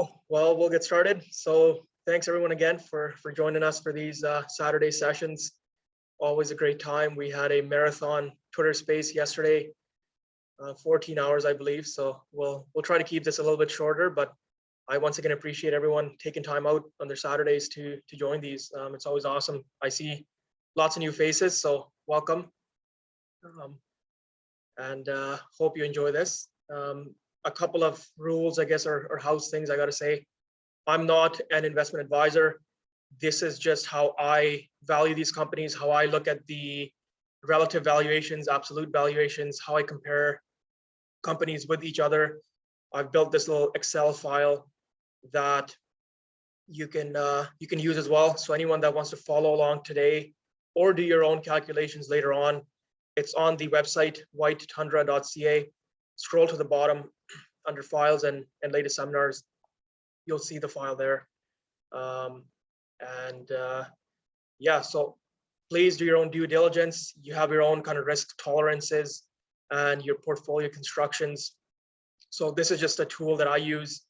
Cool. Well, we'll get started. So thanks everyone again for joining us for these Saturday sessions. Always a great time. We had a marathon Twitter space yesterday, 14 hours, I believe. So we'll try to keep this a little bit shorter, but I once again appreciate everyone taking time out on their Saturdays to join these. It's always awesome. I see lots of new faces, so welcome. And hope you enjoy this. A couple of rules, I guess, or house things I got to say. I'm not an investment advisor. This is just how I value these companies, how I look at the relative valuations, absolute valuations, how I compare companies with each other. I've built this little Excel file that you can use as well. So anyone that wants to follow along today or do your own calculations later on, it's on the website whitetundra.ca. Scroll to the bottom under files and latest seminars. You'll see the file there. Yeah, so please do your own due diligence. You have your own kind of risk tolerances and your portfolio constructions. So this is just a tool that I use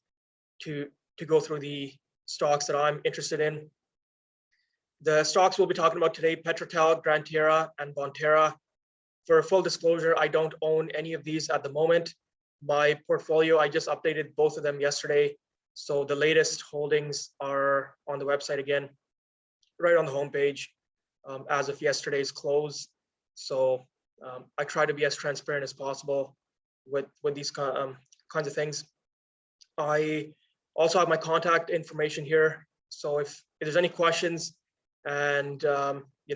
to go through the stocks that I'm interested in. The stocks we'll be talking about today: PetroTal, Gran Tierra, and Bonterra. For full disclosure, I don't own any of these at the moment. My portfolio, I just updated both of them yesterday. So the latest holdings are on the website again, right on the homepage, as of yesterday's close. So I try to be as transparent as possible with these kinds of things. I also have my contact information here. So if there's any questions and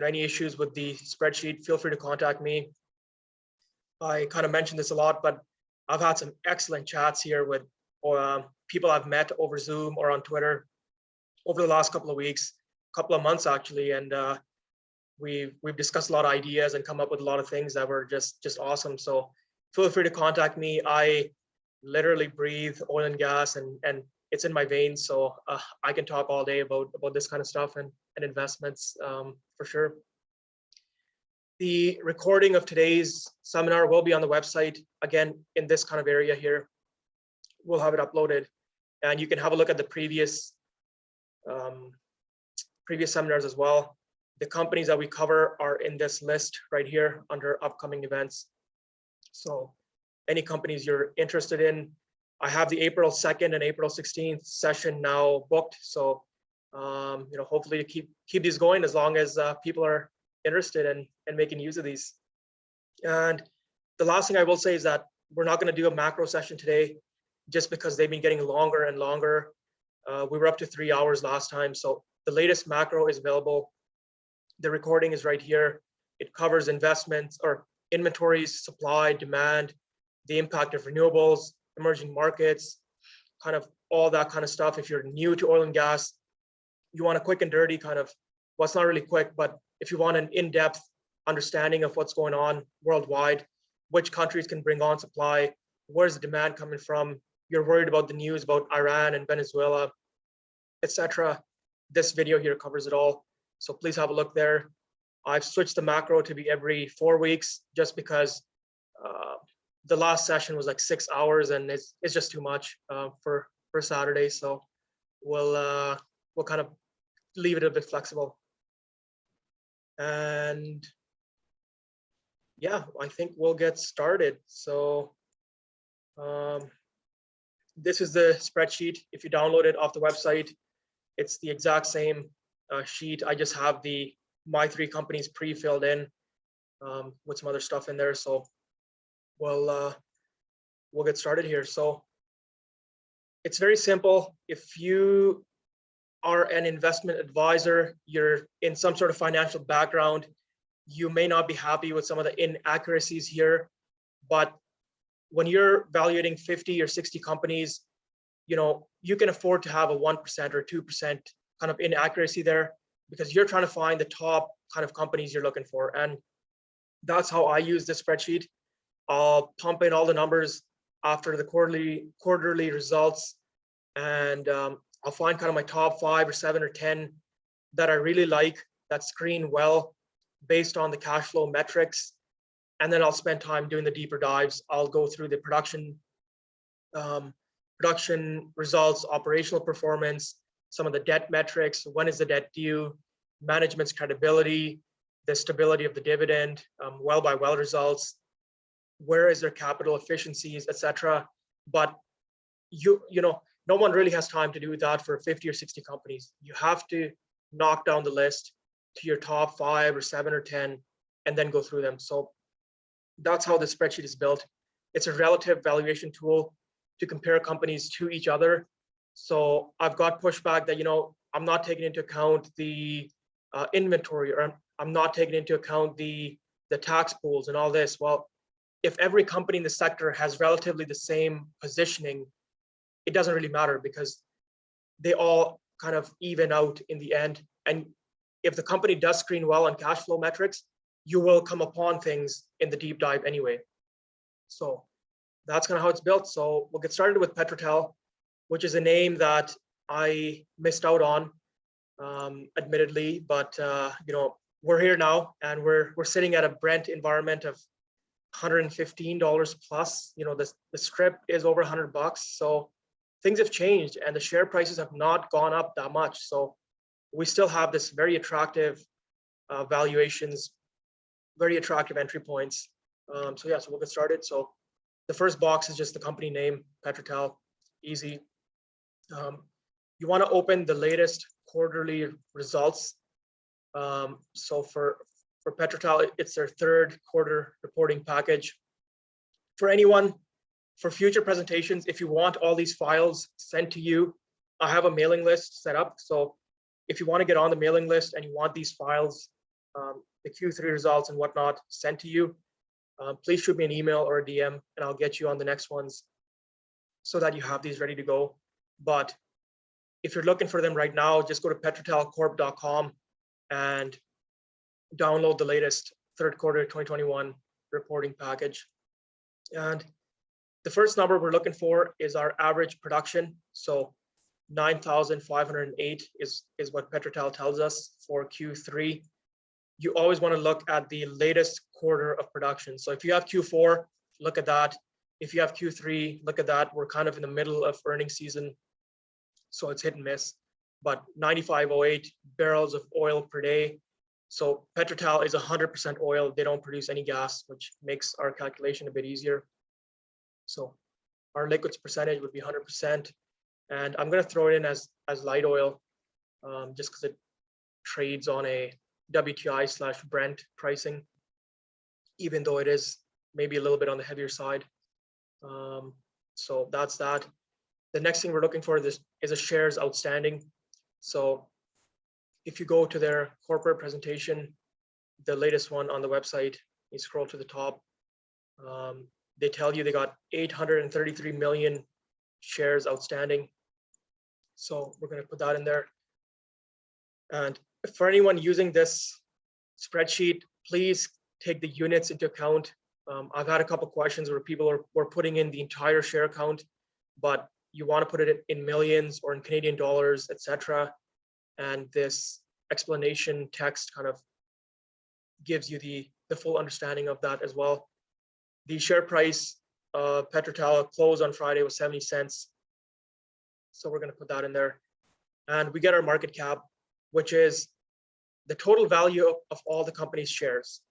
any issues with the spreadsheet, feel free to contact me. I kind of mentioned this a lot, but I've had some excellent chats here with people I've met over Zoom or on Twitter over the last couple of weeks, couple of months actually, and we've discussed a lot of ideas and come up with a lot of things that were just awesome. So feel free to contact me. I literally breathe oil and gas, and it's in my veins. So I can talk all day about this kind of stuff and investments for sure. The recording of today's seminar will be on the website, again, in this kind of area here. We'll have it uploaded, and you can have a look at the previous seminars as well. The companies that we cover are in this list right here under upcoming events. So any companies you're interested in, I have the April 2nd and April 16th session now booked. So hopefully to keep these going as long as people are interested in making use of these. And the last thing I will say is that we're not going to do a macro session today, just because they've been getting longer and longer. We were up to 3 hours last time. So the latest macro is available. The recording is right here. It covers investments or inventories, supply, demand, the impact of renewables, emerging markets, kind of all that kind of stuff. If you're new to oil and gas, you want a quick and dirty kind of, well, it's not really quick, but if you want an in-depth understanding of what's going on worldwide, which countries can bring on supply, where's the demand coming from, you're worried about the news about Iran and Venezuela, etc. This video here covers it all. So please have a look there. I've switched the macro to be every 4 weeks just because the last session was like 6 hours and it's just too much for Saturday. So we'll kind of leave it a bit flexible. And yeah, I think we'll get started. So this is the spreadsheet. If you download it off the website, it's the exact same sheet. I just have my 3 companies pre-filled in with some other stuff in there. So we'll get started here. So it's very simple. If you are an investment advisor, you're in some sort of financial background, you may not be happy with some of the inaccuracies here, but when you're evaluating 50 or 60 companies, you can afford to have a 1% or 2% kind of inaccuracy there, because you're trying to find the top kind of companies you're looking for. And that's how I use this spreadsheet. I'll pump in all the numbers after the quarterly results, and I'll find kind of my top 5 or 7 or 10 that I really like, that screen well based on the cash flow metrics. And then I'll spend time doing the deeper dives. I'll go through the production production results, operational performance, some of the debt metrics, when is the debt due, management's credibility, the stability of the dividend, well by well results, where is their capital efficiencies, etc. But you know, no one really has time to do that for 50 or 60 companies. You have to knock down the list to your top 5 or 7 or 10 and then go through them. So that's how the spreadsheet is built. It's a relative valuation tool to compare companies to each other. So I've got pushback that, you know, I'm not taking into account the inventory, or I'm not taking into account the tax pools and all this. Well, if every company in the sector has relatively the same positioning, it doesn't really matter because they all kind of even out in the end. And if the company does screen well on cash flow metrics, you will come upon things in the deep dive anyway. So that's kind of how it's built. So we'll get started with Petrotel, which is a name that I missed out on, admittedly, but you know, we're here now and we're sitting at a Brent environment of $115 plus. You know, the strip is over $100, so things have changed and the share prices have not gone up that much. So we still have this very attractive valuations, very attractive entry points. So yeah, so we'll get started. So the first box is just the company name, Petrotel, easy. You want to open the latest quarterly results. So for Petrotel, it's their 3rd quarter reporting package. For anyone, for future presentations, if you want all these files sent to you, I have a mailing list set up. So if you want to get on the mailing list and you want these files, the Q3 results and whatnot sent to you, please shoot me an email or a DM and I'll get you on the next ones so that you have these ready to go. But if you're looking for them right now, just go to PetroTalCorp.com and download the latest 3rd quarter 2021 reporting package. And the first number we're looking for is our average production. So 9,508 is what Petrotel tells us for Q3. You always want to look at the latest quarter of production. So if you have Q4, look at that. If you have Q3, look at that. We're kind of in the middle of earnings season, so it's hit and miss. But 9,508 barrels of oil per day. So Petrotel is 100% oil. They don't produce any gas, which makes our calculation a bit easier. So our liquids percentage would be 100%. And I'm going to throw it in as light oil, just because it trades on a WTI/Brent pricing, even though it is maybe a little bit on the heavier side. So that's that. The next thing we're looking for is a shares outstanding. So if you go to their corporate presentation, the latest one on the website, you scroll to the top, they tell you they got 833 million shares outstanding. So we're going to put that in there. And for anyone using this spreadsheet, please take the units into account. I've had a couple questions where people were putting in the entire share count, but you want to put it in millions or in Canadian dollars, etc. And this explanation text kind of gives you the full understanding of that as well. The share price of Petrotel closed on Friday was 70 cents. So we're going to put that in there. And we get our market cap, which is the total value of all the company's shares.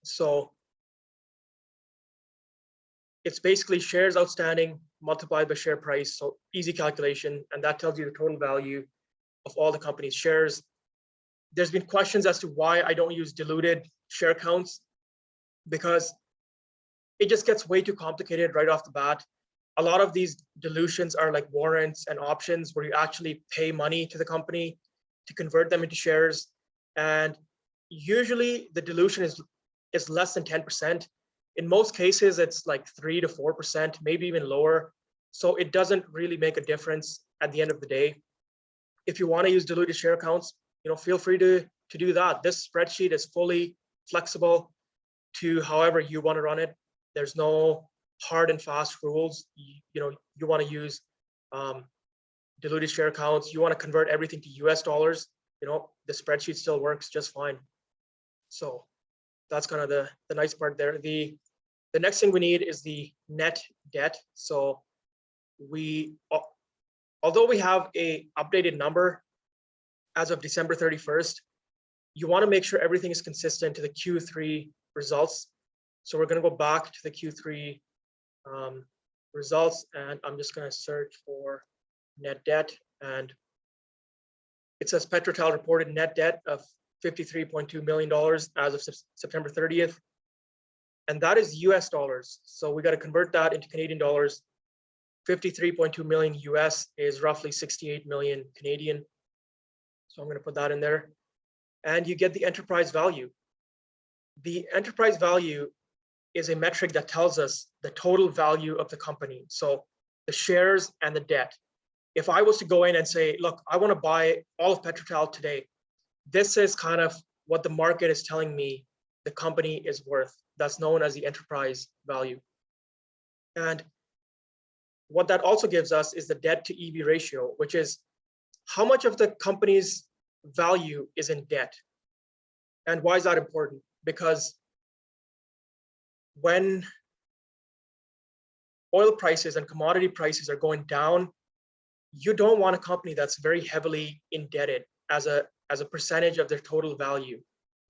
So it's basically shares outstanding multiplied by share price. So easy calculation, and that tells you the total value of all the company's shares. There's been questions as to why I don't use diluted share counts, because it just gets way too complicated right off the bat. A lot of these dilutions are like warrants and options where you actually pay money to the company to convert them into shares. And usually the dilution is less than 10%. In most cases, it's like 3 to 4%, maybe even lower. So it doesn't really make a difference at the end of the day. If you want to use diluted share counts, you know, feel free to do that. This spreadsheet is fully flexible to however you want to run it. There's no hard and fast rules. You know, you want to use diluted share counts, you want to convert everything to US dollars, you know, the spreadsheet still works just fine. So that's kind of the nice part there. The next thing we need is the net debt. So although we have a updated number as of December 31st, you want to make sure everything is consistent to the Q3 results. So we're going to go back to the Q3 results, and I'm just going to search for net debt, and it says PetroTal reported net debt of $53.2 million as of September 30th. And that is US dollars. So we got to convert that into Canadian dollars. 53.2 million US is roughly 68 million Canadian. So I'm going to put that in there. And you get the enterprise value. The enterprise value is a metric that tells us the total value of the company. So the shares and the debt. If I was to go in and say, look, I want to buy all of PetroTal today, this is kind of what the market is telling me the company is worth. That's known as the enterprise value. And what that also gives us is the debt to EV ratio, which is how much of the company's value is in debt. And why is that important? Because when oil prices and commodity prices are going down, you don't want a company that's very heavily indebted as a percentage of their total value,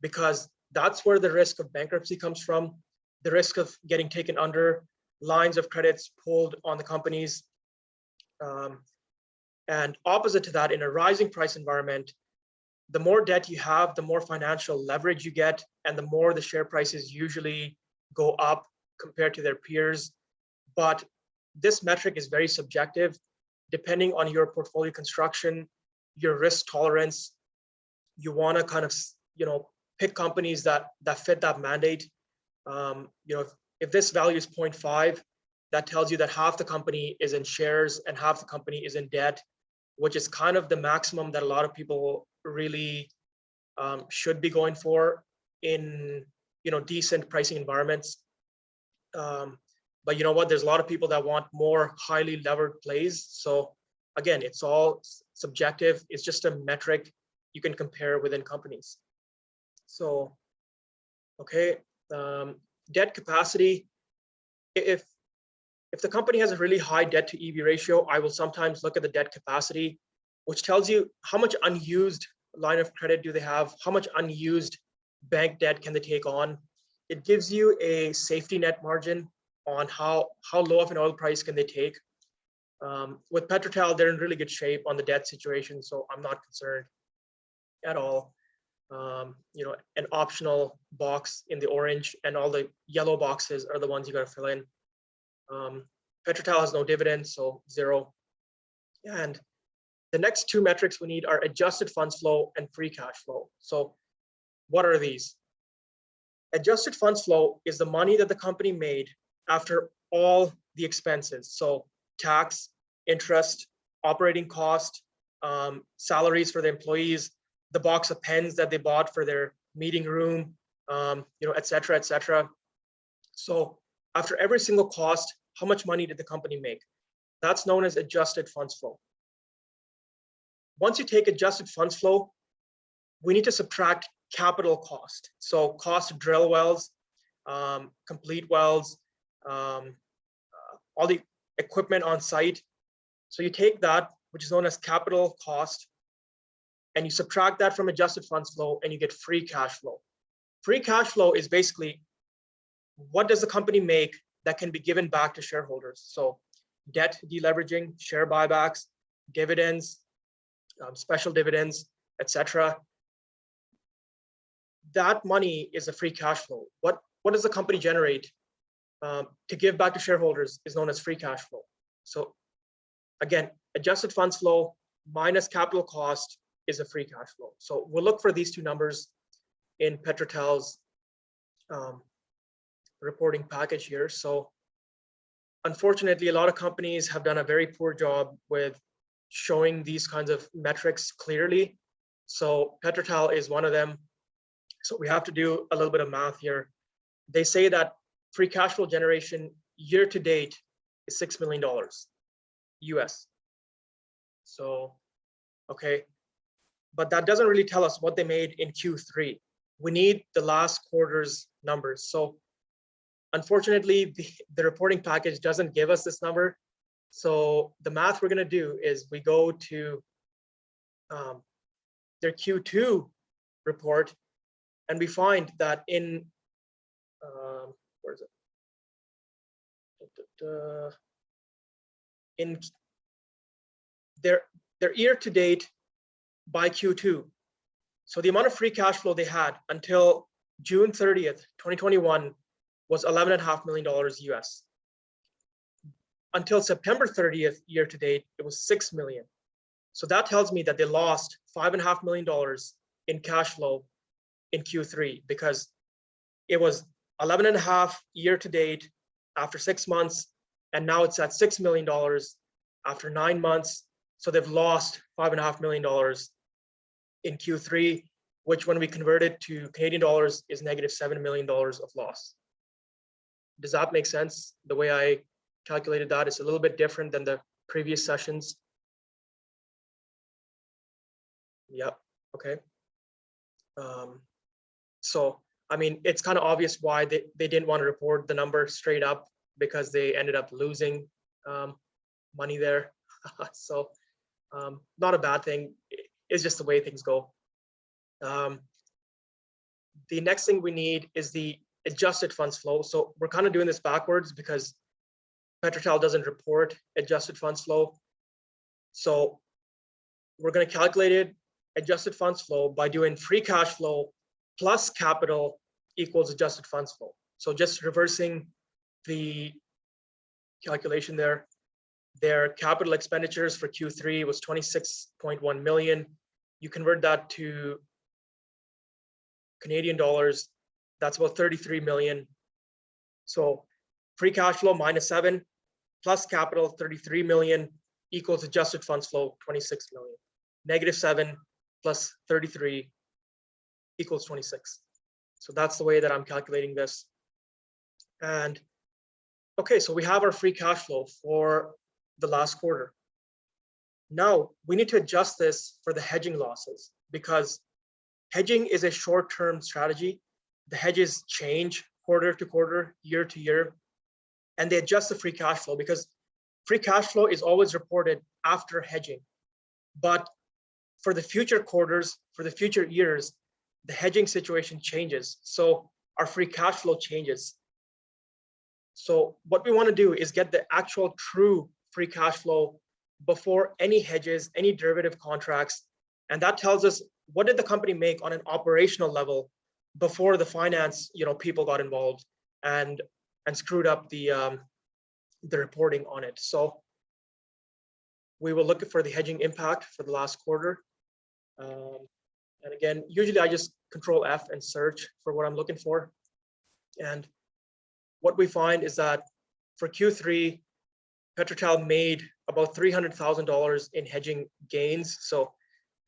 because that's where the risk of bankruptcy comes from, the risk of getting taken under, lines of credits pulled on the companies. And opposite to that, in a rising price environment, the more debt you have, the more financial leverage you get, and the more the share prices usually go up compared to their peers. But this metric is very subjective, depending on your portfolio construction, your risk tolerance. You want to kind of, pick companies that fit that mandate. If this value is 0.5, that tells you that half the company is in shares and half the company is in debt, which is kind of the maximum that a lot of people really should be going for in decent pricing environments. But you know what? There's a lot of people that want more highly levered plays. So again, it's all subjective. It's just a metric you can compare within companies. So, okay, debt capacity. If the company has a really high debt to EV ratio, I will sometimes look at the debt capacity, which tells you how much unused line of credit do they have, how much unused bank debt can they take on. It gives you a safety net margin on how low of an oil price can they take. With PetroTal, they're in really good shape on the debt situation, so I'm not concerned at all. An optional box in the orange, and all the yellow boxes are the ones you got to fill in. PetroTal has no dividends, so 0. And the next two metrics we need are adjusted funds flow and free cash flow. So what are these? Adjusted funds flow is the money that the company made after all the expenses. So tax, interest, operating cost, salaries for the employees, the box of pens that they bought for their meeting room, et cetera, et cetera. So after every single cost, how much money did the company make? That's known as adjusted funds flow. Once you take adjusted funds flow, we need to subtract capital cost. So cost to drill wells, complete wells, all the equipment on site. So you take that, which is known as capital cost, and you subtract that from adjusted funds flow, and you get free cash flow. Free cash flow is basically what does the company make that can be given back to shareholders. So debt deleveraging, share buybacks, dividends, special dividends, etc. That money is a free cash flow. What does the company generate to give back to shareholders is known as free cash flow. So again, adjusted funds flow minus capital cost is a free cash flow. So we'll look for these two numbers in PetroTal's reporting package here. So unfortunately, a lot of companies have done a very poor job with showing these kinds of metrics clearly. So PetroTal is one of them. So we have to do a little bit of math here. They say that free cash flow generation year to date is $6 million US. So, okay. But that doesn't really tell us what they made in Q3. We need the last quarter's numbers. So unfortunately, the reporting package doesn't give us this number. So the math we're going to do is we go to their Q2 report, and we find that in where is it? In their year to date by Q2. So the amount of free cash flow they had until June 30th, 2021 was $11.5 million US. Until September 30th, year to date, it was 6 million. So that tells me that they lost $5.5 million in cash flow in Q3 because it was 11.5 year to date after 6 months, and now it's at $6 million after 9 months. So they've lost $5.5 million in Q3, which when we convert it to Canadian dollars is negative $7 million of loss. Does that make sense? The way I calculated that is a little bit different than the previous sessions. Yep, okay. So, I mean, it's kind of obvious why they didn't want to report the number straight up, because they ended up losing money there. So not a bad thing. It's just the way things go. The next thing we need is the adjusted funds flow. So we're kind of doing this backwards because PetroTal doesn't report adjusted funds flow. So we're going to calculate it, adjusted funds flow, by doing free cash flow plus capital equals adjusted funds flow. So just reversing the calculation there. Their capital expenditures for Q3 was 26.1 million. You convert that to Canadian dollars, that's about 33 million. So free cash flow -7 plus capital 33 million equals adjusted funds flow 26 million. -7 plus 33 equals 26. So that's the way that I'm calculating this. And okay, so we have our free cash flow for the last quarter. Now we need to adjust this for the hedging losses, because hedging is a short-term strategy. The hedges change quarter to quarter, year to year, and they adjust the free cash flow because free cash flow is always reported after hedging. But for the future quarters, for the future years, the hedging situation changes. So our free cash flow changes. So what we want to do is get the actual true free cash flow before any hedges, any derivative contracts. And that tells us what did the company make on an operational level before the finance, people got involved and screwed up the reporting on it. So we will look for the hedging impact for the last quarter. And again, usually I just Control F and search for what I'm looking for. And what we find is that for Q3, PetroTal made about $300,000 in hedging gains. So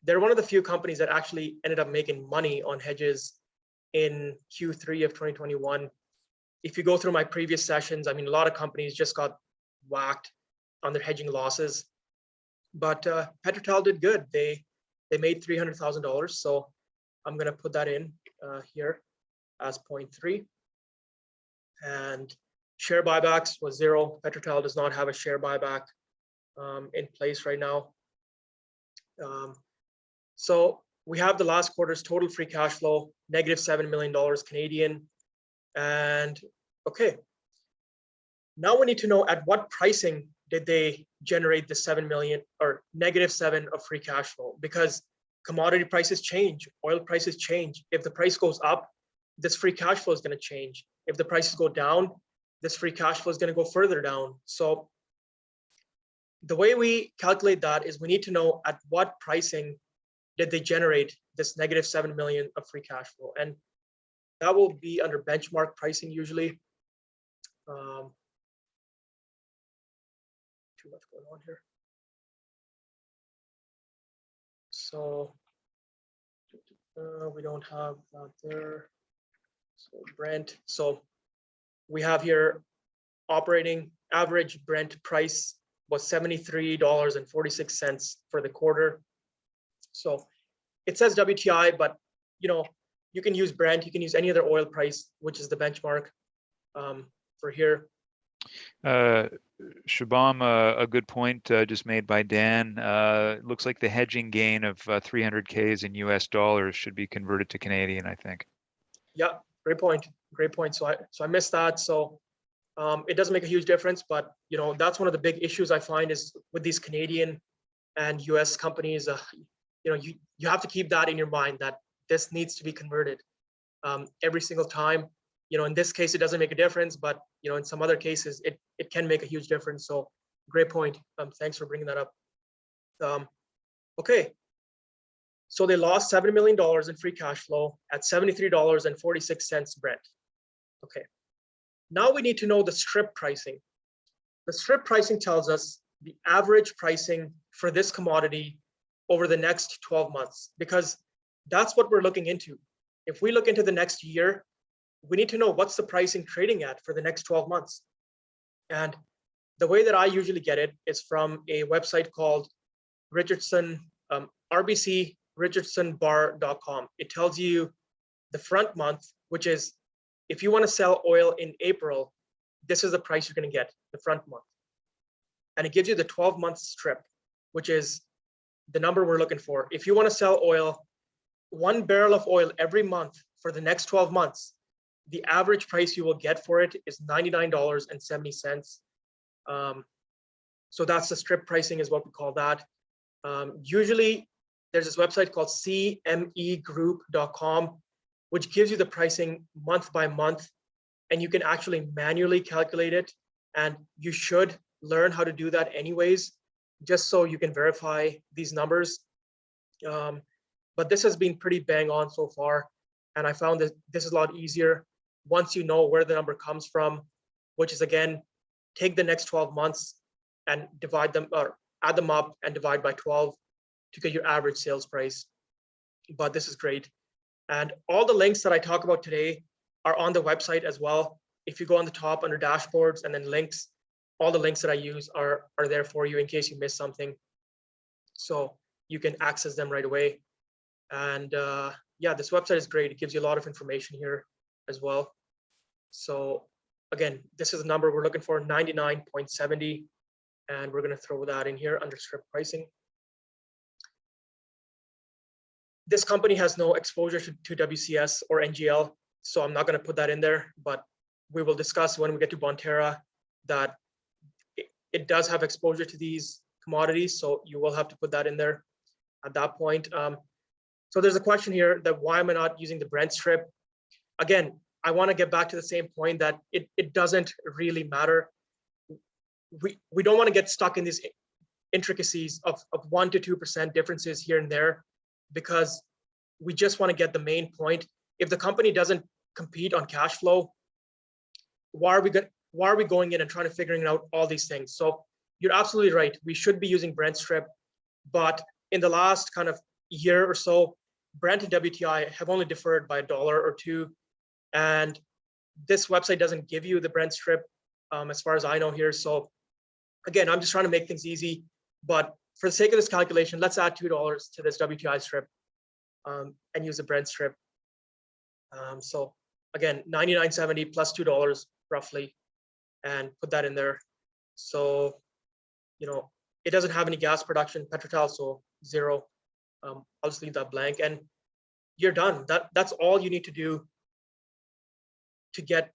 they're one of the few companies that actually ended up making money on hedges in Q3 of 2021. If you go through my previous sessions, I mean, a lot of companies just got whacked on their hedging losses, but PetroTal did good. They made $300,000. So I'm going to put that in here as 0.3. And share buybacks was 0. PetroTal does not have a share buyback in place right now. So we have the last quarter's total free cash flow, -$7 million Canadian. And okay, now we need to know at what pricing did they generate the 7 million or -7 of free cash flow, because commodity prices change, oil prices change. If the price goes up, this free cash flow is going to change. If the prices go down, this free cash flow is going to go further down. So the way we calculate that is we need to know at what pricing did they generate this -7 million of free cash flow. And that will be under benchmark pricing usually. Too much going on here. So we don't have that there. So Brent. So we have here operating average Brent price was $73.46 for the quarter. So it says WTI, but you can use Brent, you can use any other oil price, which is the benchmark for here. Shabam, a good point just made by Dan. Looks like the hedging gain of 300Ks in US dollars should be converted to Canadian, I think. Yeah, great point. Great point. So I missed that. So it doesn't make a huge difference, but that's one of the big issues I find is with these Canadian and US companies. You have to keep that in your mind that this needs to be converted every single time. In this case, it doesn't make a difference, but in some other cases, it can make a huge difference. So great point. Thanks for bringing that up. Okay. So they lost $7 million in free cash flow at $73.46 Brent. Okay. Now we need to know the strip pricing. The strip pricing tells us the average pricing for this commodity over the next 12 months, because that's what we're looking into. If we look into the next year, we need to know what's the pricing trading at for the next 12 months. And the way that I usually get it is from a website called Richardson, rbcrichardsonbar.com. It tells you the front month, which is if you want to sell oil in April, this is the price you're going to get the front month. And it gives you the 12-month strip, which is the number we're looking for. If you want to sell oil, 1 barrel of oil every month for the next 12 months, the average price you will get for it is $99.70. So that's the strip pricing is what we call that. Usually there's this website called cmegroup.com, which gives you the pricing month by month, and you can actually manually calculate it. And you should learn how to do that anyways, just so you can verify these numbers. But this has been pretty bang on so far. And I found that this is a lot easier once you know where the number comes from, which is again, take the next 12 months and divide them or add them up and divide by 12 to get your average sales price. But this is great. And all the links that I talk about today are on the website as well. If you go on the top under dashboards and then links, all the links that I use are there for you in case you missed something. So you can access them right away. And yeah, this website is great. It gives you a lot of information here as well. So again, this is the number we're looking for, 99.70. And we're going to throw that in here under strip pricing. This company has no exposure to WCS or NGL, so I'm not going to put that in there, but we will discuss when we get to Bonterra that it does have exposure to these commodities, so you will have to put that in there at that point. So there's a question here that why am I not using the Brent strip? Again, I want to get back to the same point that it doesn't really matter. We don't want to get stuck in these intricacies of 1 to 2% differences here and there, because we just want to get the main point. If the company doesn't compete on cash flow, why are we going in and trying to figuring out all these things? So you're absolutely right. We should be using Brent strip, but in the last kind of year or so, Brent and WTI have only differed by $1 or $2. And this website doesn't give you the Brent strip as far as I know here. So again, I'm just trying to make things easy, but for the sake of this calculation, let's add $2 to this WTI strip and use the Brent strip. So again, 99.70 plus $2 roughly, and put that in there. So, it doesn't have any gas production, PetroTal, so 0. I'll just leave that blank, and you're done. That's all you need to do to get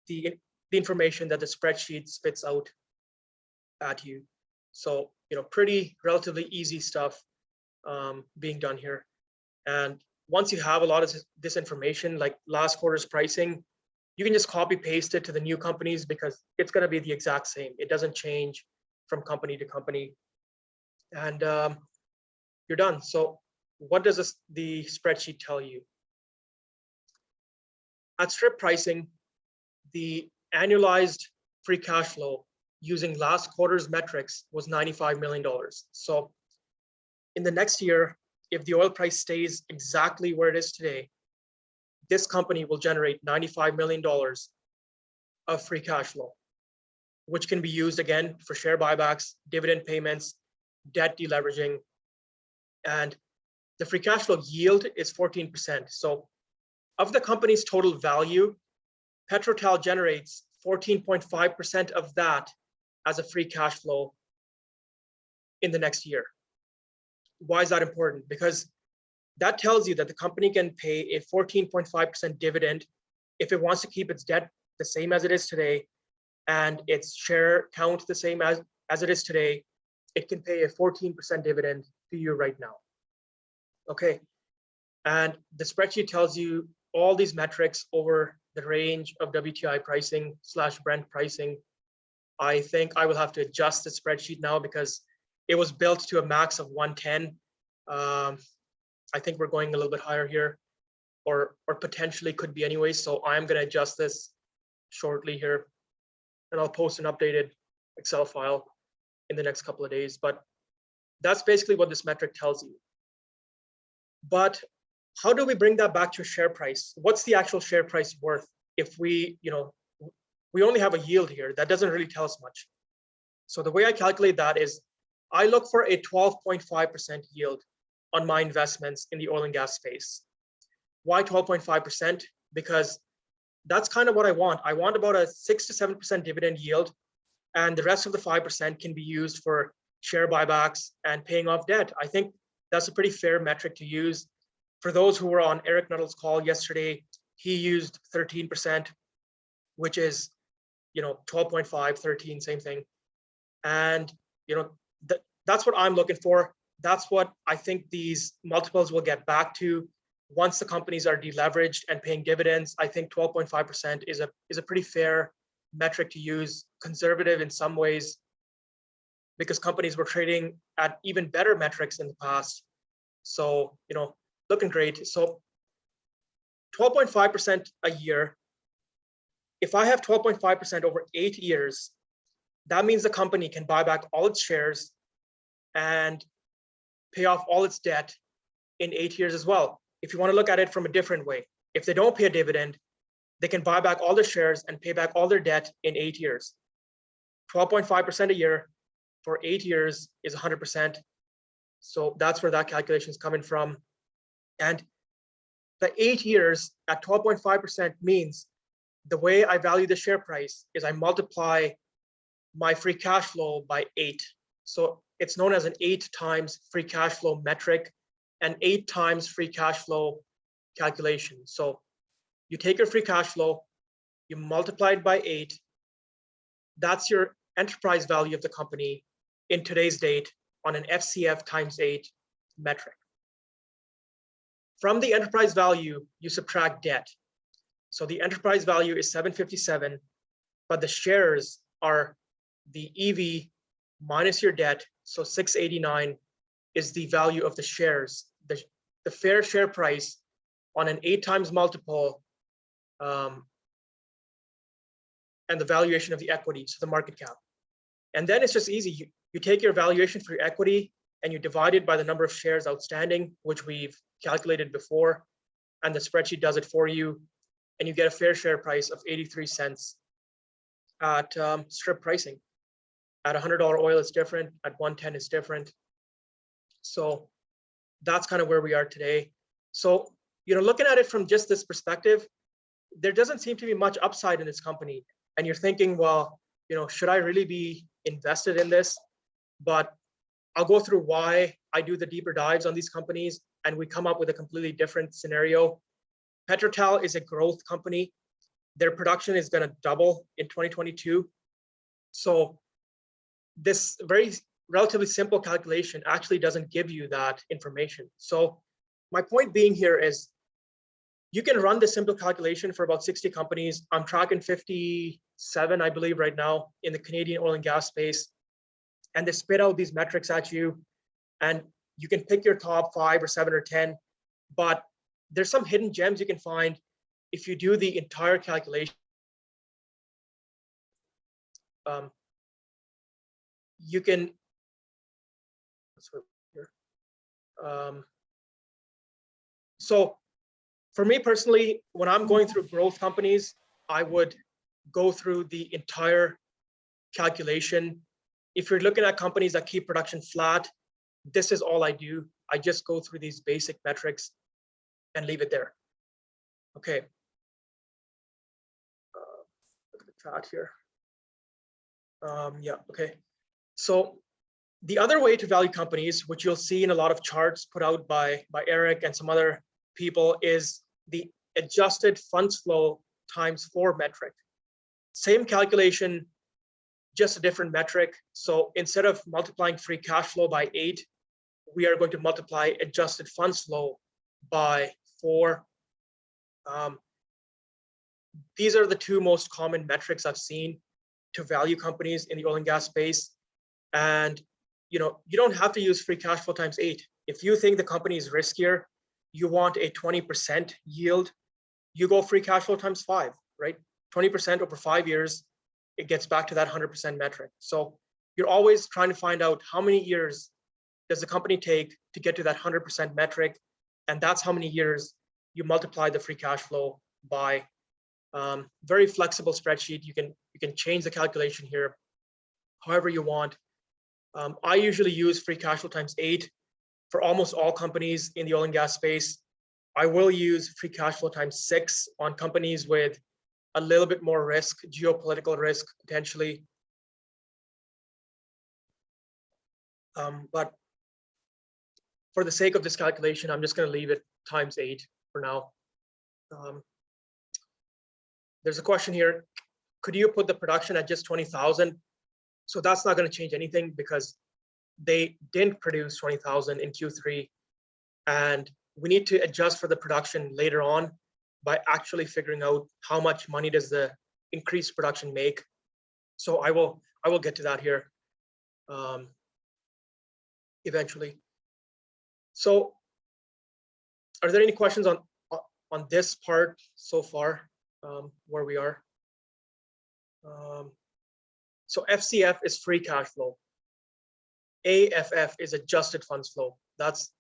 the information that the spreadsheet spits out at you. So, pretty relatively easy stuff being done here. And once you have a lot of this information, like last quarter's pricing, you can just copy paste it to the new companies because it's going to be the exact same. It doesn't change from company to company. And you're done. So what does the spreadsheet tell you? At strip pricing, the annualized free cash flow using last quarter's metrics was $95 million. So in the next year, if the oil price stays exactly where it is today, this company will generate $95 million of free cash flow, which can be used again for share buybacks, dividend payments, debt deleveraging, and the free cash flow yield is 14%. So of the company's total value, PetroTal generates 14.5% of that as a free cash flow in the next year. Why is that important? Because that tells you that the company can pay a 14.5% dividend if it wants to keep its debt the same as it is today and its share count the same as it is today. It can pay a 14% dividend to you right now. Okay. And the spreadsheet tells you all these metrics over the range of WTI pricing / Brent pricing. I think I will have to adjust the spreadsheet now because it was built to a max of 110. I think we're going a little bit higher here, or potentially could be anyway. So I'm going to adjust this shortly here, and I'll post an updated Excel file in the next couple of days. But that's basically what this metric tells you. But how do we bring that back to a share price? What's the actual share price worth if we only have a yield here? That doesn't really tell us much. So the way I calculate that is I look for a 12.5% yield on my investments in the oil and gas space. Why 12.5%? Because that's kind of what I want. I want about a 6 to 7% dividend yield, and the rest of the 5% can be used for share buybacks and paying off debt. I think that's a pretty fair metric to use. For those who were on Eric Nuttall's call yesterday, he used 13%, which is 12.5, 13, same thing. And that's what I'm looking for. That's what I think these multiples will get back to once the companies are deleveraged and paying dividends. I think 12.5% is a pretty fair metric to use, conservative in some ways, because companies were trading at even better metrics in the past. So, looking great. So 12.5% a year. If I have 12.5% over 8 years, that means the company can buy back all its shares and pay off all its debt in 8 years as well. If you want to look at it from a different way, if they don't pay a dividend, they can buy back all their shares and pay back all their debt in 8 years. 12.5% a year for 8 years is 100%. So that's where that calculation is coming from. And the 8 years at 12.5% means the way I value the share price is I multiply my free cash flow by 8. So it's known as an 8 times free cash flow metric, and 8 times free cash flow calculation. So you take your free cash flow, you multiply it by 8. That's your enterprise value of the company in today's date on an FCF times 8 metric. From the enterprise value, you subtract debt. So the enterprise value is 757, but the shares are the EV minus your debt. So 689 is the value of the shares, the fair share price on an 8 times multiple, and the valuation of the equity, so the market cap. And then it's just easy. You take your valuation for your equity and you divide it by the number of shares outstanding, which we've calculated before, and the spreadsheet does it for you, and you get a fair share price of 83 cents at strip pricing. At $100 oil, it's different. At 110, it's different. So that's kind of where we are today. So, looking at it from just this perspective, there doesn't seem to be much upside in this company. And you're thinking, well, should I really be invested in this? But I'll go through why I do the deeper dives on these companies, and we come up with a completely different scenario. PetroTal is a growth company. Their production is going to double in 2022. So this very relatively simple calculation actually doesn't give you that information. So my point being here is you can run this simple calculation for about 60 companies. I'm tracking 57, I believe, right now in the Canadian oil and gas space. And they spit out these metrics at you. And you can pick your top 5 or 7 or 10. But there's some hidden gems you can find if you do the entire calculation. You can, so for me personally, when I'm going through growth companies, I would go through the entire calculation. If you're looking at companies that keep production flat, this is all I do. I just go through these basic metrics and leave it there. Okay. Look at the chart here. Yeah, okay. So the other way to value companies, which you'll see in a lot of charts put out by Eric and some other people, is the adjusted funds flow times 4 metric. Same calculation, just a different metric. So instead of multiplying free cash flow by 8, we are going to multiply adjusted funds flow by 4. These are the two most common metrics I've seen to value companies in the oil and gas space. And you don't have to use free cash flow times 8. If you think the company is riskier, you want a 20% yield, you go free cash flow times 5, right? 20% over 5 years, it gets back to that 100% metric. So you're always trying to find out how many years does the company take to get to that 100% metric, and that's how many years you multiply the free cash flow by. Very flexible spreadsheet. You can change the calculation here however you want. I usually use free cash flow times 8 for almost all companies in the oil and gas space. I will use free cash flow times 6 on companies with a little bit more risk, geopolitical risk potentially. But for the sake of this calculation, I'm just going to leave it times 8 for now. There's a question here. Could you put the production at just 20,000? So that's not going to change anything because they didn't produce 20,000 in Q3. And we need to adjust for the production later on by actually figuring out how much money does the increased production make. So I will get to that here eventually. So are there any questions on this part so far, where we are? So FCF is free cash flow. AFF is adjusted funds flow. That's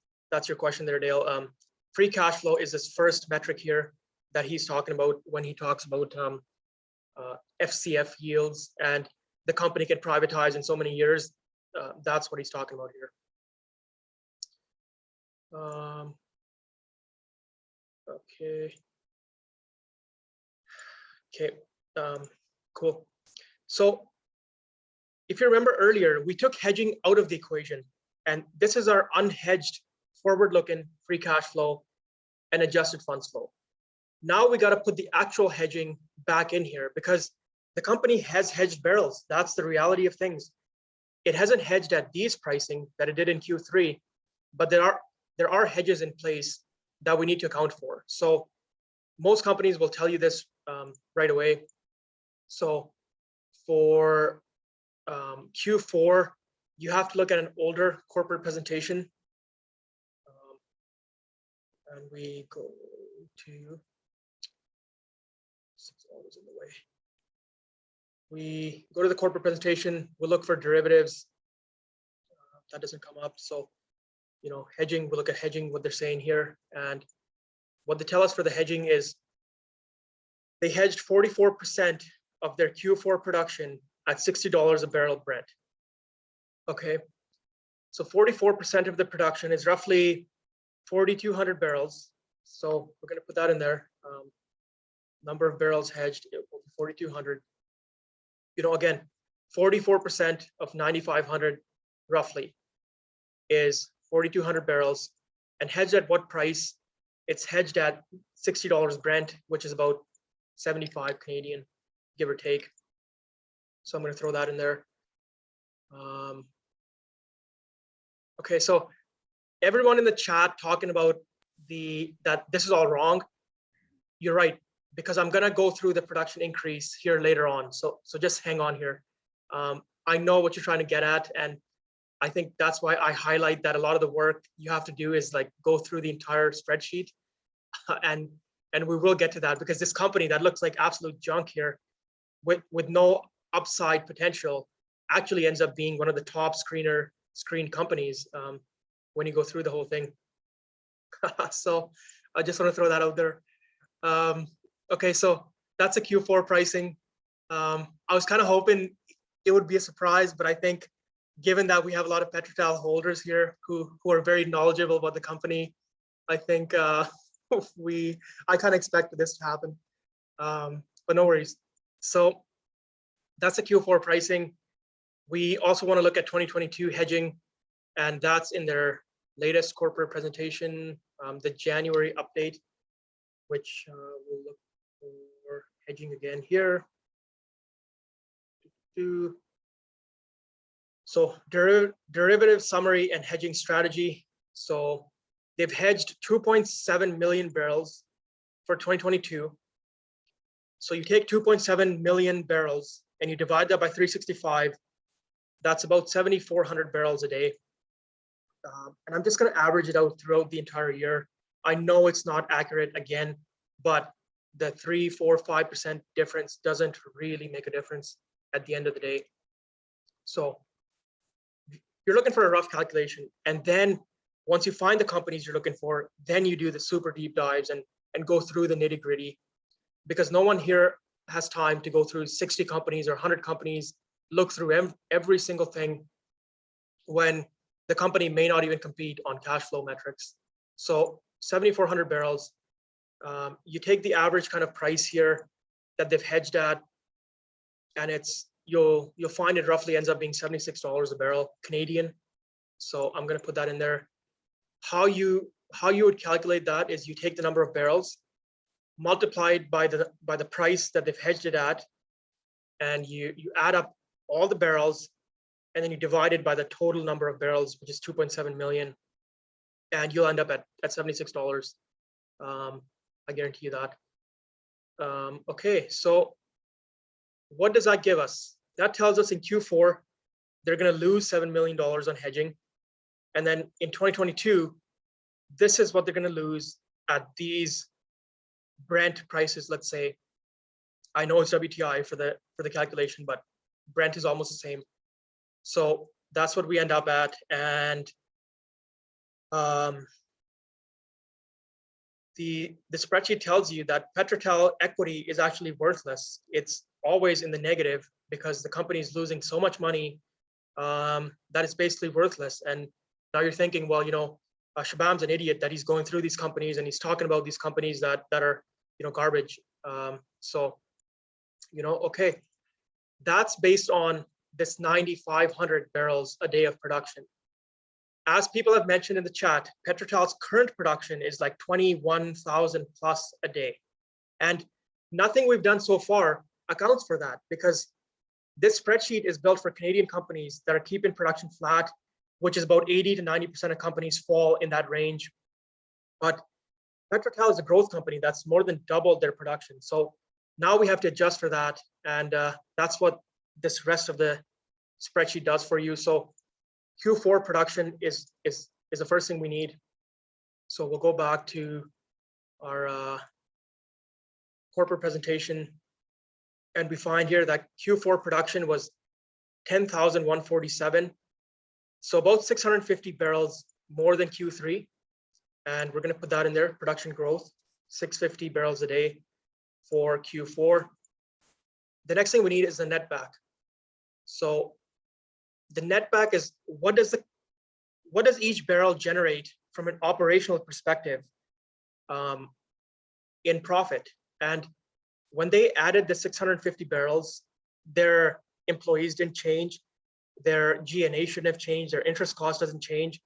your question there, Dale. Free cash flow is this first metric here that he's talking about when he talks about FCF yields and the company can privatize in so many years. That's what he's talking about here. Okay, cool. So if you remember earlier, we took hedging out of the equation, and this is our unhedged forward-looking free cash flow and adjusted funds flow. Now we got to put the actual hedging back in here because the company has hedged barrels. That's the reality of things. It hasn't hedged at these pricing that it did in Q3, but there are hedges in place that we need to account for. So most companies will tell you this right away. So for Q4, you have to look at an older corporate presentation. And we go to, it's always in the way. We go to the corporate presentation, we'll look for derivatives. That doesn't come up. So, hedging, we'll look at hedging, what they're saying here. And what they tell us for the hedging is they hedged 44% of their Q4 production at $60 a barrel Brent. Okay, so 44% of the production is roughly 4,200 barrels. So we're going to put that in there. Number of barrels hedged, it will be 4,200. Again, 44% of 9,500 roughly is 4,200 barrels. And hedged at what price? It's hedged at $60 Brent, which is about 75 Canadian, give or take. So I'm going to throw that in there. Okay, so everyone in the chat talking about that this is all wrong. You're right, because I'm going to go through the production increase here later on. So just hang on here. I know what you're trying to get at, and I think that's why I highlight that a lot of the work you have to do is like go through the entire spreadsheet, and we will get to that because this company that looks like absolute junk here, with no upside potential, actually ends up being one of the top screen companies when you go through the whole thing. So I just want to throw that out there. Okay, so that's a Q4 pricing. I was kind of hoping it would be a surprise, but I think given that we have a lot of PetroTal holders here who are very knowledgeable about the company, I think I kind of expected this to happen, but no worries. So that's a Q4 pricing. We also want to look at 2022 hedging, and that's in their latest corporate presentation, the January update, which we'll look for hedging again here. So derivative summary and hedging strategy. So they've hedged 2.7 million barrels for 2022. So you take 2.7 million barrels and you divide that by 365. That's about 7,400 barrels a day. And I'm just going to average it out throughout the entire year. I know it's not accurate again, but the 3, 4, 5% difference doesn't really make a difference at the end of the day. So you're looking for a rough calculation. And then once you find the companies you're looking for, then you do the super deep dives and go through the nitty gritty, because no one here has time to go through 60 companies or 100 companies, look through every single thing when the company may not even compete on cash flow metrics. So 7,400 barrels, you take the average kind of price here that they've hedged at, and it's you'll find it roughly ends up being $76 a barrel Canadian. So I'm going to put that in there. How you would calculate that is you take the number of barrels multiplied by the price that they've hedged it at, and you add up all the barrels, and then you divide it by the total number of barrels, which is 2.7 million, and you'll end up at $76. I guarantee you that. Okay, so what does that give us? That tells us in Q4, they're going to lose $7 million on hedging. And then in 2022, this is what they're going to lose at these Brent prices, let's say. I know it's WTI for the calculation, but Brent is almost the same. So that's what we end up at. And the spreadsheet tells you that Petrotel equity is actually worthless. It's always in the negative because the company is losing so much money that it's basically worthless. And now you're thinking, well, Shabam's an idiot that he's going through these companies and he's talking about these companies that are, garbage. Okay, that's based on this 9,500 barrels a day of production. As people have mentioned in the chat, PetroTal's current production is like 21,000 plus a day. And nothing we've done so far accounts for that, because this spreadsheet is built for Canadian companies that are keeping production flat, which is about 80 to 90% of companies fall in that range. But PetroTal is a growth company that's more than doubled their production. So now we have to adjust for that. And that's what this rest of the spreadsheet does for you. So Q4 production is the first thing we need. So we'll go back to our corporate presentation, and we find here that Q4 production was 10,147. So about 650 barrels more than Q3. And we're going to put that in there, production growth, 650 barrels a day for Q4. The next thing we need is the netback. So the netback is what does each barrel generate from an operational perspective in profit? And when they added the 650 barrels, their employees didn't change, their G&A shouldn't have changed, their interest cost doesn't change.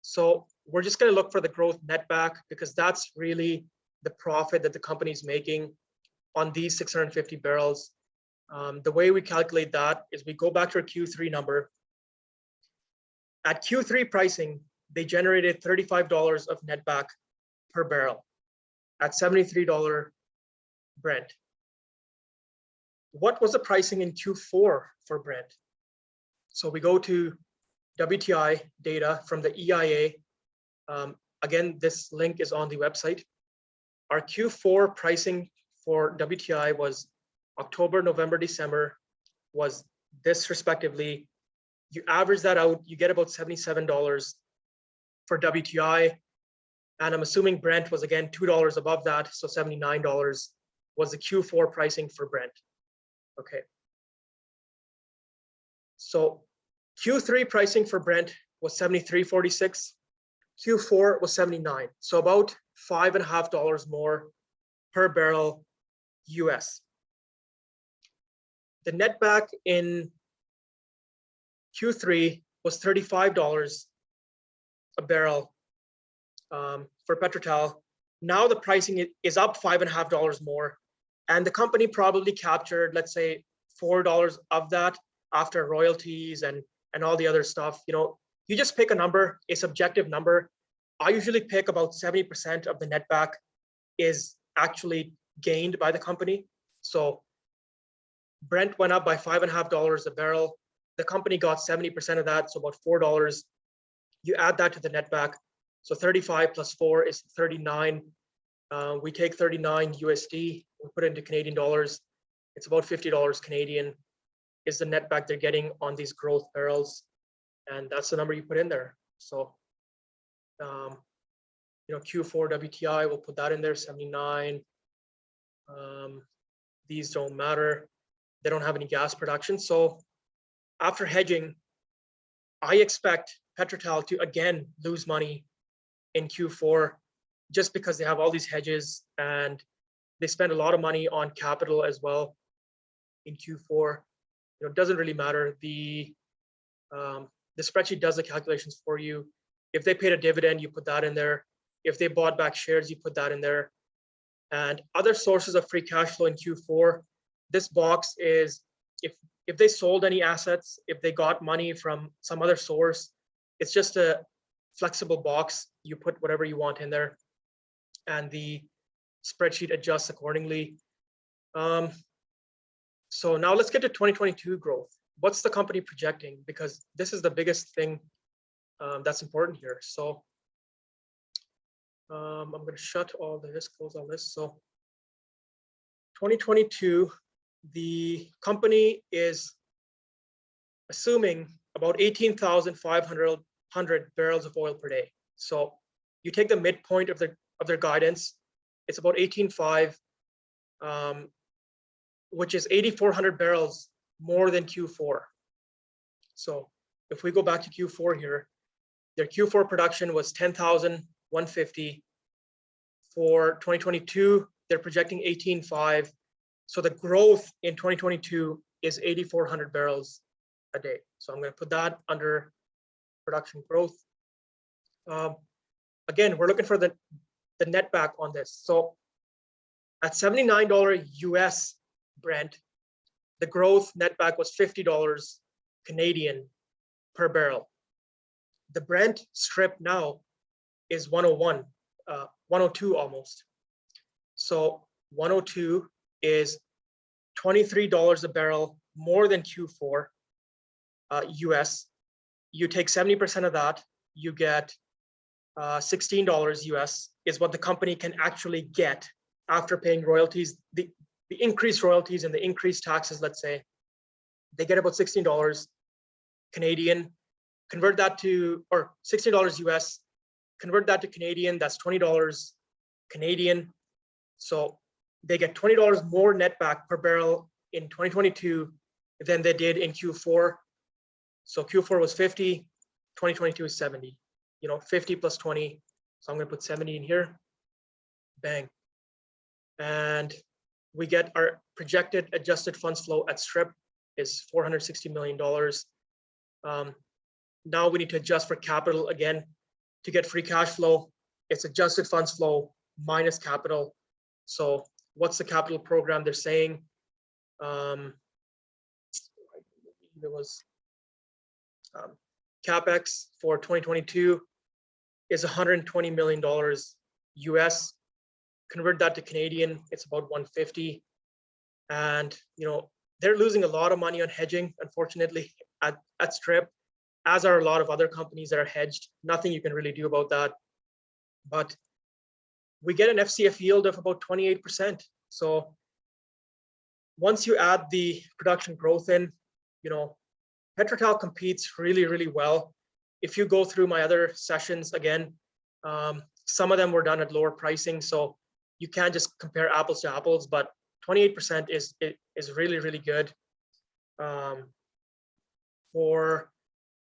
So we're just going to look for the growth netback, because that's really the profit that the company's making on these 650 barrels. The way we calculate that is we go back to our Q3 number. At Q3 pricing, they generated $35 of netback per barrel at $73 Brent. What was the pricing in Q4 for Brent? So we go to WTI data from the EIA. Again, this link is on the website. Our Q4 pricing for WTI was October, November, December, was this respectively. You average that out, you get about $77 for WTI. And I'm assuming Brent was again $2 above that, so $79 was the Q4 pricing for Brent. Okay. So Q3 pricing for Brent was $73.46. Q4 was $79. So about $5.50 more per barrel US. The netback in Q3 was $35 a barrel for PetroTal. Now the pricing is up $5.50 more, and the company probably captured, let's say, $4 of that after royalties and all the other stuff. You know, you just pick a number, a subjective number. I usually pick about 70% of the netback is actually gained by the company. So Brent went up by $5.50 a barrel. The company got 70% of that, so about $4. You add that to the netback. So 35 plus 4 is 39. We take 39 USD, we put it into Canadian dollars. It's about $50 Canadian is the netback they're getting on these growth barrels. And that's the number you put in there. So, you know, Q4 WTI, we'll put that in there, 79. These don't matter. They don't have any gas production. So after hedging, I expect PetroTal to again lose money in Q4 just because they have all these hedges and they spend a lot of money on capital as well in Q4. You know, it doesn't really matter. The spreadsheet does the calculations for you. If they paid a dividend, you put that in there. If they bought back shares, you put that in there. And other sources of free cash flow in Q4, this box is if they sold any assets, if they got money from some other source, it's just a flexible box. You put whatever you want in there and the spreadsheet adjusts accordingly. So now let's get to 2022 growth. What's the company projecting? Because this is the biggest thing that's important here. So I'm going to shut all this, close all this. So 2022, the company is assuming about 18,500 barrels of oil per day. So you take the midpoint of their guidance, it's about 18.5, which is 8,400 barrels more than Q4. So if we go back to Q4 here, their Q4 production was 10,150. For 2022, they're projecting 18.5. So the growth in 2022 is 8,400 barrels a day. So I'm going to put that under production growth. Again, we're looking for the net back on this. So at $79 US Brent, the growth net back was $50 Canadian per barrel. The Brent strip now is 101, 102 almost. So 102 is $23 a barrel more than Q4 US. You take 70% of that, you get $16 US is what the company can actually get after paying royalties, the increased royalties and the increased taxes, let's say. They get about $16 Canadian. Convert that to, or $16 US, convert that to Canadian, that's $20 Canadian. So they get $20 more net back per barrel in 2022 than they did in Q4. So Q4 was 50, 2022 is 70, you know, 50 plus 20. So I'm going to put 70 in here, bang. And we get our projected adjusted funds flow at strip is $460 million. Now we need to adjust for capital again to get free cash flow. It's adjusted funds flow minus capital. So what's the capital program they're saying? There was CapEx for 2022 is $120 million US. Convert that to Canadian, it's about 150. And you know, they're losing a lot of money on hedging, unfortunately, at strip, as are a lot of other companies that are hedged. Nothing you can really do about that. But we get an FCF yield of about 28%. So once you add the production growth in, you know, PetroTal competes really, really well. If you go through my other sessions again, some of them were done at lower pricing, so you can't just compare apples to apples, but 28% is really, really good for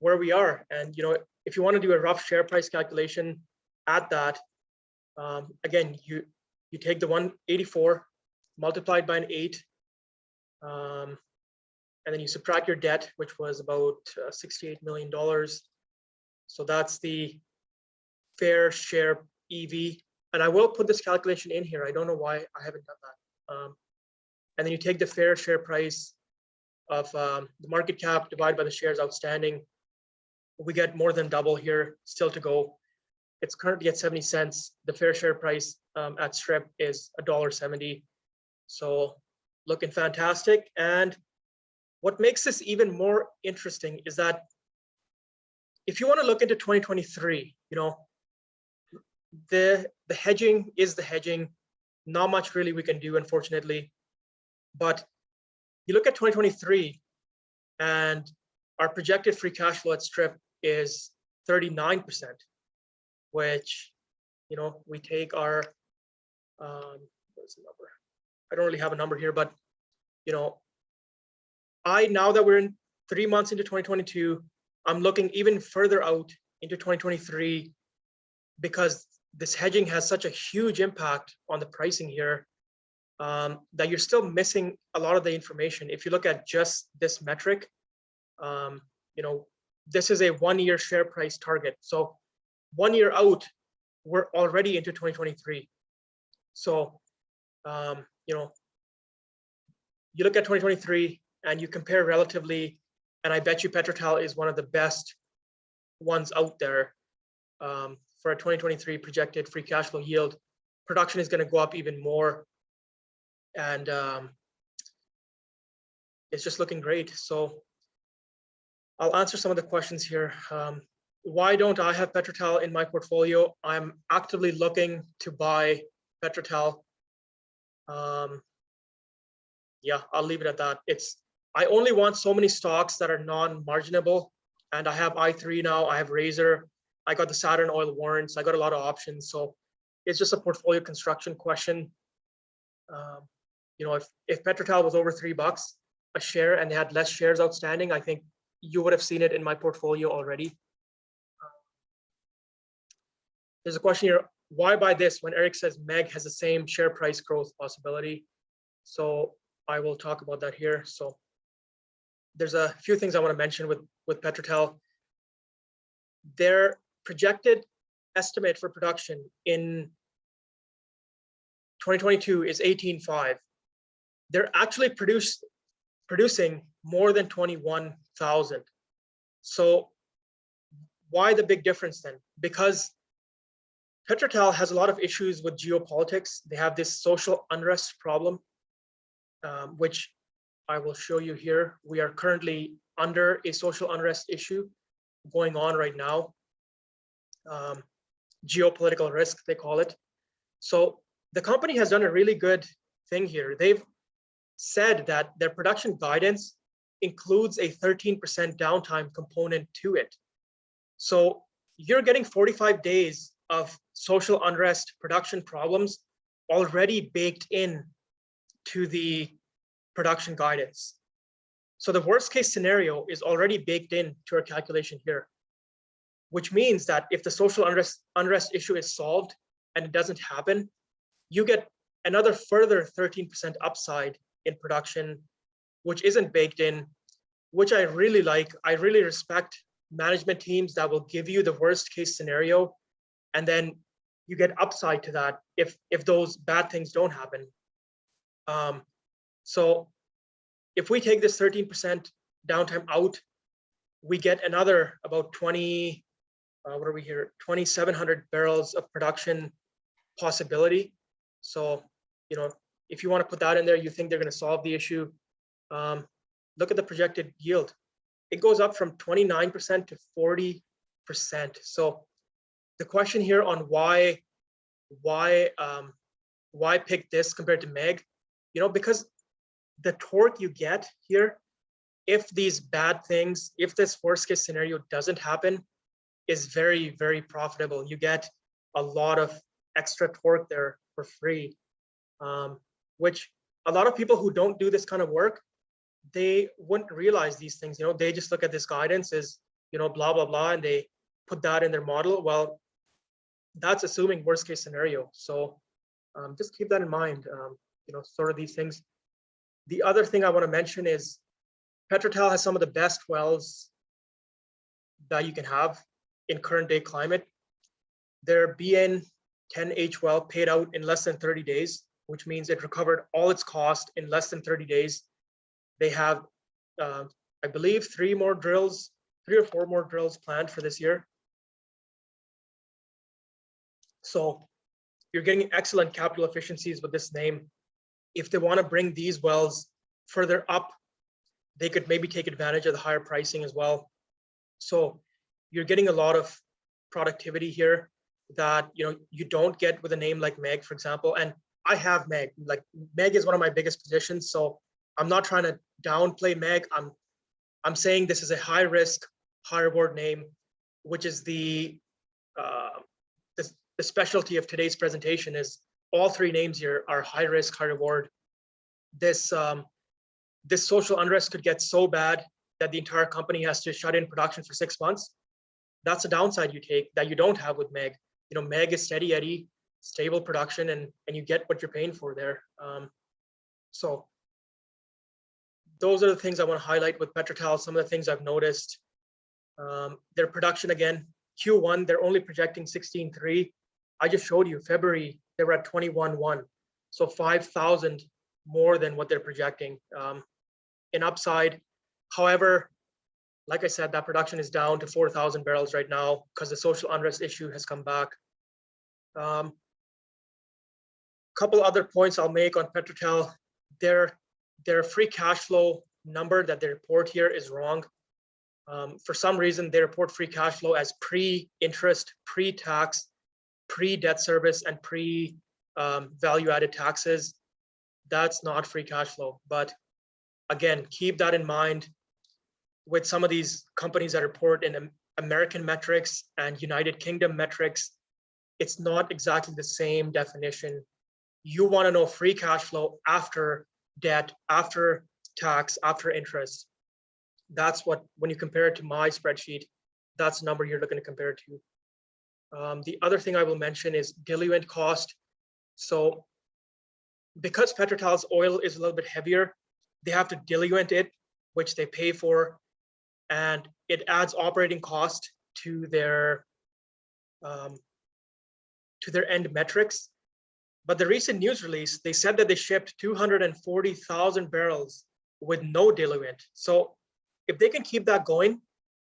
where we are. And you know, if you want to do a rough share price calculation at that, again, you take the 184 multiplied by an 8, and then you subtract your debt, which was about $68 million. So that's the fair share EV. And I will put this calculation in here. I don't know why I haven't done that. And then you take the fair share price of the market cap divided by the shares outstanding. We get more than double here, still to go. It's currently at 70 cents. The fair share price at strip is $1.70. So looking fantastic. And what makes this even more interesting is that if you want to look into 2023, the hedging is the hedging. Not much really we can do, unfortunately. But you look at 2023, and our projected free cash flow at strip is 39%, which, we take our, what's the number? I don't really have a number here, but, now that we're in 3 months into 2022, I'm looking even further out into 2023 because this hedging has such a huge impact on the pricing here that you're still missing a lot of the information. If you look at just this metric, this is a 1-year share price target. So 1 year out, we're already into 2023. So, you look at 2023 and you compare relatively, and I bet you PetroTal is one of the best ones out there for a 2023 projected free cash flow yield. Production is going to go up even more, and it's just looking great. So I'll answer some of the questions here. Why don't I have PetroTal in my portfolio? I'm actively looking to buy PetroTal. Yeah, I'll leave it at that. I only want so many stocks that are non-marginable, and I have I3 now. I have Razor. I got the Saturn Oil warrants. I got a lot of options. So it's just a portfolio construction question. If PetroTal was over $3 a share and they had less shares outstanding, I think you would have seen it in my portfolio already. There's a question here, why buy this when Eric says MEG has the same share price growth possibility? So I will talk about that here. So there's a few things I want to mention with PetroTal. Their projected estimate for production in 2022 is 18.5. They're actually producing more than 21,000. So why the big difference then? Because PetroTal has a lot of issues with geopolitics. They have this social unrest problem, which I will show you here. We are currently under a social unrest issue going on right now. Geopolitical risk, they call it. So the company has done a really good thing here. They've said that their production guidance includes a 13% downtime component to it. So you're getting 45 days of social unrest production problems already baked in to the production guidance. So the worst case scenario is already baked in to our calculation here, which means that if the social unrest issue is solved and it doesn't happen, you get another further 13% upside in production, which isn't baked in, which I really like. I really respect management teams that will give you the worst case scenario, and then you get upside to that if those bad things don't happen. So if we take this 13% downtime out, we get another about 2,700 barrels of production possibility. So, if you want to put that in there, you think they're going to solve the issue. Look at the projected yield. It goes up from 29% to 40%. So the question here on why pick this compared to MEG, because the torque you get here, if these bad things, if this worst case scenario doesn't happen, is very, very profitable. You get a lot of extra torque there for free, which a lot of people who don't do this kind of work, they wouldn't realize these things. They just look at this guidance as, blah, blah, blah, and they put that in their model. Well, that's assuming worst case scenario. So just keep that in mind, sort of these things. The other thing I want to mention is PetroTal has some of the best wells that you can have in current day climate. Their BN10H well paid out in less than 30 days, which means it recovered all its cost in less than 30 days. They have, I believe, 3 or 4 more drills planned for this year. So you're getting excellent capital efficiencies with this name. If they want to bring these wells further up, they could maybe take advantage of the higher pricing as well. So you're getting a lot of productivity here that you don't get with a name like Meg, for example. And I have Meg. Like, Meg is one of my biggest positions, so I'm not trying to downplay Meg. I'm saying this is a high risk, high reward name, which is the specialty of today's presentation. Is all 3 names here are high risk, high reward. This social unrest could get so bad that the entire company has to shut in production for 6 months. That's a downside you take that you don't have with Meg. Meg is steady Eddie, stable production, and you get what you're paying for there. So those are the things I want to highlight with PetroTal. Some of the things I've noticed. Their production, again, Q1, they're only projecting 16.3. I just showed you February, they were at 21.1. So 5,000 more than what they're projecting in upside. However, like I said, that production is down to 4,000 barrels right now because the social unrest issue has come back. Couple other points I'll make on PetroTal. Their free cash flow number that they report here is wrong. For some reason, they report free cash flow as pre-interest, pre-tax, pre-debt service, and pre-value-added taxes. That's not free cash flow. But again, keep that in mind with some of these companies that report in American metrics and United Kingdom metrics. It's not exactly the same definition. You want to know free cash flow after debt, after tax, after interest. That's what, when you compare it to my spreadsheet, that's the number you're looking to compare it to. The other thing I will mention is diluent cost. So because PetroTal's oil is a little bit heavier, they have to diluent it, which they pay for, and it adds operating cost to their end metrics. But the recent news release, they said that they shipped 240,000 barrels with no diluent. So if they can keep that going,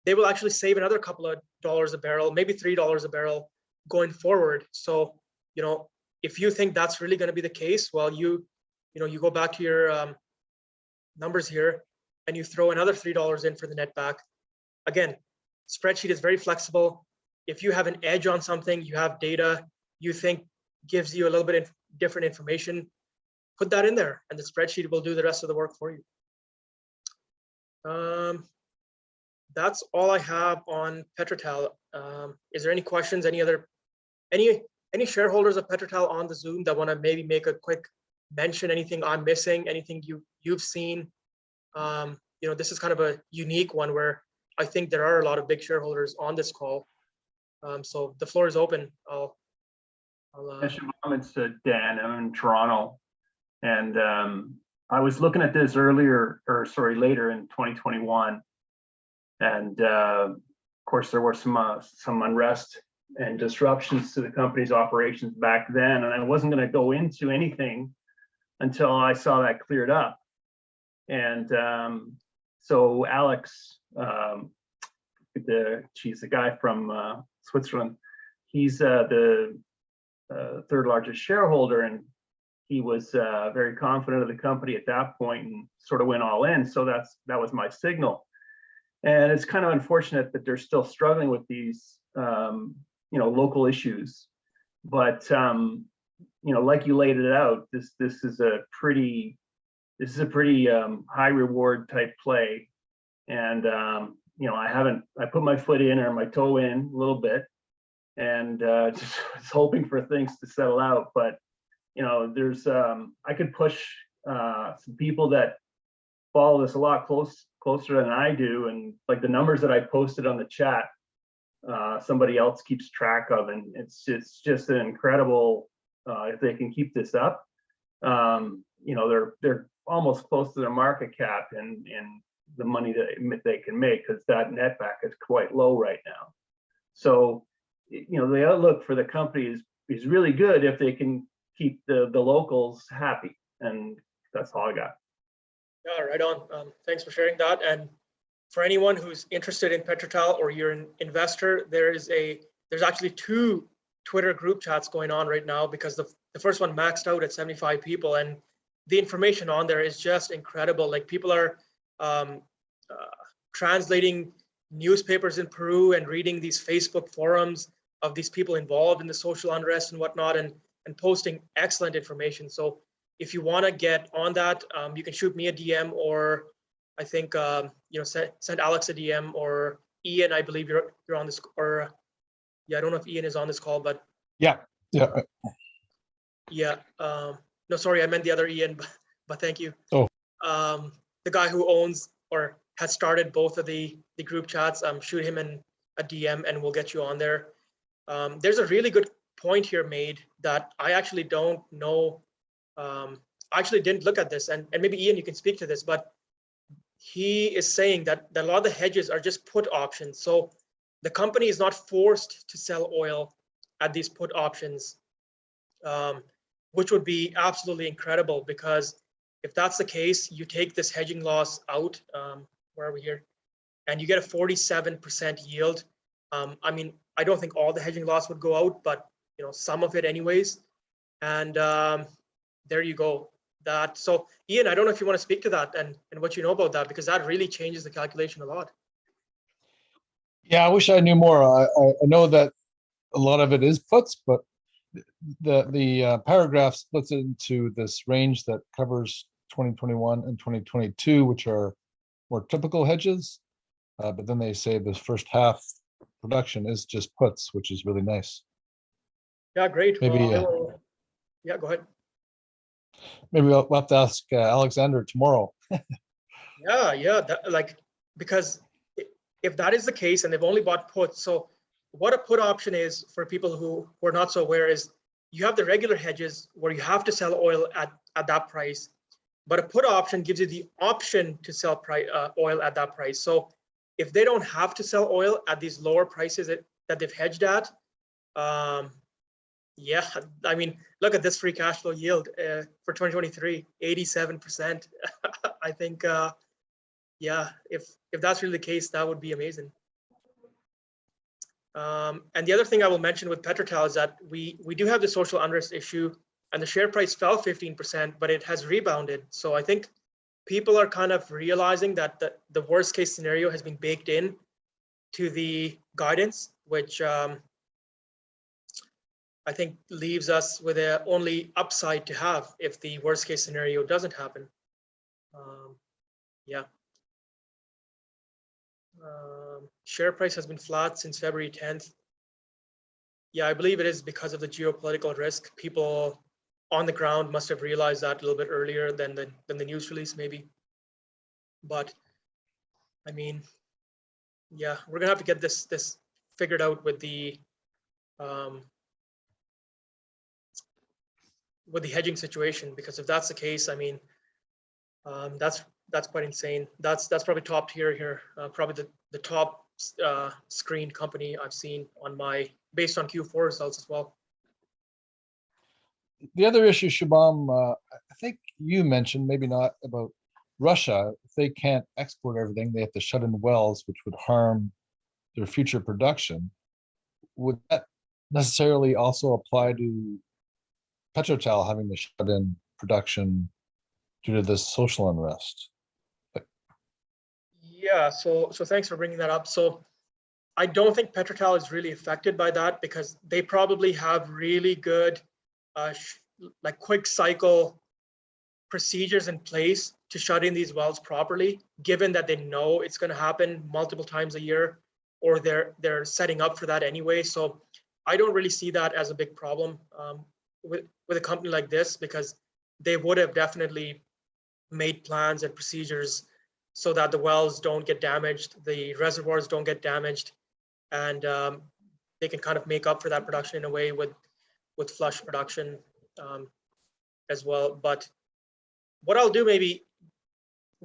they will actually save another couple of dollars a barrel, maybe $3 a barrel going forward. So, if you think that's really going to be the case, well, you go back to your numbers here and you throw another $3 in for the net back. Again, spreadsheet is very flexible. If you have an edge on something, you have data you think gives you a little bit of different information, put that in there and the spreadsheet will do the rest of the work for you. That's all I have on PetroTal. Is there any questions? Any shareholders of PetroTal on the Zoom that want to maybe make a quick mention? Anything I'm missing? Anything you've seen? This is kind of a unique one where I think there are a lot of big shareholders on this call. So the floor is open. It's Dan. I'm in Toronto, and I was looking at this later in 2021, and of course there were some unrest and disruptions to the company's operations back then, and I wasn't going to go into anything until I saw that cleared up. And so Alex, she's the guy from Switzerland. He's the third largest shareholder, and he was very confident of the company at that point and sort of went all in. So that was my signal. And it's kind of unfortunate that they're still struggling with these local issues. But like you laid it out, this is a pretty high reward type play. And I put my foot in or my toe in a little bit, and just was hoping for things to settle out. But there's I could push some people that follow this a lot closer than I do, and like the numbers that I posted on the chat, somebody else keeps track of, and it's just an incredible. If they can keep this up, they're almost close to their market cap, and the money that they can make, because that net back is quite low right now. So, the outlook for the company is really good if they can keep the locals happy. And that's all I got. Yeah, right on. Thanks for sharing that. And for anyone who's interested in PetroTal or you're an investor, there's actually 2 Twitter group chats going on right now, because the first one maxed out at 75 people, and the information on there is just incredible. Like, people are translating newspapers in Peru and reading these Facebook forums of these people involved in the social unrest and whatnot, and posting excellent information. So if you want to get on that, you can shoot me a DM, or I think send Alex a DM, or Ian. I believe you're on this, or I don't know if Ian is on this call, but yeah. No, sorry, I meant the other Ian, but thank you. Oh. The guy who owns or has started both of the group chats, shoot him in a DM and we'll get you on there. There's a really good point here made that I actually don't know. I actually didn't look at this, and maybe Ian, you can speak to this, but he is saying that a lot of the hedges are just put options. So the company is not forced to sell oil at these put options, which would be absolutely incredible, because if that's the case, you take this hedging loss out, where are we here? And you get a 47% yield. I mean, I don't think all the hedging loss would go out, but some of it anyways. And there you go. So Ian, I don't know if you want to speak to that and what you know about that, because that really changes the calculation a lot. Yeah, I wish I knew more. I know that a lot of it is puts, but the paragraph splits it into this range that covers 2021 and 2022, which are more typical hedges. But then they say the first half production is just puts, which is really nice. Yeah, great. Maybe, yeah, go ahead. Maybe we'll have to ask Alexander tomorrow. Yeah, because if that is the case and they've only bought puts, so what a put option is, for people who are not so aware, is you have the regular hedges where you have to sell oil at that price, but a put option gives you the option to sell oil at that price. So if they don't have to sell oil at these lower prices that they've hedged at, yeah, I mean, look at this free cash flow yield for 2023, 87%. I think, yeah, if that's really the case, that would be amazing. And the other thing I will mention with PetroTal is that we do have the social unrest issue, and the share price fell 15%, but it has rebounded. So I think people are kind of realizing that the worst case scenario has been baked in to the guidance, which I think leaves us with the only upside to have if the worst case scenario doesn't happen. Yeah. Share price has been flat since February 10th. Yeah, I believe it is because of the geopolitical risk. People on the ground must have realized that a little bit earlier than the news release, maybe. But I mean, yeah, we're gonna have to get this figured out with the hedging situation, because if that's the case, I mean, that's quite insane. That's probably top tier here, probably the top screened company I've seen based on Q4 results as well. The other issue, Shubham, I think you mentioned, maybe not, about Russia. If they can't export everything, they have to shut in wells, which would harm their future production. Would that necessarily also apply to PetroTal having to shut in production due to this social unrest? Yeah, so thanks for bringing that up. So I don't think PetroTal is really affected by that, because they probably have really good like quick cycle procedures in place to shut in these wells properly, given that they know it's going to happen multiple times a year, or they're setting up for that anyway. So I don't really see that as a big problem with a company like this, because they would have definitely made plans and procedures so that the wells don't get damaged, the reservoirs don't get damaged, and they can kind of make up for that production in a way with flush production as well. But what I'll do, maybe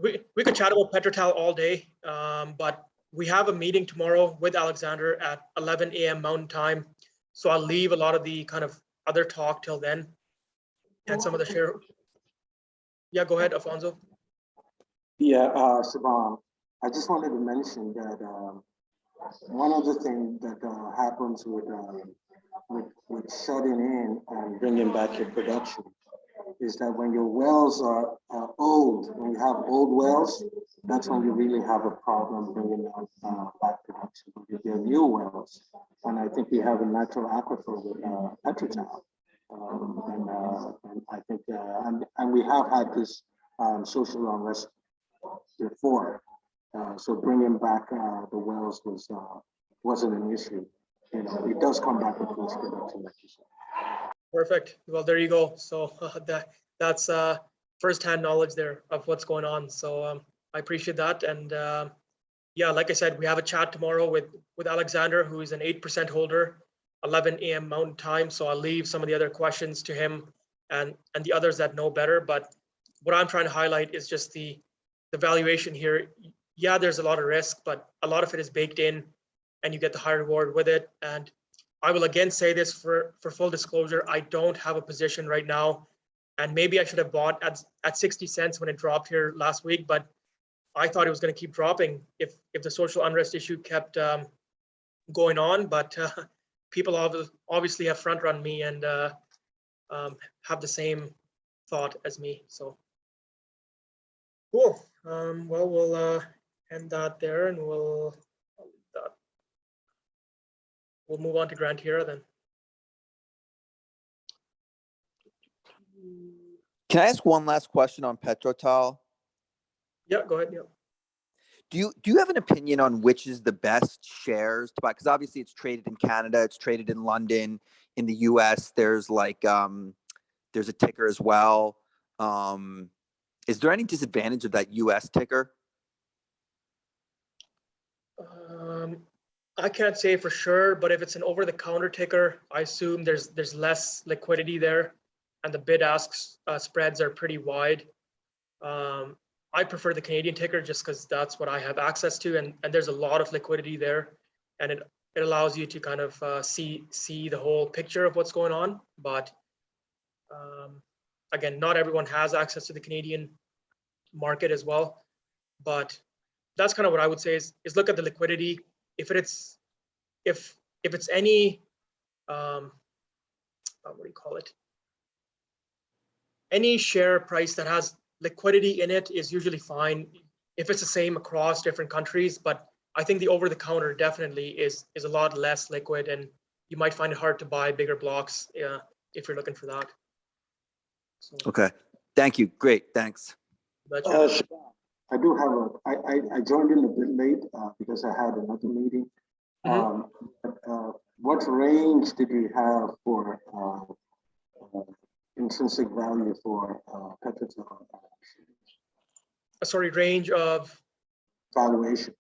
we could chat about PetroTal all day, but we have a meeting tomorrow with Alexander at 11 a.m. Mountain Time. So I'll leave a lot of the kind of other talk till then, and some of the share. Yeah, go ahead, Alfonso. Yeah, Siobhan, I just wanted to mention that one of the things that happens with shutting in and bringing back your production is that when your wells are old, when you have old wells, that's when you really have a problem bringing back production. But if they're new wells, and I think we have a natural aquifer with PetroTal, and I think, and we have had this social unrest before, so bringing back the wells wasn't an issue. You know, it does come back with close production, like you said. Perfect. Well, there you go. So that's firsthand knowledge there of what's going on. So I appreciate that. And yeah, like I said, we have a chat tomorrow with Alexander, who is an 8% holder, 11 a.m. Mountain Time. So I'll leave some of the other questions to him and the others that know better. But what I'm trying to highlight is just the valuation here. Yeah, there's a lot of risk, but a lot of it is baked in, and you get the high reward with it. And I will again say this for full disclosure, I don't have a position right now, and maybe I should have bought at 60 cents when it dropped here last week, but I thought it was going to keep dropping if the social unrest issue kept going on. But people obviously have front run me and have the same thought as me. So cool. Well, we'll end that there, and we'll move on to Gran Tierra then. Can I ask one last question on PetroTal? Yeah, go ahead. Yeah. Do you have an opinion on which is the best shares to buy? Because obviously it's traded in Canada, it's traded in London, in the US. There's like there's a ticker as well. Is there any disadvantage of that US ticker? I can't say for sure, but if it's an over-the-counter ticker, I assume there's less liquidity there, and the bid-ask spreads are pretty wide. I prefer the Canadian ticker just because that's what I have access to, and there's a lot of liquidity there, and it allows you to kind of see the whole picture of what's going on. But again, not everyone has access to the Canadian market as well. But that's kind of what I would say is look at the liquidity. If it's any what do you call it? Any share price that has liquidity in it is usually fine if it's the same across different countries. But I think the over-the-counter definitely is a lot less liquid, and you might find it hard to buy bigger blocks if you're looking for that. So, Okay, thank you. Great, thanks. I do have I joined in a bit late because I had another meeting. What range did you have for intrinsic value for PetroTal? sorry, range of Valuation.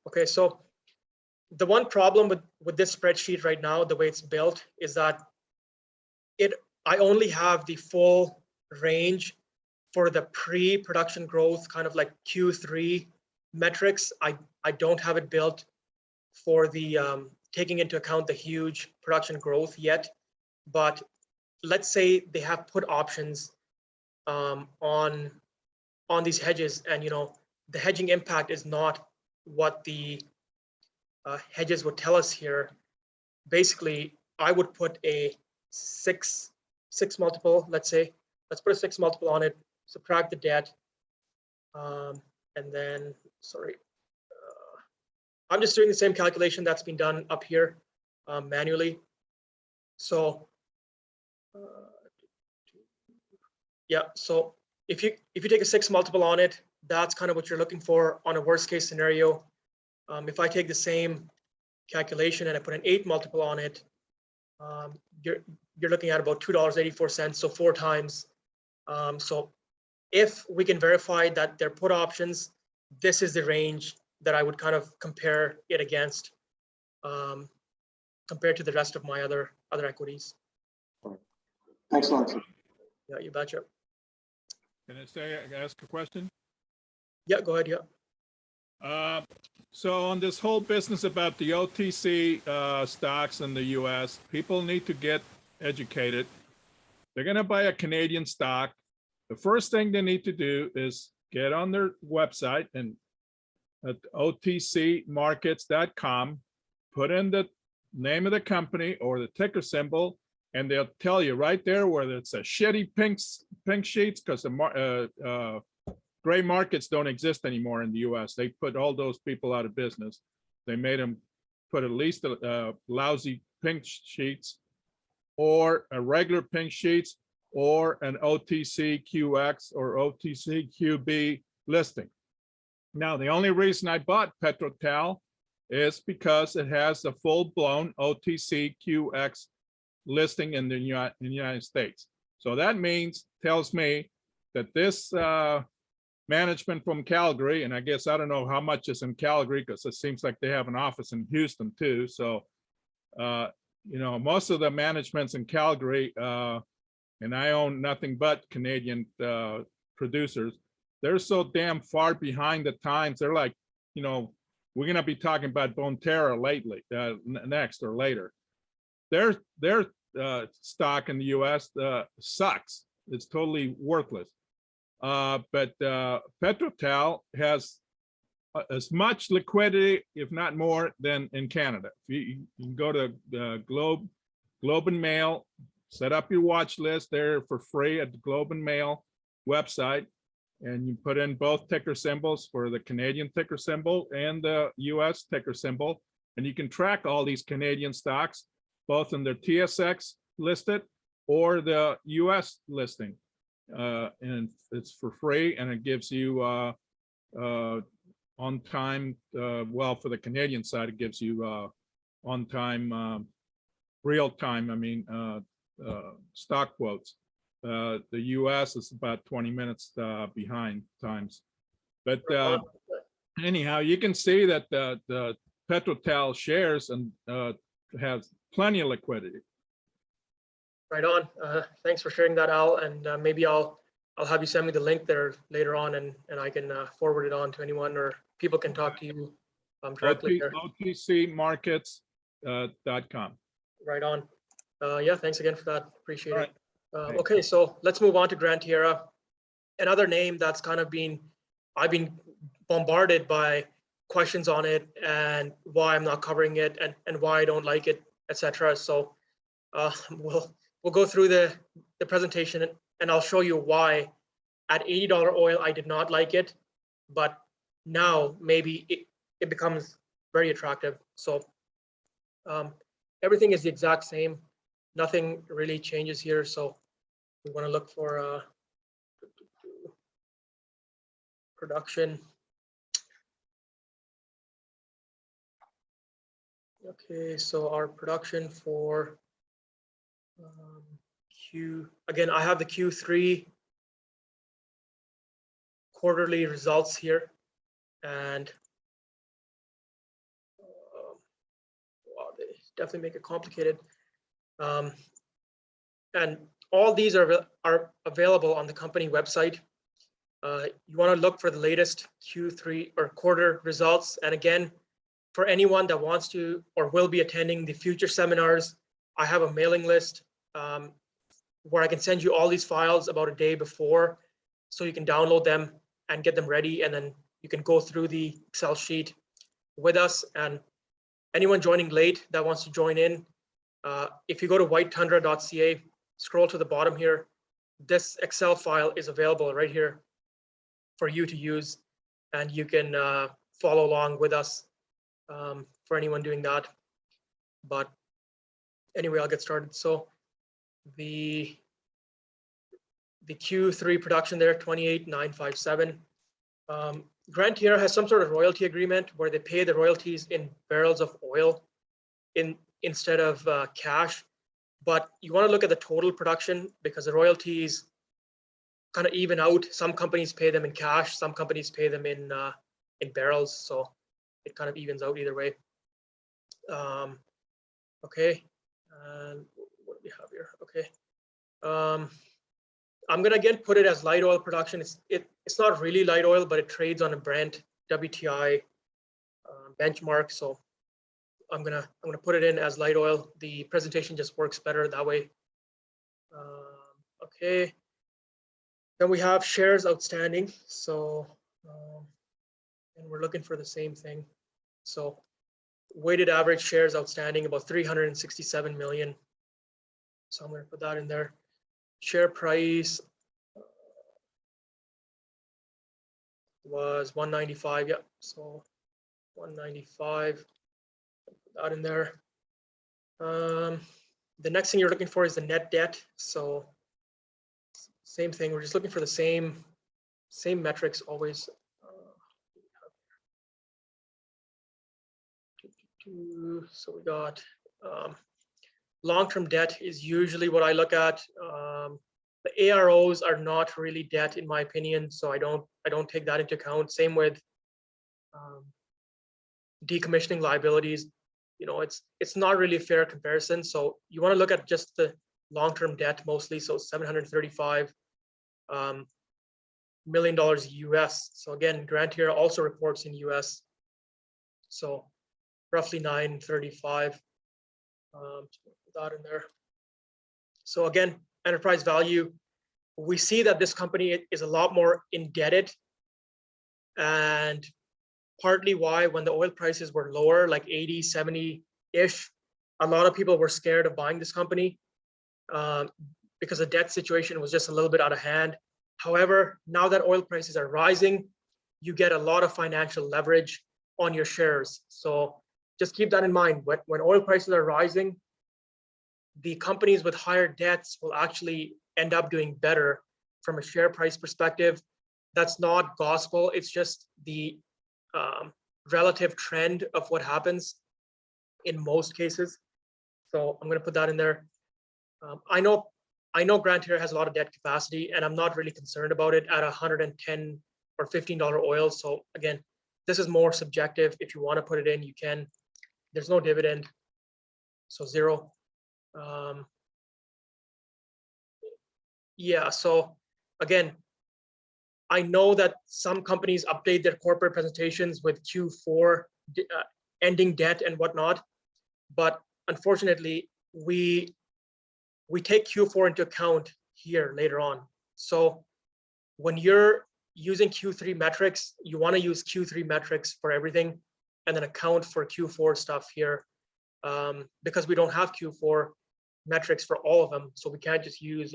okay, so the one problem with this spreadsheet right now, the way it's built, is that I only have the full range for the pre-production growth, kind of like Q3 metrics. I don't have it built for the taking into account the huge production growth yet. But let's say they have put options on these hedges, and the hedging impact is not what the hedges would tell us here. Basically, I would put a six multiple. Let's put a 6 multiple on it, subtract the debt, and then I'm just doing the same calculation that's been done up here manually. So yeah, so if you take a 6 multiple on it, that's kind of what you're looking for on a worst case scenario. If I take the same calculation and I put an 8 multiple on it, you're looking at about $2.84, so 4 times. So if we can verify that they're put options, this is the range that I would kind of compare it against, compared to the rest of my other equities. Thanks a lot. Yeah, you betcha. Can I ask a question? Yeah, go ahead. Yeah. So on this whole business about the OTC stocks in the US, people need to get educated. They're going to buy a Canadian stock. The first thing they need to do is get on their website and at otcmarkets.com, put in the name of the company or the ticker symbol, and they'll tell you right there whether it's a shitty pink sheets, because the gray markets don't exist anymore in the US. They put all those people out of business. They made them put at least a lousy pink sheets or a regular pink sheets or an OTCQX or OTCQB listing. Now, the only reason I bought Petrotel is because it has a full-blown OTCQX listing in the United States. So that tells me that this management from Calgary, and I guess I don't know how much is in Calgary because it seems like they have an office in Houston too. So, most of the management's in Calgary, and I own nothing but Canadian producers. They're so damn far behind the times. They're like, we're going to be talking about Bonterra next or later. Their stock in the U.S. Sucks. It's totally worthless. But Petrotel has as much liquidity, if not more, than in Canada. You can go to Globe and Mail, set up your watch list there for free at the Globe and Mail website, and you put in both ticker symbols for the Canadian ticker symbol and the US ticker symbol, and you can track all these Canadian stocks, both in their TSX listed or the US listing. And it's for free, and it gives you on time, for the Canadian side, it gives you on time, real time, stock quotes. The US is about 20 minutes behind times. But anyhow, you can see that the Petrotel shares and have plenty of liquidity. Right on. Thanks for sharing that, Al. And maybe I'll have you send me the link there later on, and I can forward it on to anyone, or people can talk to you directly there. OTCmarkets.com. Right on. Yeah, thanks again for that. Appreciate All it. right. Okay, so let's move on to Gran Tierra. Another name that's kind of I've been bombarded by questions on it and why I'm not covering it and why I don't like it, etc. So we'll go through the presentation, and I'll show you why at $80 oil I did not like it, but now maybe it becomes very attractive. So everything is the exact same. Nothing really changes here. So we want to look for production. Okay, so our production for again, I have the Q3 quarterly results here, and wow, they definitely make it complicated. And all these are available on the company website. You want to look for the latest Q3 or quarter results. And again, for anyone that wants to or will be attending the future seminars, I have a mailing list where I can send you all these files about a day before, so you can download them and get them ready, and then you can go through the Excel sheet with us. And anyone joining late that wants to join in, if you go to whitetundra.ca, scroll to the bottom here, this Excel file is available right here for you to use, and you can follow along with us for anyone doing that. But anyway, I'll get started. So the Q3 production there, 28,957. Gran Tierra has some sort of royalty agreement where they pay the royalties in barrels of oil instead of cash. But you want to look at the total production, because the royalties kind of even out. Some companies pay them in cash, some companies pay them in barrels, so it kind of evens out either way. Okay, and what do we have here? Okay, I'm gonna again put it as light oil production. It's not really light oil, but it trades on a Brent WTI benchmark. So I'm gonna put it in as light oil. The presentation just works better that way. Okay. Then we have shares outstanding. So and we're looking for the same thing. So weighted average shares outstanding about 367 million. So I'm going to put that in there. Share price was 195. Yep. So 195. Put that in there. The next thing you're looking for is the net debt. So same thing. We're just looking for the same metrics always. So we got long-term debt is usually what I look at. The AROs are not really debt in my opinion, so I don't take that into account. Same with decommissioning liabilities. You know, it's not really a fair comparison. So you want to look at just the long-term debt mostly. So $735 million US. So again, Gran Tierra also reports in US. So roughly 935. Put that in there. So again, enterprise value, we see that this company is a lot more indebted, and partly why when the oil prices were lower, like 80, 70-ish, a lot of people were scared of buying this company because the debt situation was just a little bit out of hand. However, now that oil prices are rising, you get a lot of financial leverage on your shares. So just keep that in mind. When oil prices are rising, the companies with higher debts will actually end up doing better from a share price perspective. That's not gospel. It's just the relative trend of what happens in most cases. So I'm going to put that in there. I know Gran Tierra has a lot of debt capacity, and I'm not really concerned about it at $110 or $15 oil. So again, this is more subjective. If you want to put it in, you can. There's no dividend, so zero. Yeah, so again, I know that some companies update their corporate presentations with Q4 ending debt and whatnot, but unfortunately, we take Q4 into account here later on. So when you're using Q3 metrics, you want to use Q3 metrics for everything and then account for Q4 stuff here, because we don't have Q4 metrics for all of them. So we can't just use,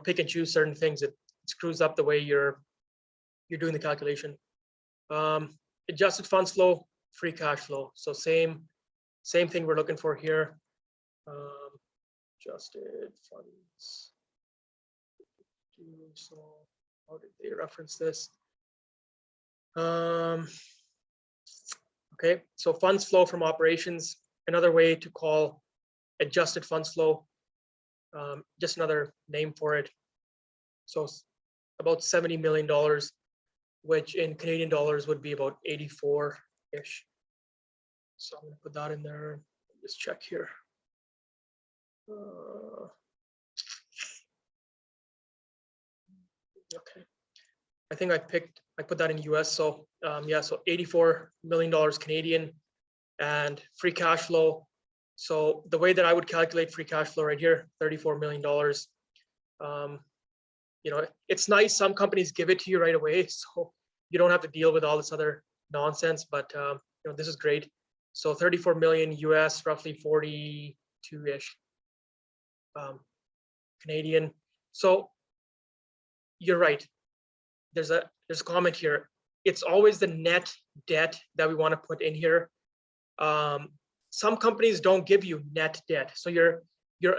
pick and choose certain things. It screws up the way you're doing the calculation. Adjusted funds flow, free cash flow. So same thing we're looking for here. Adjusted funds. So how did they reference this? Okay, so funds flow from operations, another way to call adjusted funds flow, just another name for it. So about $70 million, which in Canadian dollars would be about 84-ish. So I'm gonna put that in there. Just check here. Okay, I think I put that in US. So yeah, so $84 million Canadian, and free cash flow. So the way that I would calculate free cash flow right here, $34 million. It's nice. Some companies give it to you right away, so you don't have to deal with all this other nonsense. But this is great. So 34 million US, roughly 42-ish Canadian. So you're right. There's a comment here. It's always the net debt that we want to put in here. Some companies don't give you net debt, so you're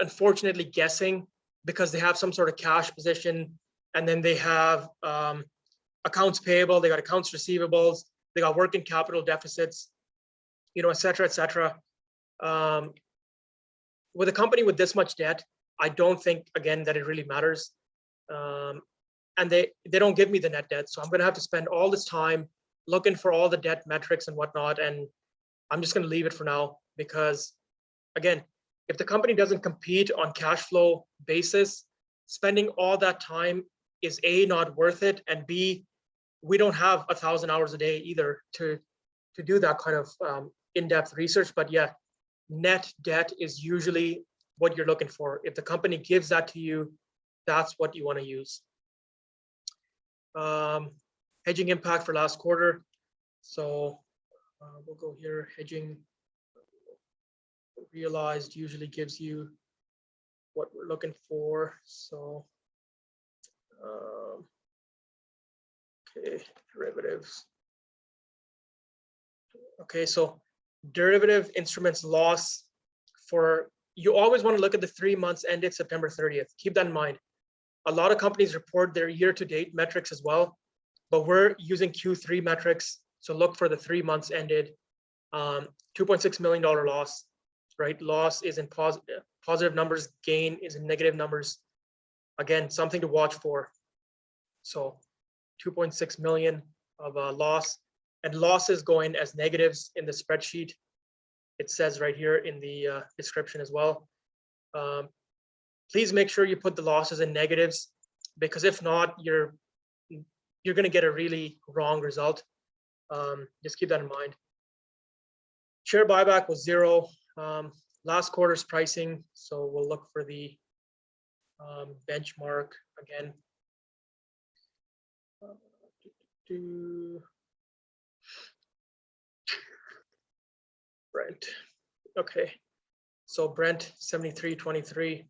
unfortunately guessing because they have some sort of cash position, and then they have accounts payable, they got accounts receivables, they got working capital deficits, et cetera, et cetera. With a company with this much debt, I don't think, again, that it really matters. And they don't give me the net debt, so I'm going to have to spend all this time looking for all the debt metrics and whatnot, and I'm just going to leave it for now because, again, if the company doesn't compete on cash flow basis, spending all that time is A, not worth it, and B, we don't have 1,000 hours a day either to do that kind of in-depth research. But yeah, net debt is usually what you're looking for. If the company gives that to you, that's what you want to use. Hedging impact for last quarter. So we'll go here. Hedging realized usually gives you what we're looking for. So okay, derivatives. Okay, so derivative instruments loss for, you always want to look at the 3 months ended September 30th. Keep that in mind. A lot of companies report their year-to-date metrics as well, but we're using Q3 metrics. So look for the 3 months ended. $2.6 million loss, right? Loss is in positive numbers, gain is in negative numbers. Again, something to watch for. So 2.6 million of loss, and losses going as negatives in the spreadsheet. It says right here in the description as well. Please make sure you put the losses in negatives, because if not, you're going to get a really wrong result. Just keep that in mind. Share buyback was 0. Last quarter's pricing, so we'll look for the benchmark again. Brent. Okay, so Brent 73.23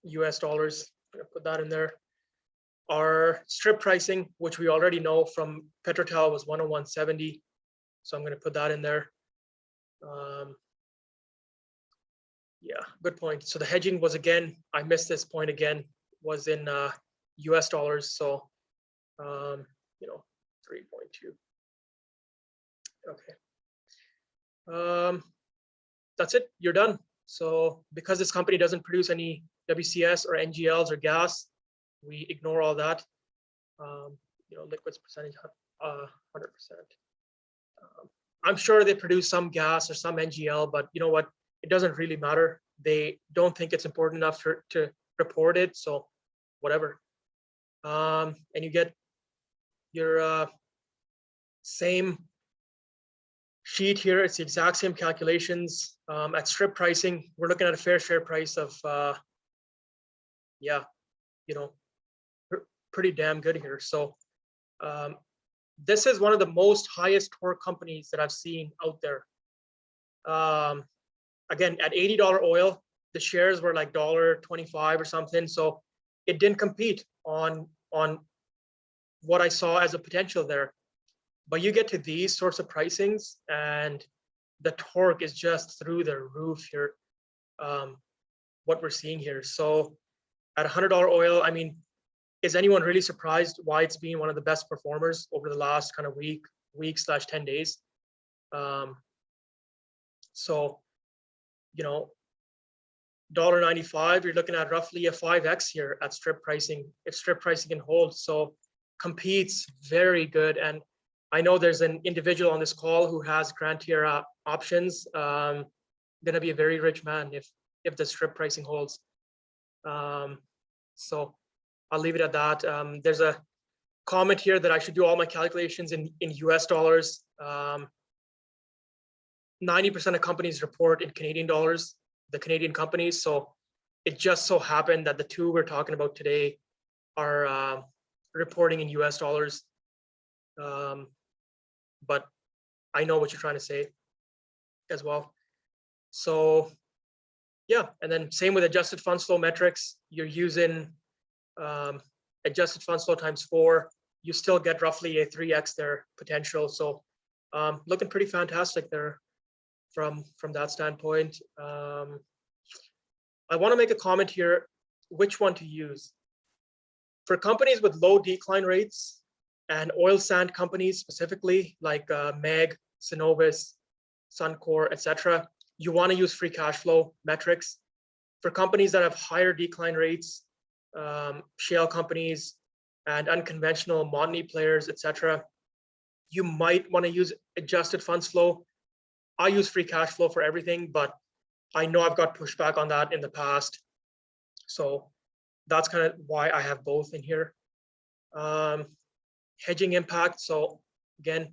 US dollars. I'm gonna put that in there. Our strip pricing, which we already know from PetroTal, was 101.70, so I'm gonna put that in there. Yeah, good point. So the hedging was, again, I missed this point again, was in US dollars. So, 3.2. Okay. That's it, you're done. So because this company doesn't produce any WCS or NGLs or gas, we ignore all that. Liquids percentage, 100%. I'm sure they produce some gas or some NGL, but you know what? It doesn't really matter. They don't think it's important enough to report it, so whatever. And you get your same sheet here. It's the exact same calculations. At strip pricing, we're looking at a fair share price of, pretty damn good here. So this is one of the most highest torque companies that I've seen out there. Again, at $80 oil, the shares were like $1.25 or something. So it didn't compete on what I saw as a potential there. But you get to these sorts of pricings and the torque is just through the roof here, what we're seeing here. So at $100 oil, I mean, is anyone really surprised why it's been one of the best performers over the last kind of week/10 days? So, $1.95, you're looking at roughly a 5x here at strip pricing, if strip pricing can hold. So competes very good. And I know there's an individual on this call who has Gran Tierra options. Gonna be a very rich man if the strip pricing holds. So I'll leave it at that. There's a comment here that I should do all my calculations in US dollars. 90% of companies report in Canadian dollars, the Canadian companies. So it just so happened that the two we're talking about today are reporting in US dollars. But I know what you're trying to say as well. So yeah, and then same with adjusted funds flow metrics. You're using adjusted funds flow times 4. You still get roughly a 3x there potential. So looking pretty fantastic there from that standpoint. I want to make a comment here, which one to use. For companies with low decline rates and oil sand companies specifically, like MEG, Cenovus, Suncor, etc., you want to use free cash flow metrics. For companies that have higher decline rates, shale companies and unconventional Montney players, etc., you might want to use adjusted funds flow. I use free cash flow for everything, but I know I've got pushback on that in the past. So that's kind of why I have both in here. Hedging impact. So again,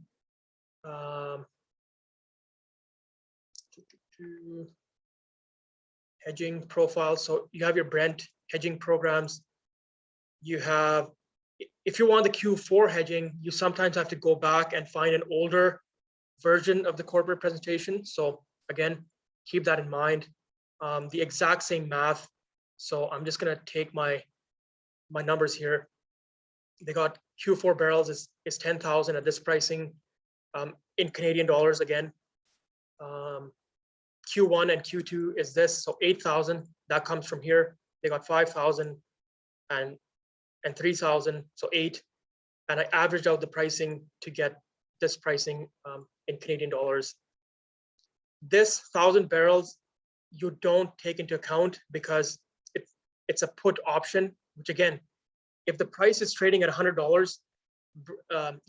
hedging profile. So you have your Brent hedging programs. You have, if you want the Q4 hedging, you sometimes have to go back and find an older version of the corporate presentation. So again, keep that in mind. The exact same math. So I'm just gonna take my numbers here. They got Q4 barrels is 10,000 at this pricing in Canadian dollars again. Q1 and Q2 is this, so 8,000, that comes from here. They got 5,000 and 3,000, so 8. And I averaged out the pricing to get this pricing in Canadian dollars. This 1,000 barrels, you don't take into account because it's a put option, which again, if the price is trading at $100,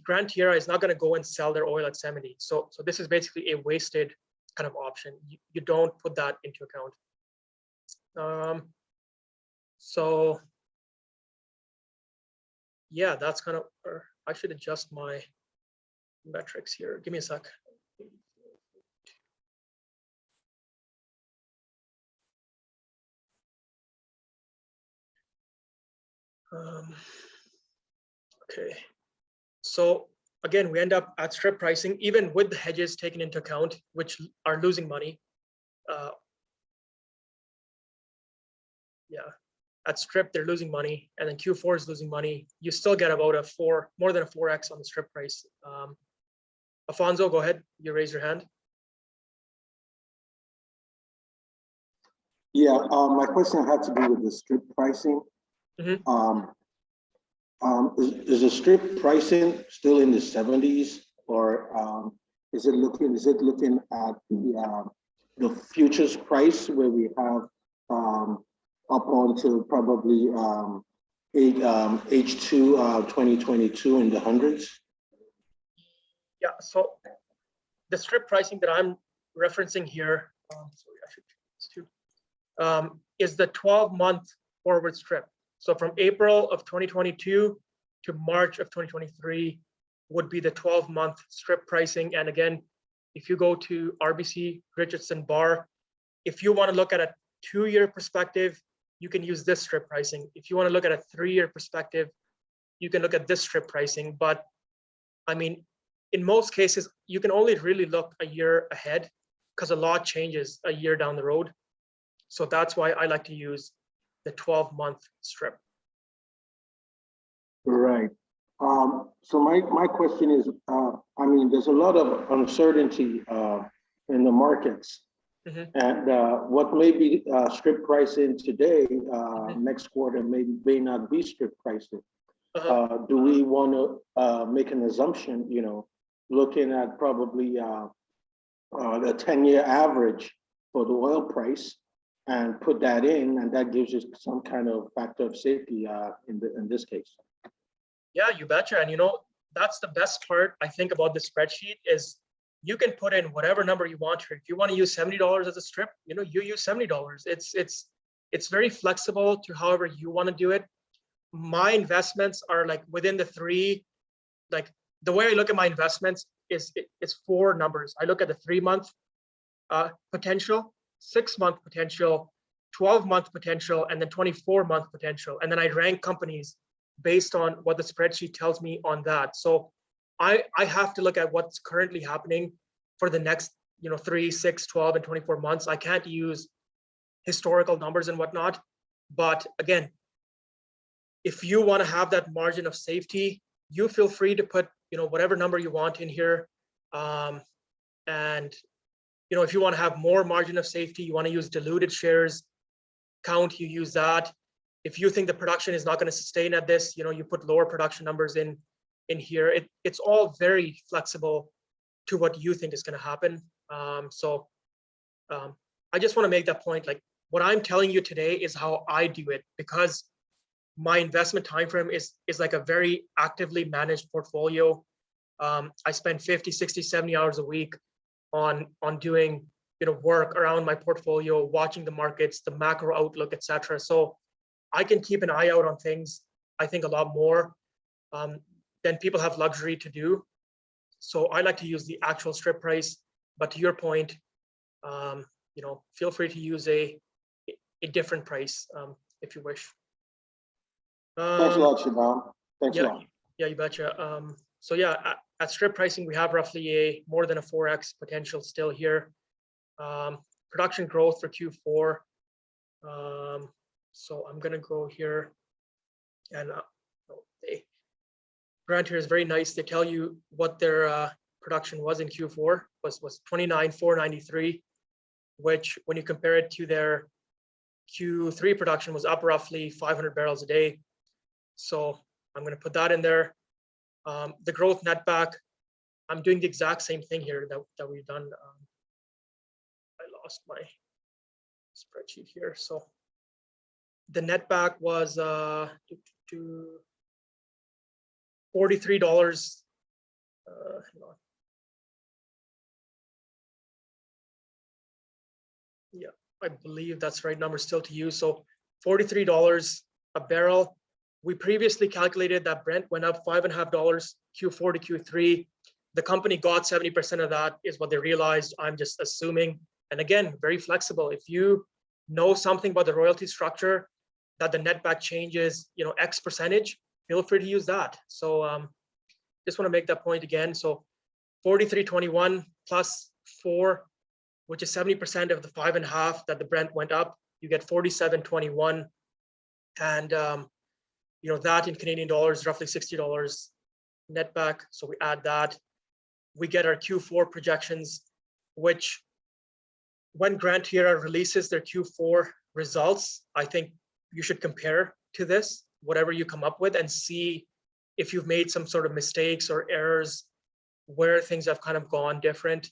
Gran Tierra is not going to go and sell their oil at 70. So this is basically a wasted kind of option. You don't put that into account. So yeah, that's kind of, or I should adjust my metrics here. Give me a sec. Okay, so again, we end up at strip pricing, even with the hedges taken into account, which are losing money. Yeah, at strip, they're losing money, and then Q4 is losing money. You still get about a more than a 4x on the strip price. Alfonso, go ahead, you raise your hand. Yeah, my question had to do with the strip pricing. Mm-hmm. Is the strip pricing still in the 70s, or is it looking at the futures price where we have up until probably H2 2022 in the hundreds? Yeah, so the strip pricing that I'm referencing here, sorry, I should change this too, is the 12-month forward strip. So from April of 2022 to March of 2023 would be the 12-month strip pricing. And again, if you go to RBC Richardson Bar, if you want to look at a 2-year perspective, you can use this strip pricing. If you want to look at a 3-year perspective, you can look at this strip pricing. But I mean, in most cases, you can only really look a year ahead because a lot changes a year down the road. So that's why I like to use the 12-month strip. Right. So my question is, I mean, there's a lot of uncertainty in the markets. Mm-hmm. And what may be strip pricing today, next quarter may not be strip pricing. Do we want to make an assumption, you know, looking at probably the 10-year average for the oil price and put that in, and that gives you some kind of factor of safety in this case? Yeah, you betcha. And you know, that's the best part I think about the spreadsheet is you can put in whatever number you want here. If you want to use $70 as a strip, you know, you use $70. It's very flexible to however you want to do it. My investments are like within the 3, like the way I look at my investments is it's 4 numbers. I look at the 3-month potential, 6-month potential, 12-month potential, and then 24-month potential. And then I rank companies based on what the spreadsheet tells me on that. So I have to look at what's currently happening for the next, you know, 3, 6, 12, and 24 months. I can't use historical numbers and whatnot. But again, if you want to have that margin of safety, you feel free to put, you know, whatever number you want in here. And, you know, if you want to have more margin of safety, you want to use diluted shares count, you use that. If you think the production is not going to sustain at this, you know, you put lower production numbers in here. It's all very flexible to what you think is going to happen. I just want to make that point. Like what I'm telling you today is how I do it, because my investment time frame is like a very actively managed portfolio. I spend 50, 60, 70 hours a week on doing, you know, work around my portfolio, watching the markets, the macro outlook, etc. So I can keep an eye out on things, I think, a lot more than people have luxury to do. So I like to use the actual strip price. But to your point, you know, feel free to use a different price if you wish. Thanks a lot, Siobhan. Thanks a Yeah, lot. yeah, you betcha. So yeah, at strip pricing, we have roughly a more than a 4x potential still here. Production growth for Q4. So I'm gonna go here, and Gran Tierra is very nice. They tell you what their production was in Q4 was 29,493, which when you compare it to their Q3 production was up roughly 500 barrels a day. So I'm going to put that in there. The growth netback, I'm doing the exact same thing here that we've done. I lost my spreadsheet here. So the netback was $43. Hang on. Yeah, I believe that's the right number still to use. So $43 a barrel. We previously calculated that Brent went up $5.50 Q4 to Q3. The company got 70% of that is what they realized. I'm just assuming. And again, very flexible. If you know something about the royalty structure, that the netback changes, you know, X percentage, feel free to use that. So just want to make that point again. So 43.21 plus 4, which is 70% of the 5.5 that the Brent went up, you get 47.21. And you know, that in Canadian dollars, roughly $60 net back. So we add that. We get our Q4 projections, which when Gran Tierra releases their Q4 results, I think you should compare to this, whatever you come up with, and see if you've made some sort of mistakes or errors where things have kind of gone different.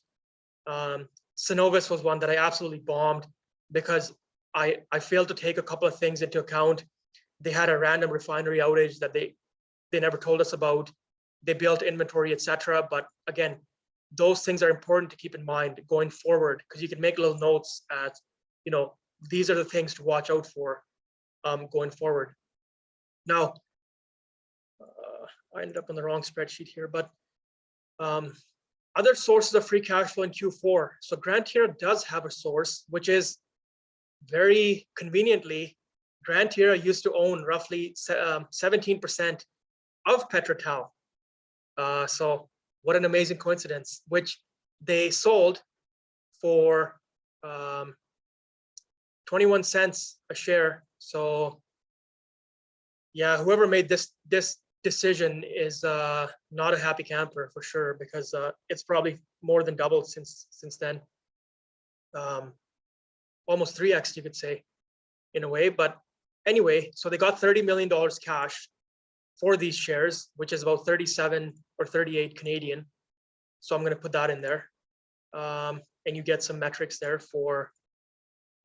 Cenovus was one that I absolutely bombed because I failed to take a couple of things into account. They had a random refinery outage that they never told us about. They built inventory, etc. But again, those things are important to keep in mind going forward, because you can make little notes at, you know, these are the things to watch out for going forward. Now, I ended up on the wrong spreadsheet here, but other sources of free cash flow in Q4. So Gran Tierra does have a source, which is very conveniently, Gran Tierra used to own roughly 17% of Petrotel. So what an amazing coincidence, which they sold for 21 cents a share. So yeah, whoever made this decision is not a happy camper for sure, because it's probably more than doubled since then. Almost 3x, you could say, in a way. But anyway, so they got $30 million cash for these shares, which is about 37 or 38 Canadian. So I'm going to put that in there. And you get some metrics there for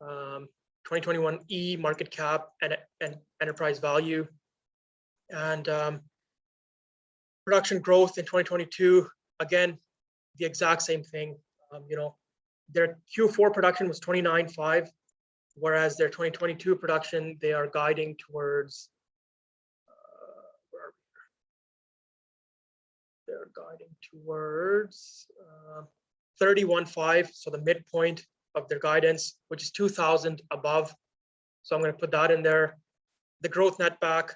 2021 E market cap and enterprise value. And production growth in 2022, again, the exact same thing. You know, their Q4 production was 29.5, whereas their 2022 production, they are guiding towards, they're guiding towards 31.5, so the midpoint of their guidance, which is 2,000 above. So I'm going to put that in there. The growth netback,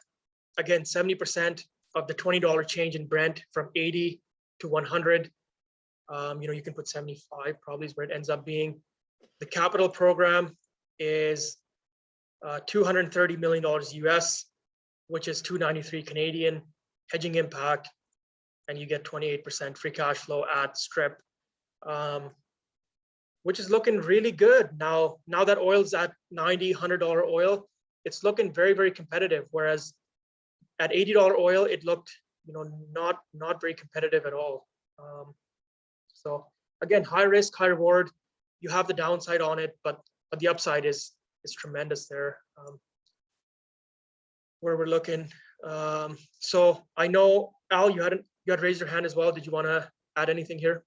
again, 70% of the $20 change in Brent from 80 to 100. You know, you can put 75 probably is where it ends up being. The capital program is $230 million US, which is 293 Canadian. Hedging impact, and you get 28% free cash flow at strip, which is looking really good. Now that oil's at $90, $100 oil, it's looking very, very competitive. Whereas at $80 oil, it looked, you know, not very competitive at all. So again, high risk, high reward. You have the downside on it, but the upside is tremendous there. Where we're looking. So I know, Al, you had raised your hand as well. Did you want to add anything here?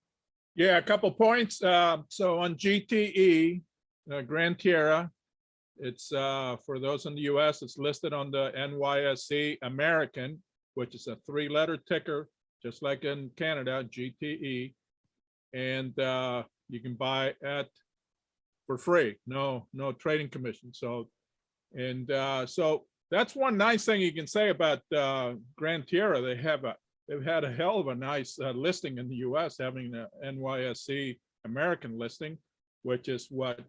Yeah, a couple points. So on GTE, Gran Tierra, It's for those in the US, it's listed on the NYSE American, which is a 3-letter ticker, just like in Canada, GTE. And you can buy it for free, no trading commission. So, and so that's one nice thing you can say about Gran Tierra. They've had a hell of a nice listing in the US, having the NYSE American listing, which is what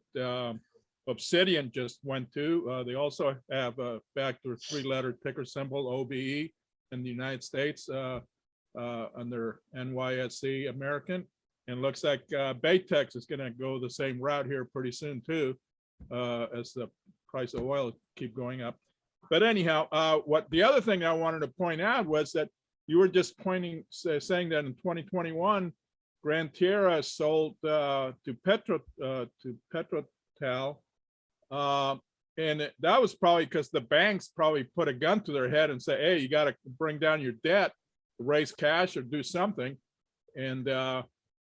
Obsidian just went to. They also have back their 3-letter ticker symbol OBE in the United States under NYSE American. And looks like Baytex is going to go the same route here pretty soon too, as the price of oil keep going up. But anyhow, what the other thing I wanted to point out was that you were just saying that in 2021, Gran Tierra sold to Petrotel, and that was probably because the banks probably put a gun to their head and say, "Hey, you got to bring down your debt, raise cash, or do something." And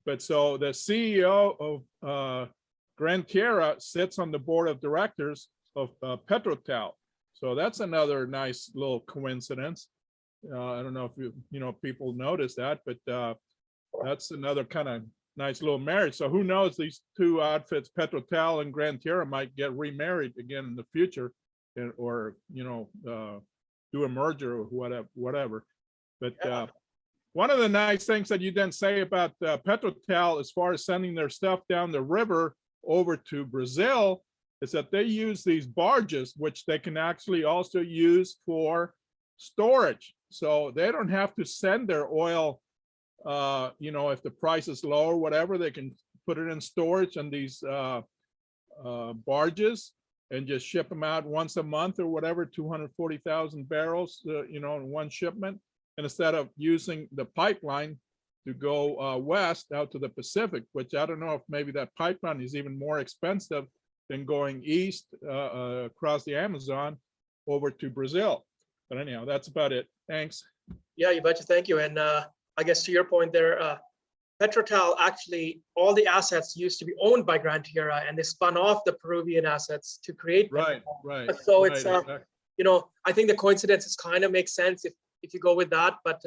but so the CEO of Gran Tierra sits on the board of directors of Petrotel. So that's another nice little coincidence. I don't know if people notice that, but that's another kind of nice little marriage. So who knows, these two outfits, Petrotel and Gran Tierra, might get remarried again in the future, or do a merger or whatever. But one of the nice things that you didn't say about Petrotel, as far as sending their stuff down the river over to Brazil, is that they use these barges, which they can actually also use for storage. So they don't have to send their oil, if the price is low or whatever, they can put it in storage on these barges and just ship them out once a month or whatever, 240,000 barrels, in one shipment. And instead of using the pipeline to go west out to the Pacific, which I don't know if maybe that pipeline is even more expensive than going east across the Amazon over to Brazil. But anyhow, that's about it. Thanks. Yeah, you betcha. Thank you. And I guess to your point there, Petrotel, actually, all the assets used to be owned by Gran Tierra, and they spun off the Peruvian assets to create Right. So right, it's exactly. I think the coincidences kind of make sense if you go with that. But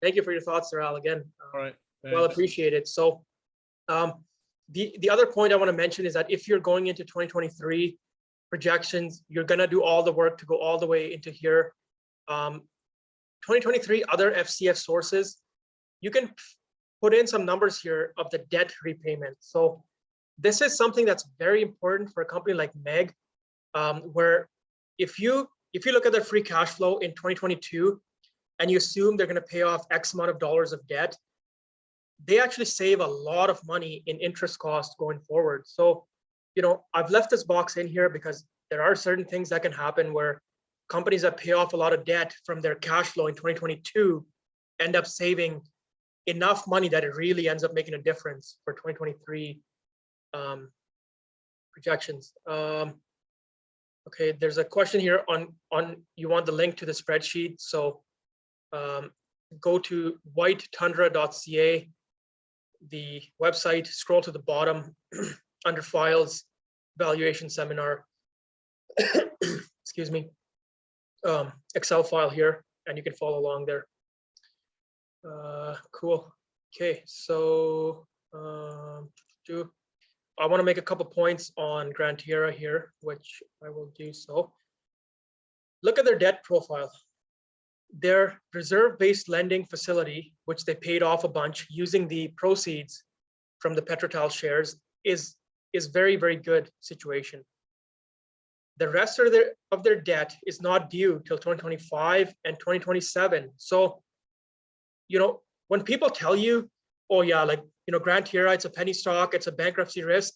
thank you for your thoughts, Al. Again, All right. well Thanks. appreciated. So the other point I want to mention is that if you're going into 2023 projections, you're going to do all the work to go all the way into here. 2023 other FCF sources, you can put in some numbers here of the debt repayment. So this is something that's very important for a company like MEG, where if you look at their free cash flow in 2022 and you assume they're going to pay off X amount of dollars of debt, they actually save a lot of money in interest costs going forward. So, I've left this box in here because there are certain things that can happen where companies that pay off a lot of debt from their cash flow in 2022 end up saving enough money that it really ends up making a difference for 2023 projections. Okay, there's a question here on you want the link to the spreadsheet. So go to whitetundra.ca, the website, scroll to the bottom under files, valuation seminar, excuse me, Excel file here, and you can follow along there. Cool. Okay, so I want to make a couple points on Gran Tierra here, which I will do so. Look at their debt profile. Their reserve-based lending facility, which they paid off a bunch using the proceeds from the PetroTal shares, is very, very good situation. The rest of their debt is not due till 2025 and 2027. So, when people tell you, oh yeah, Gran Tierra, it's a penny stock, it's a bankruptcy risk,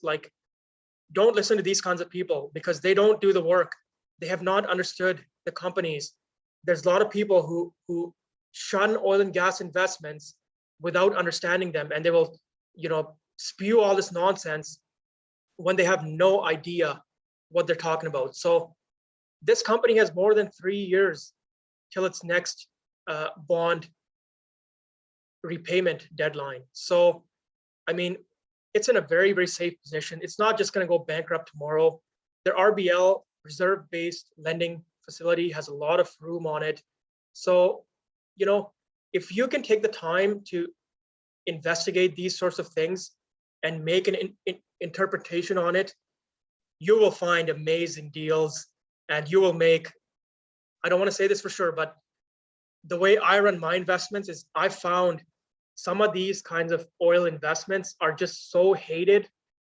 don't listen to these kinds of people because they don't do the work. They have not understood the companies. There's a lot of people who shun oil and gas investments without understanding them, and they will, spew all this nonsense when they have no idea what they're talking about. So this company has more than 3 years till its next bond repayment deadline. So, it's in a very, very safe position. It's not just going to go bankrupt tomorrow. Their RBL reserve-based lending facility, has a lot of room on it. So, you know, if you can take the time to investigate these sorts of things and make an interpretation on it, you will find amazing deals, and you will make, I don't want to say this for sure, but the way I run my investments is I found some of these kinds of oil investments are just so hated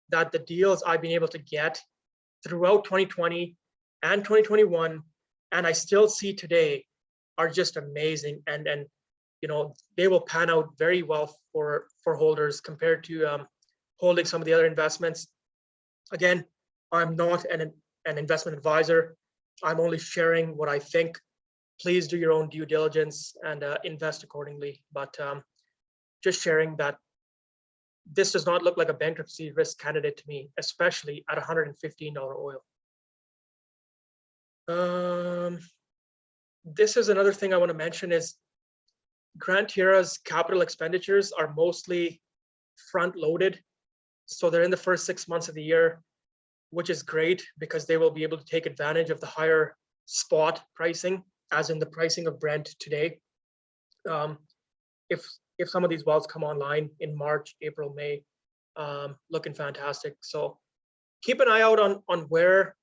that the deals I've been able to get throughout 2020 and 2021, and I still see today, are just amazing. And you know, they will pan out very well for holders compared to holding some of the other investments. Again, I'm not an investment advisor. I'm only sharing what I think. Please do your own due diligence and invest accordingly. But just sharing that this does not look like a bankruptcy risk candidate to me, especially at $115 oil. This is another thing I want to mention is Gran Tierra's capital expenditures are mostly front loaded. So they're in the first 6 months of the year, which is great because they will be able to take advantage of the higher spot pricing, as in the pricing of Brent today. If some of these wells come online in March, April, May, looking fantastic. So keep an eye out on where,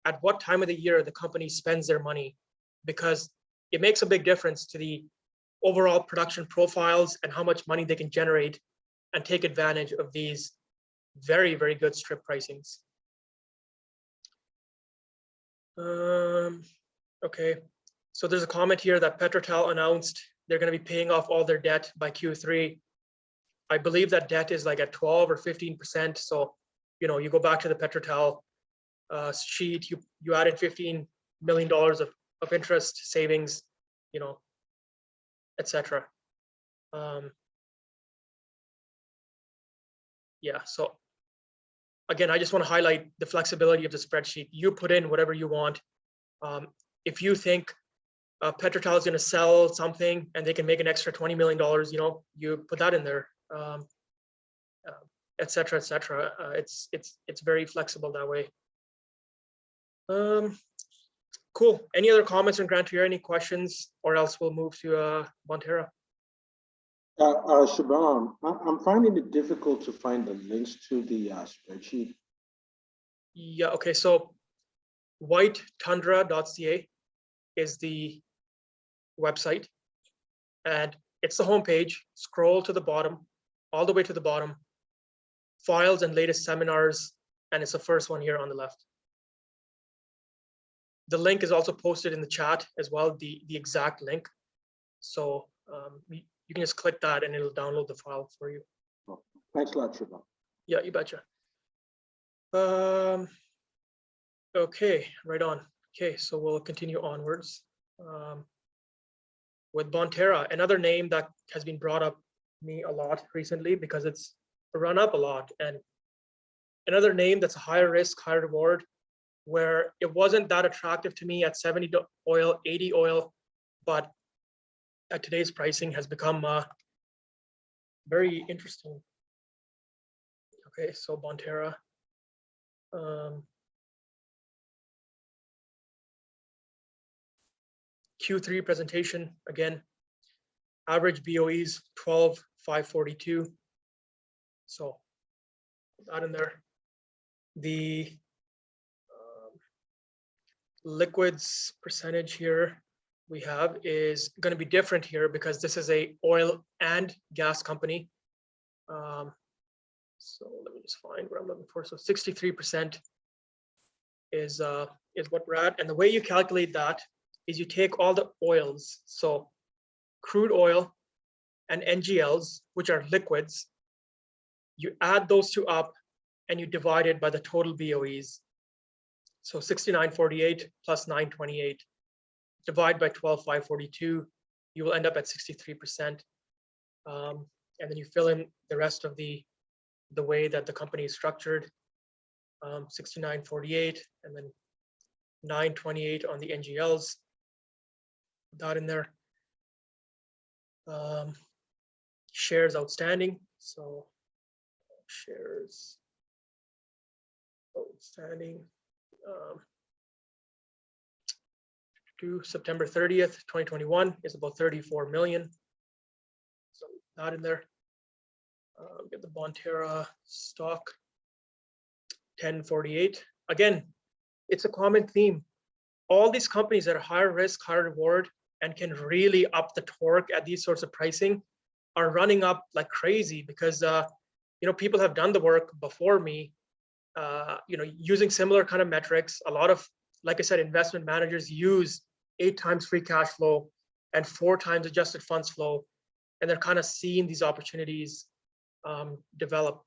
at what time of the year the company spends their money, because it makes a big difference to the overall production profiles and how much money they can generate and take advantage of these very, very good strip pricings. Okay, so there's a comment here that Petrotel announced they're going to be paying off all their debt by Q3. I believe that debt is like at 12 or 15%. So, you know, you go back to the Petrotel sheet, you added $15 million of interest savings, you know, etc. Yeah, so again, I just want to highlight the flexibility of the spreadsheet. You put in whatever you want. If you think Petrotel is going to sell something and they can make an extra $20 million, you know, you put that in there, et cetera, et cetera. It's very flexible that way. Cool. Any other comments on Gran Tierra? Any questions, or else we'll move to Bonterra. Shabam, I'm finding it difficult to find the links to the spreadsheet. Yeah, okay, so whitetundra.ca is the website, and it's the homepage. Scroll to the bottom, all the way to the bottom, files and latest seminars, and it's the first one here on the left. The link is also posted in the chat as well, the exact link. So you can just click that and it'll download the file for you. Oh, thanks a lot, Shabam. Yeah, you betcha. Okay, right on. Okay, so we'll continue onwards. With Bonterra, another name that has been brought up me a lot recently because it's run up a lot, and another name that's a higher risk, higher reward, where it wasn't that attractive to me at 70 oil, 80 oil, but at today's pricing has become very interesting. Okay, so Bonterra. Q3 presentation, again, average BOEs 12,542. So put that in there. The liquids percentage here we have is going to be different here because this is a oil and gas company. So let me just find what I'm looking for. So 63% is what we're at, and the way you calculate that is you take all the oils, so crude oil and NGLs, which are liquids, you add those two up and you divide it by the total BOEs. So 6948 plus 928, divide by 12,542, you will end up at 63%. And then you fill in the rest of the way that the company is structured, 6948, and then 928 on the NGLs. Put that in there. Shares outstanding. So shares outstanding. to September 30th, 2021 is about 34 million. So not in there. Get the Bonterra stock, 1048. Again, it's a common theme. All these companies that are higher risk, higher reward, and can really up the torque at these sorts of pricing are running up like crazy because people have done the work before me, using similar kind of metrics. A lot of, like I said, investment managers use 8 times free cash flow and 4 times adjusted funds flow, and they're kind of seeing these opportunities develop.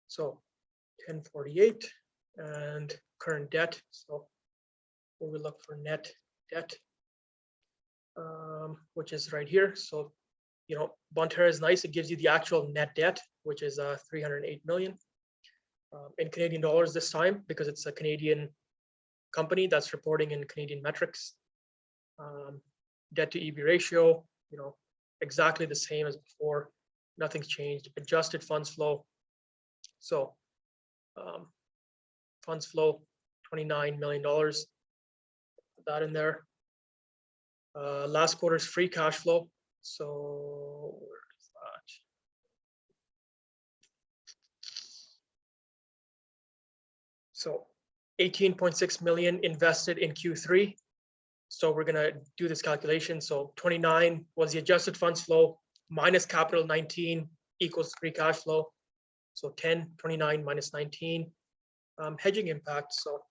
So 1048 and current debt. So we will look for net debt, which is right here. So, Bonterra is nice. It gives you the actual net debt, which is 308 million in Canadian dollars this time, because it's a Canadian company that's reporting in Canadian metrics. Debt to EV ratio, exactly the same as before. Nothing's changed. Adjusted funds flow. So funds flow, $29 million. Put that in there. Last quarter's free cash flow. So where is that? So 18.6 million invested in Q3. So we're gonna do this calculation. So 29 was the adjusted funds flow minus capital 19 equals free cash flow. So 10, 29 minus 19. Hedging impact. So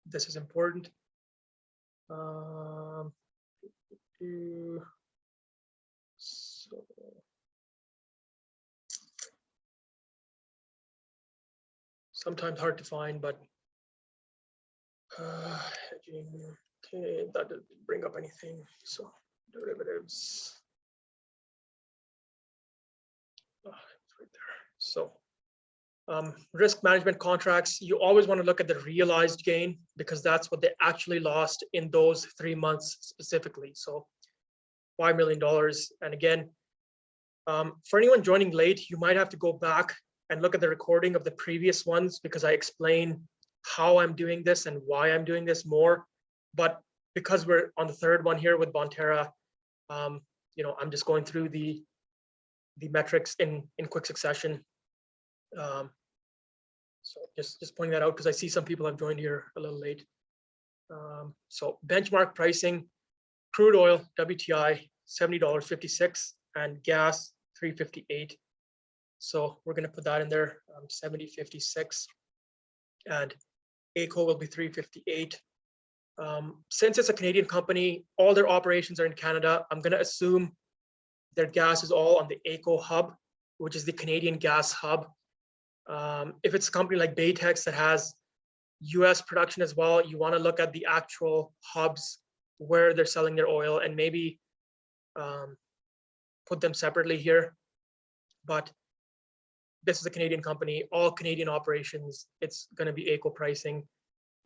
this is important. So sometimes hard to find, but hedging. Okay, that didn't bring up anything. So derivatives. It's right there. So risk management contracts, you always want to look at the realized gain because that's what they actually lost in those 3 months specifically. So $5 million. And again, for anyone joining late, you might have to go back and look at the recording of the previous ones because I explain how I'm doing this and why I'm doing this more. But because we're on the third one here with Bonterra, I'm just going through the metrics in quick succession. So just pointing that out because I see some people have joined here a little late. So benchmark pricing, crude oil, WTI, $70.56, and gas, $3.58. So we're going to put that in there, $70.56, and AECO will be $3.58. Since it's a Canadian company, all their operations are in Canada. I'm going to assume their gas is all on the AECO hub, which is the Canadian gas hub. If it's a company like Baytex that has US production as well, you want to look at the actual hubs where they're selling their oil and maybe put them separately here. But this is a Canadian company, all Canadian operations. It's going to be AECO pricing.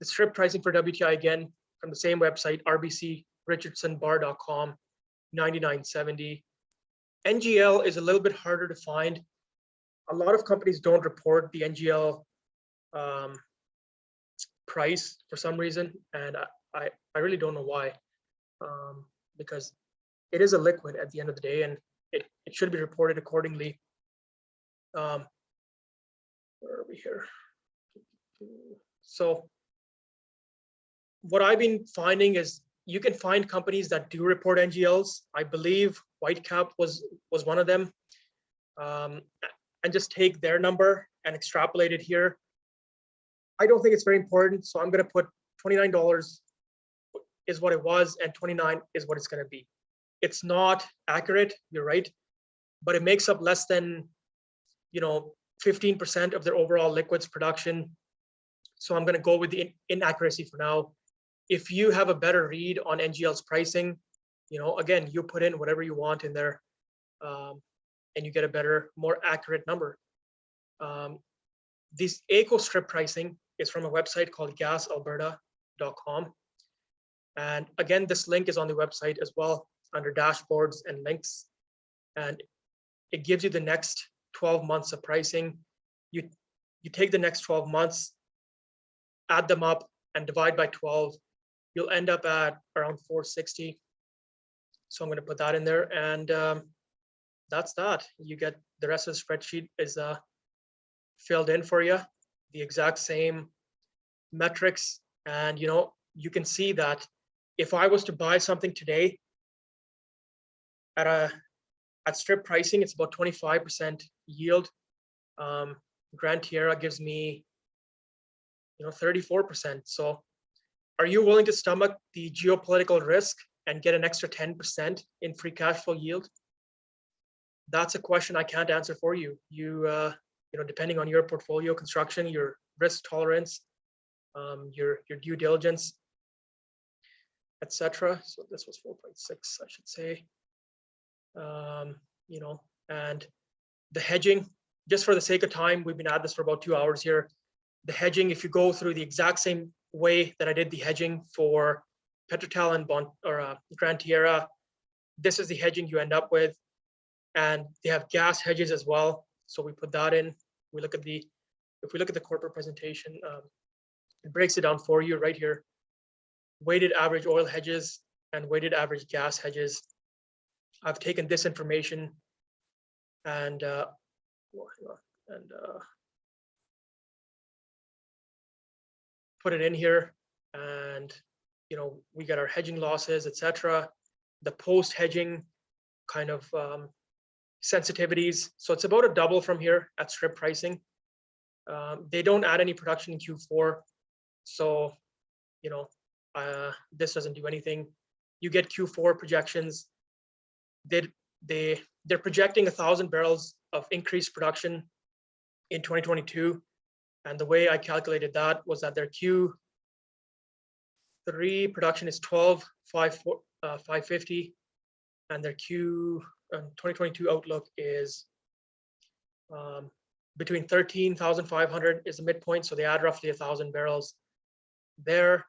The strip pricing for WTI, again, from the same website, rbcrichardsonbar.com, $99.70. NGL is a little bit harder to find. A lot of companies don't report the NGL price for some reason, and I really don't know why, because it is a liquid at the end of the day, and it should be reported accordingly. Where are we here? So what I've been finding is you can find companies that do report NGLs. I believe Whitecap was one of them. And just take their number and extrapolate it here. I don't think it's very important, so I'm going to put $29 is what it was, and 29 is what it's going to be. It's not accurate, you're right, but it makes up less than 15% of their overall liquids production. So I'm going to go with the inaccuracy for now. If you have a better read on NGL's pricing, again, you put in whatever you want in there, and you get a better, more accurate number. This AECO strip pricing is from a website called gasalberta.com. And again, this link is on the website as well under dashboards and links. And it gives you the next 12 months of pricing. You take the next 12 months, add them up and divide by 12, you'll end up at around 460. So I'm going to put that in there, and that's that. You get the rest of the spreadsheet is filled in for you, the exact same metrics, and you can see that if I was to buy something today at strip pricing, it's about 25% yield. Gran Tierra gives me 34%. So are you willing to stomach the geopolitical risk and get an extra 10% in free cash flow yield? That's a question I can't answer for you. You depending on your portfolio construction, your risk tolerance, your due diligence, etc. So this was 4.6, I should say. And the hedging, just for the sake of time, we've been at this for about 2 hours here. The hedging, if you go through the exact same way that I did the hedging for Petrotel and Gran Tierra, this is the hedging you end up with. And they have gas hedges as well. So we put that in. If we look at the corporate presentation, it breaks it down for you right here. Weighted average oil hedges and weighted average gas hedges. I've taken this information and put it in here, and we get our hedging losses, etc. The post hedging kind of sensitivities. So it's about a double from here at strip pricing. They don't add any production in Q4, so this doesn't do anything. You get Q4 projections. They're projecting 1,000 barrels of increased production in 2022, and the way I calculated that was that their Q3 production is 12,550, and their 2022 outlook is between 13,500 is the midpoint, so they add roughly 1,000 barrels there.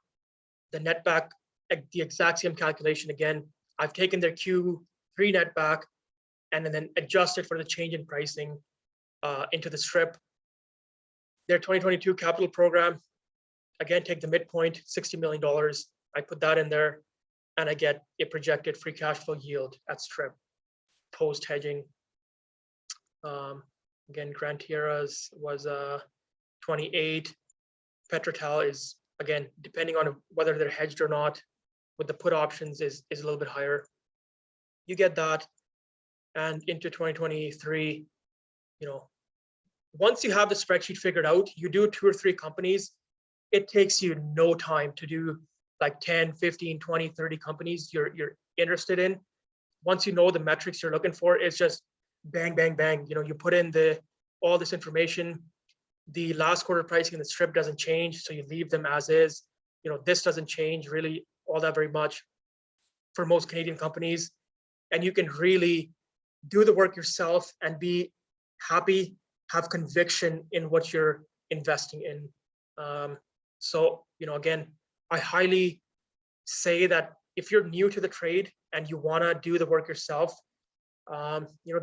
The net back, the exact same calculation again. I've taken their Q3 net back and then adjusted for the change in pricing into the strip. Their 2022 capital program, again, take the midpoint, $60 million. I put that in there, and I get a projected free cash flow yield at strip post hedging. Again, Gran Tierra's was 28. Petrotel is, again, depending on whether they're hedged or not, with the put options is a little bit higher. You get that, and into 2023, once you have the spreadsheet figured out, you do 2 or 3 companies, it takes you no time to do like 10, 15, 20, 30 companies you're interested in. Once you know the metrics you're looking for, it's just bang, bang, bang. You put in all this information. The last quarter pricing in the strip doesn't change, so you leave them as is. This doesn't change really all that very much for most Canadian companies, and you can really do the work yourself and be happy, have conviction in what you're investing in. So again, I highly say that if you're new to the trade and you want to do the work yourself,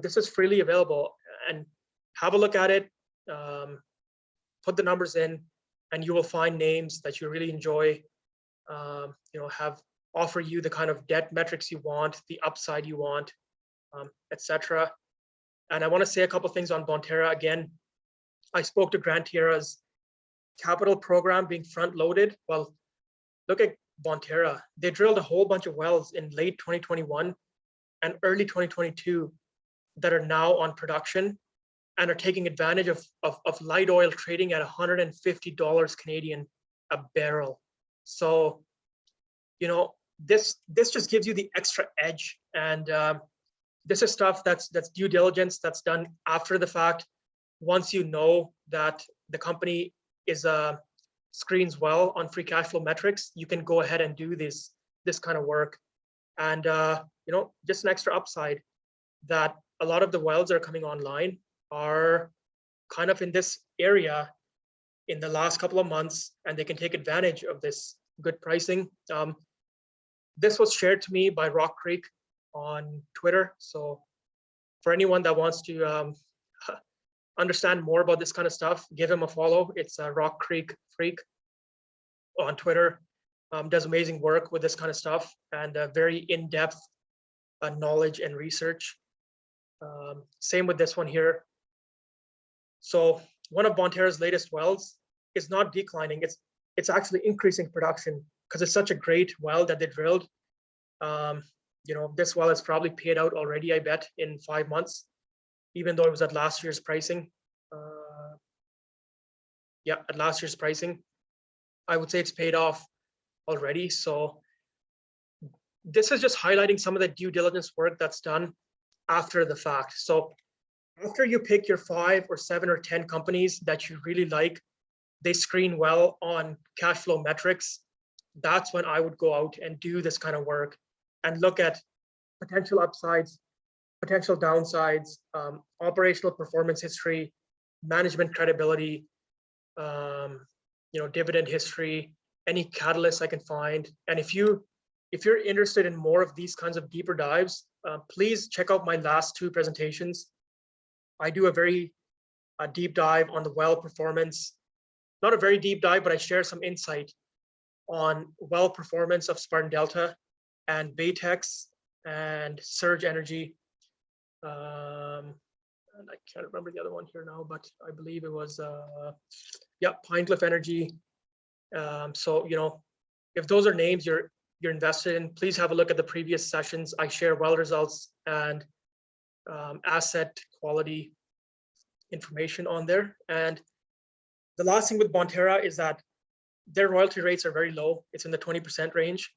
this is freely available, and have a look at it. Put the numbers in, and you will find names that you really enjoy. Offer you the kind of debt metrics you want, the upside you want, etc. And I want to say a couple things on Bonterra. Again, I spoke to Gran Tierra's capital program being front loaded. Well, look at Bonterra. They drilled a whole bunch of wells in late 2021 and early 2022 that are now on production and are taking advantage of light oil trading at $150 Canadian a barrel. So, this just gives you the extra edge, and this is stuff that's due diligence that's done after the fact. Once you know that the company is screens well on free cash flow metrics, you can go ahead and do this kind of work. And just an extra upside that a lot of the wells that are coming online are kind of in this area in the last couple of months, and they can take advantage of this good pricing. This was shared to me by Rock Creek on Twitter. So for anyone that wants to understand more about this kind of stuff, give him a follow. It's Rock Creek Freak on Twitter. does amazing work with this kind of stuff and very in-depth knowledge and research. Same with this one here. So one of Bonterra's latest wells is not declining. It's actually increasing production because it's such a great well that they drilled. This well is probably paid out already, I bet, in 5 months, even though it was at last year's pricing. At last year's pricing, I would say it's paid off already. So this is just highlighting some of the due diligence work that's done after the fact. So after you pick your 5 or 7 or 10 companies that you really like, they screen well on cash flow metrics. That's when I would go out and do this kind of work and look at potential upsides, potential downsides, operational performance history, management credibility, dividend history, any catalysts I can find. And if you're interested in more of these kinds of deeper dives, please check out my last 2 presentations. I do a very deep dive on the well performance. Not a very deep dive, but I share some insight on well performance of Spartan Delta and Baytex and Surge Energy. And I can't remember the other one here now, but I believe it was, Pinecliff Energy. So, if those are names you're invested in, please have a look at the previous sessions. I share well results and asset quality information on there. And the last thing with Bonterra is that their royalty rates are very low. It's in the 20% range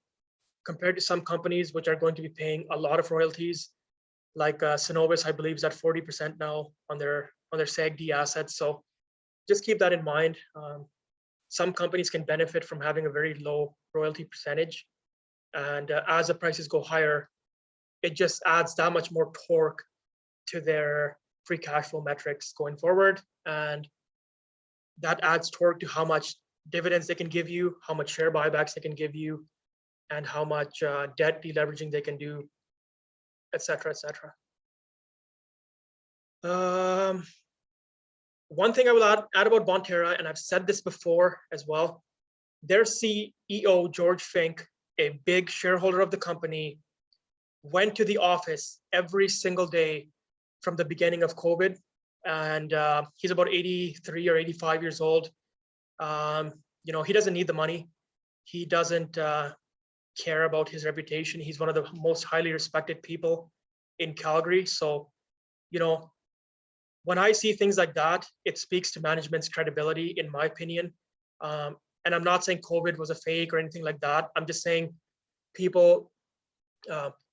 compared to some companies which are going to be paying a lot of royalties, like Cenovus, I believe, is at 40% now on their SAGD assets. So just keep that in mind. Some companies can benefit from having a very low royalty percentage. And as the prices go higher, it just adds that much more torque to their free cash flow metrics going forward. And that adds torque to how much dividends they can give you, how much share buybacks they can give you, and how much debt deleveraging they can do, et cetera, et cetera. One thing I will add about Bonterra, and I've said this before as well, their CEO, George Fink, a big shareholder of the company, went to the office every single day from the beginning of COVID. And he's about 83 or 85 years old. He doesn't need the money. He doesn't care about his reputation. He's one of the most highly respected people in Calgary. So, when I see things like that, it speaks to management's credibility, in my opinion. And I'm not saying COVID was a fake or anything like that. I'm just saying people,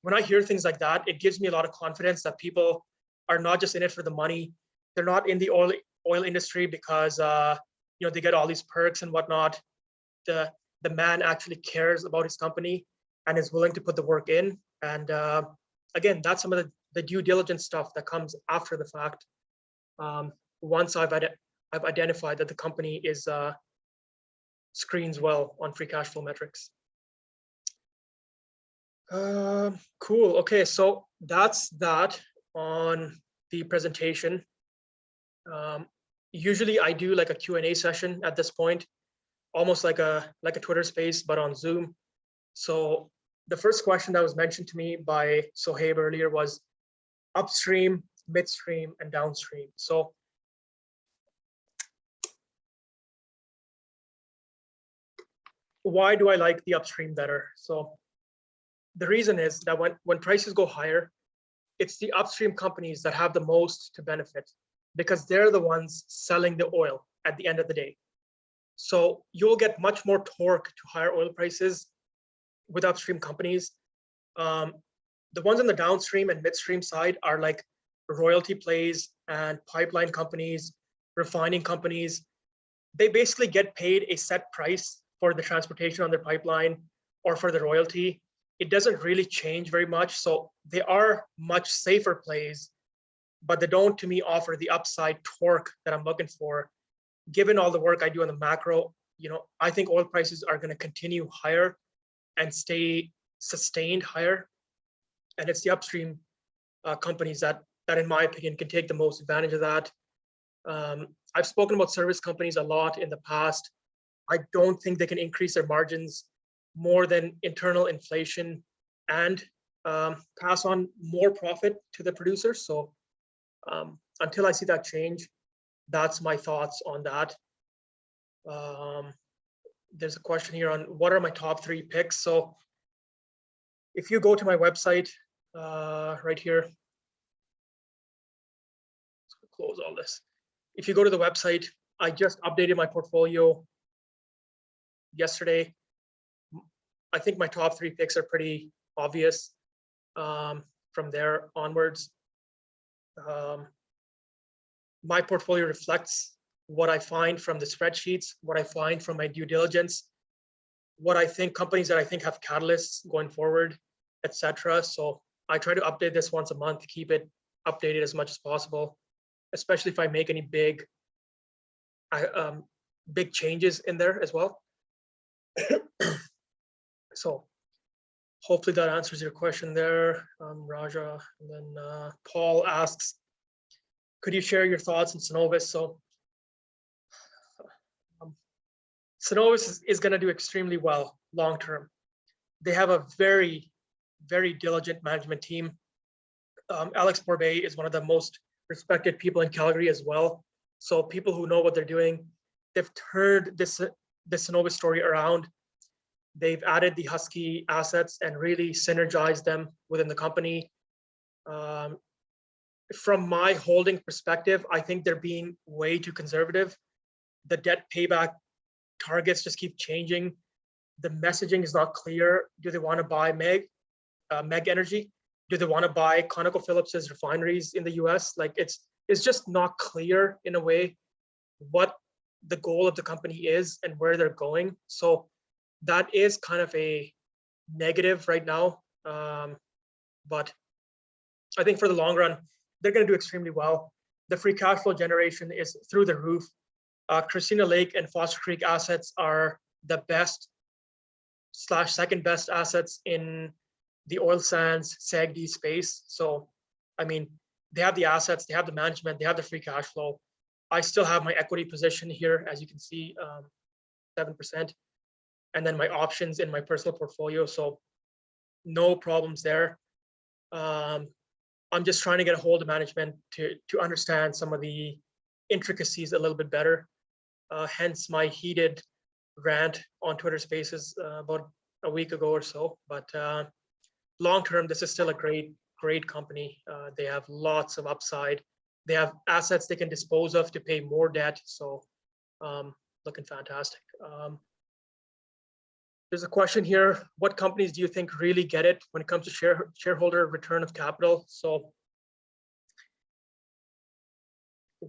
when I hear things like that, it gives me a lot of confidence that people are not just in it for the money. They're not in the oil industry because they get all these perks and whatnot. The man actually cares about his company and is willing to put the work in. And again, that's some of the due diligence stuff that comes after the fact. Once I've identified that the company is screens well on free cash flow metrics. Cool. Okay, so that's that on the presentation. Usually I do like a Q&A session at this point, almost like a Twitter space, but on Zoom. So the first question that was mentioned to me by Sohaib earlier was upstream, midstream, and downstream. So why do I like the upstream better? So the reason is that when prices go higher, it's the upstream companies that have the most to benefit because they're the ones selling the oil at the end of the day. So you'll get much more torque to higher oil prices with upstream companies. The ones on the downstream and midstream side are like royalty plays and pipeline companies, refining companies. They basically get paid a set price for the transportation on their pipeline or for the royalty. It doesn't really change very much. So they are much safer plays, but they don't, to me, offer the upside torque that I'm looking for. Given all the work I do on the macro, I think oil prices are going to continue higher and stay sustained higher. And it's the upstream companies that in my opinion, can take the most advantage of that. I've spoken about service companies a lot in the past. I don't think they can increase their margins more than internal inflation and pass on more profit to the producers. So until I see that change, that's my thoughts on that. There's a question here on what are my top 3 picks. So if you go to my website right here, let's close all this. If you go to the website, I just updated my portfolio yesterday. I think my top 3 picks are pretty obvious from there onwards. My portfolio reflects what I find from the spreadsheets, what I find from my due diligence, what I think companies that I think have catalysts going forward, etc. So I try to update this once a month to keep it updated as much as possible, especially if I make any big changes in there as well. So hopefully that answers your question there, Raja. And then Paul asks, could you share your thoughts on Cenovus? So Cenovus is going to do extremely well long term. They have a very, very diligent management team. Alex Borbet is one of the most respected people in Calgary as well. So people who know what they're doing, they've turned this Cenovus story around. They've added the Husky assets and really synergized them within the company. From my holding perspective, I think they're being way too conservative. The debt payback targets just keep changing. The messaging is not clear. Do they want to buy MEG Energy? Do they want to buy ConocoPhillips's refineries in the US? Like it's just not clear in a way what the goal of the company is and where they're going. So that is kind of a negative right now. But I think for the long run, they're going to do extremely well. The free cash flow generation is through the roof. Christina Lake and Foster Creek assets are the best / second best assets in the oil sands SAGD space. So, I mean, they have the assets, they have the management, they have the free cash flow. I still have my equity position here, as you can see, 7%. And then my options in my personal portfolio. So no problems there. I'm just trying to get a hold of management to understand some of the intricacies a little bit better. Hence my heated rant on Twitter Spaces about a week ago or so. But long term, this is still a great company. They have lots of upside. They have assets they can dispose of to pay more debt. So looking fantastic. There's a question here. What companies do you think really get it when it comes to shareholder return of capital? So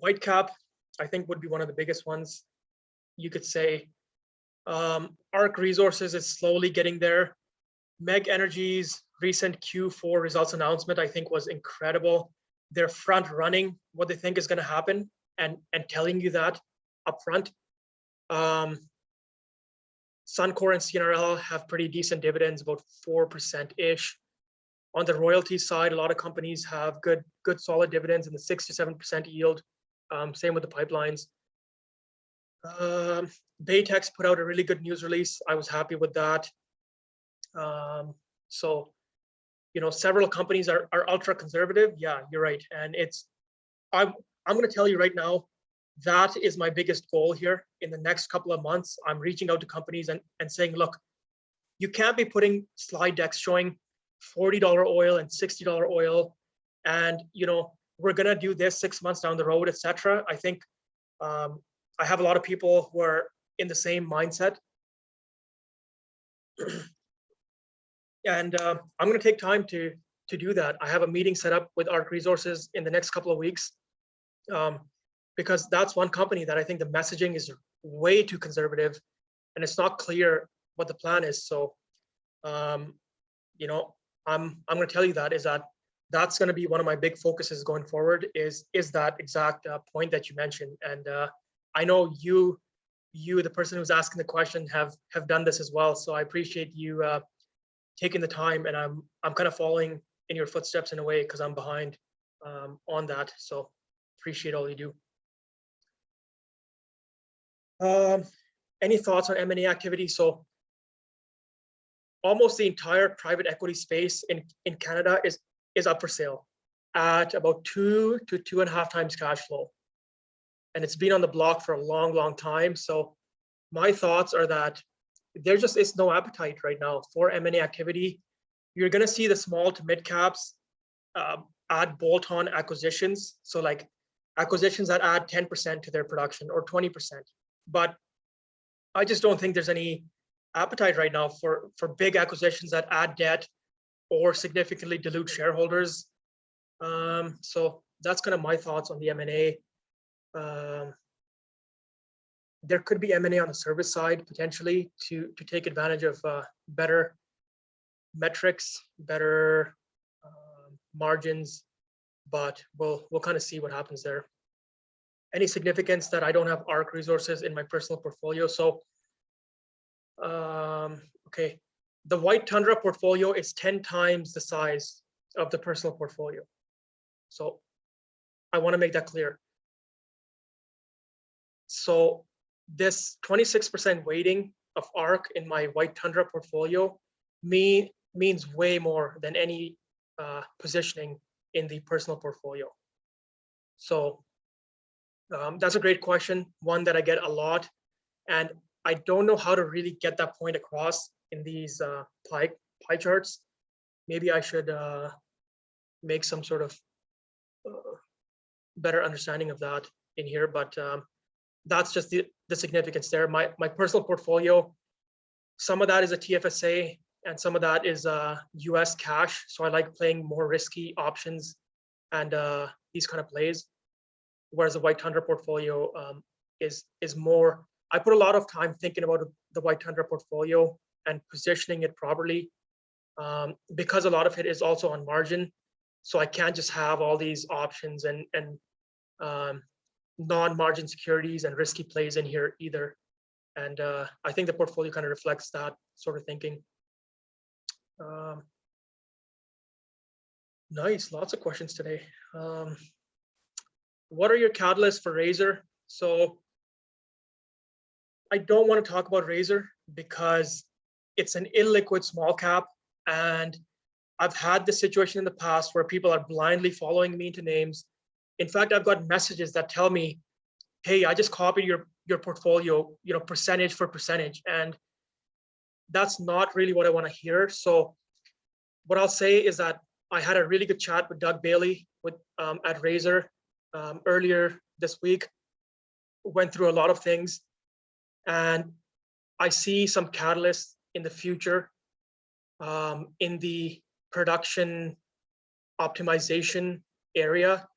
Whitecap, I think, would be one of the biggest ones. You could say ARC Resources is slowly getting there. MEG Energy's recent Q4 results announcement, I think, was incredible. They're front running what they think is going to happen and telling you that upfront. Suncor and CNRL have pretty decent dividends, about 4%-ish. On the royalty side, a lot of companies have good solid dividends in the 6 to 7% yield. Same with the pipelines. Baytex put out a really good news release. I was happy with that. So, you know, several companies are ultra conservative. Yeah, you're right. And I'm going to tell you right now, that is my biggest goal here in the next couple of months. I'm reaching out to companies and saying, look, you can't be putting slide decks showing $40 oil and $60 oil. And, you know, we're going to do this 6 months down the road, etc. I think I have a lot of people who are in the same mindset. And I'm going to take time to do that. I have a meeting set up with ARC Resources in the next couple of weeks. Because that's one company that I think the messaging is way too conservative and it's not clear what the plan is. So, you know, I'm going to tell you that's going to be one of my big focuses going forward is that exact point that you mentioned. And I know you, the person who's asking the question, have done this as well. So I appreciate you taking the time, and I'm kind of following in your footsteps in a way because I'm behind on that. So appreciate all you do. Any thoughts on M&A activity? So almost the entire private equity space in Canada is up for sale at about 2 to 2.5 times cash flow. And it's been on the block for a long, long time. So my thoughts are that there just is no appetite right now for M&A activity. You're going to see the small to mid caps add bolt-on acquisitions. So like acquisitions that add 10% to their production or 20%. But I just don't think there's any appetite right now for big acquisitions that add debt or significantly dilute shareholders. So that's kind of my thoughts on the M&A. There could be M&A on the service side potentially to take advantage of better metrics, better margins, but we'll kind of see what happens there. Any significance that I don't have ARC resources in my personal portfolio. So, okay, the white Tundra portfolio is 10 times the size of the personal portfolio. So I want to make that clear. So this 26% weighting of ARC in my white Tundra portfolio means way more than any positioning in the personal portfolio. So that's a great question, one that I get a lot, and I don't know how to really get that point across in these pie charts. Maybe I should make some sort of better understanding of that in here, but that's just the significance there. My personal portfolio, some of that is a TFSA and some of that is US cash. So I like playing more risky options and these kind of plays. Whereas the white Tundra portfolio is more, I put a lot of time thinking about the white Tundra portfolio and positioning it properly because a lot of it is also on margin. So I can't just have all these options and non-margin securities and risky plays in here either. And I think the portfolio kind of reflects that sort of thinking. Nice, lots of questions today. What are your catalysts for Razor? So I don't want to talk about Razor because it's an illiquid small cap, and I've had this situation in the past where people are blindly following me into names. In fact, I've got messages that tell me, hey, I just copied your portfolio, percentage for percentage. And that's not really what I want to hear. So what I'll say is that I had a really good chat with Doug Bailey at Razor earlier this week, went through a lot of things, and I see some catalysts in the future in the production optimization area.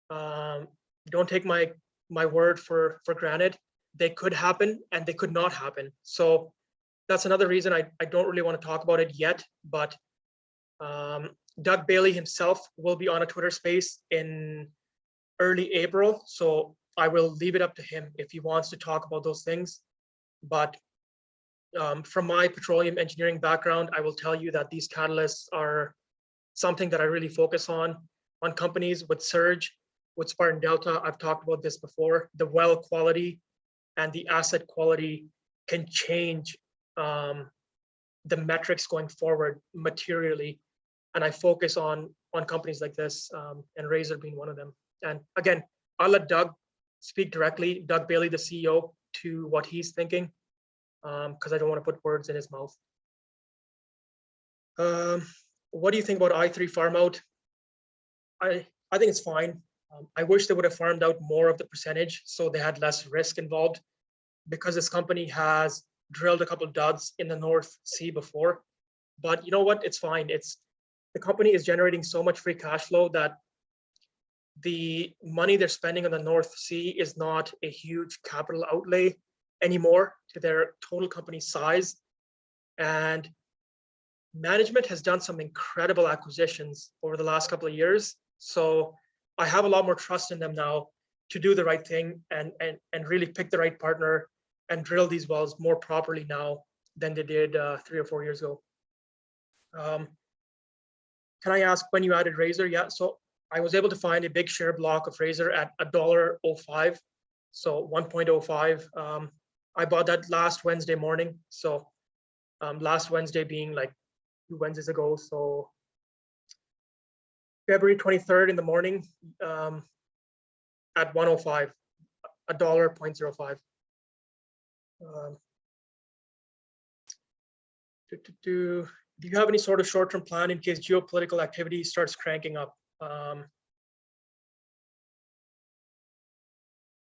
Don't take my word for granted. They could happen and they could not happen. So that's another reason I don't really want to talk about it yet, but Doug Bailey himself will be on a Twitter space in early April. So I will leave it up to him if he wants to talk about those things. But from my petroleum engineering background, I will tell you that these catalysts are something that I really focus on companies with Surge, with Spartan Delta. I've talked about this before. The well quality and the asset quality can change the metrics going forward materially. And I focus on companies like this, and Razor being one of them. And again, I'll let Doug speak directly, Doug Bailey, the CEO, to what he's thinking, because I don't want to put words in his mouth. What do you think about I3 farm out? I think it's fine. I wish they would have farmed out more of the percentage so they had less risk involved, because this company has drilled a couple of duds in the North Sea before. But you know what? It's fine. The company is generating so much free cash flow that the money they're spending on the North Sea is not a huge capital outlay anymore to their total company size. And management has done some incredible acquisitions over the last couple of years. So I have a lot more trust in them now to do the right thing and really pick the right partner and drill these wells more properly now than they did 3 or 4 years ago. Can I ask when you added Razor? Yeah, so I was able to find a big share block of Razor at $1.05, so 1.05. I bought that last Wednesday morning, so Last Wednesday being like 2 Wednesdays ago. So February 23rd in the morning at 105, $1.05. Do you have any sort of short-term plan in case geopolitical activity starts cranking up?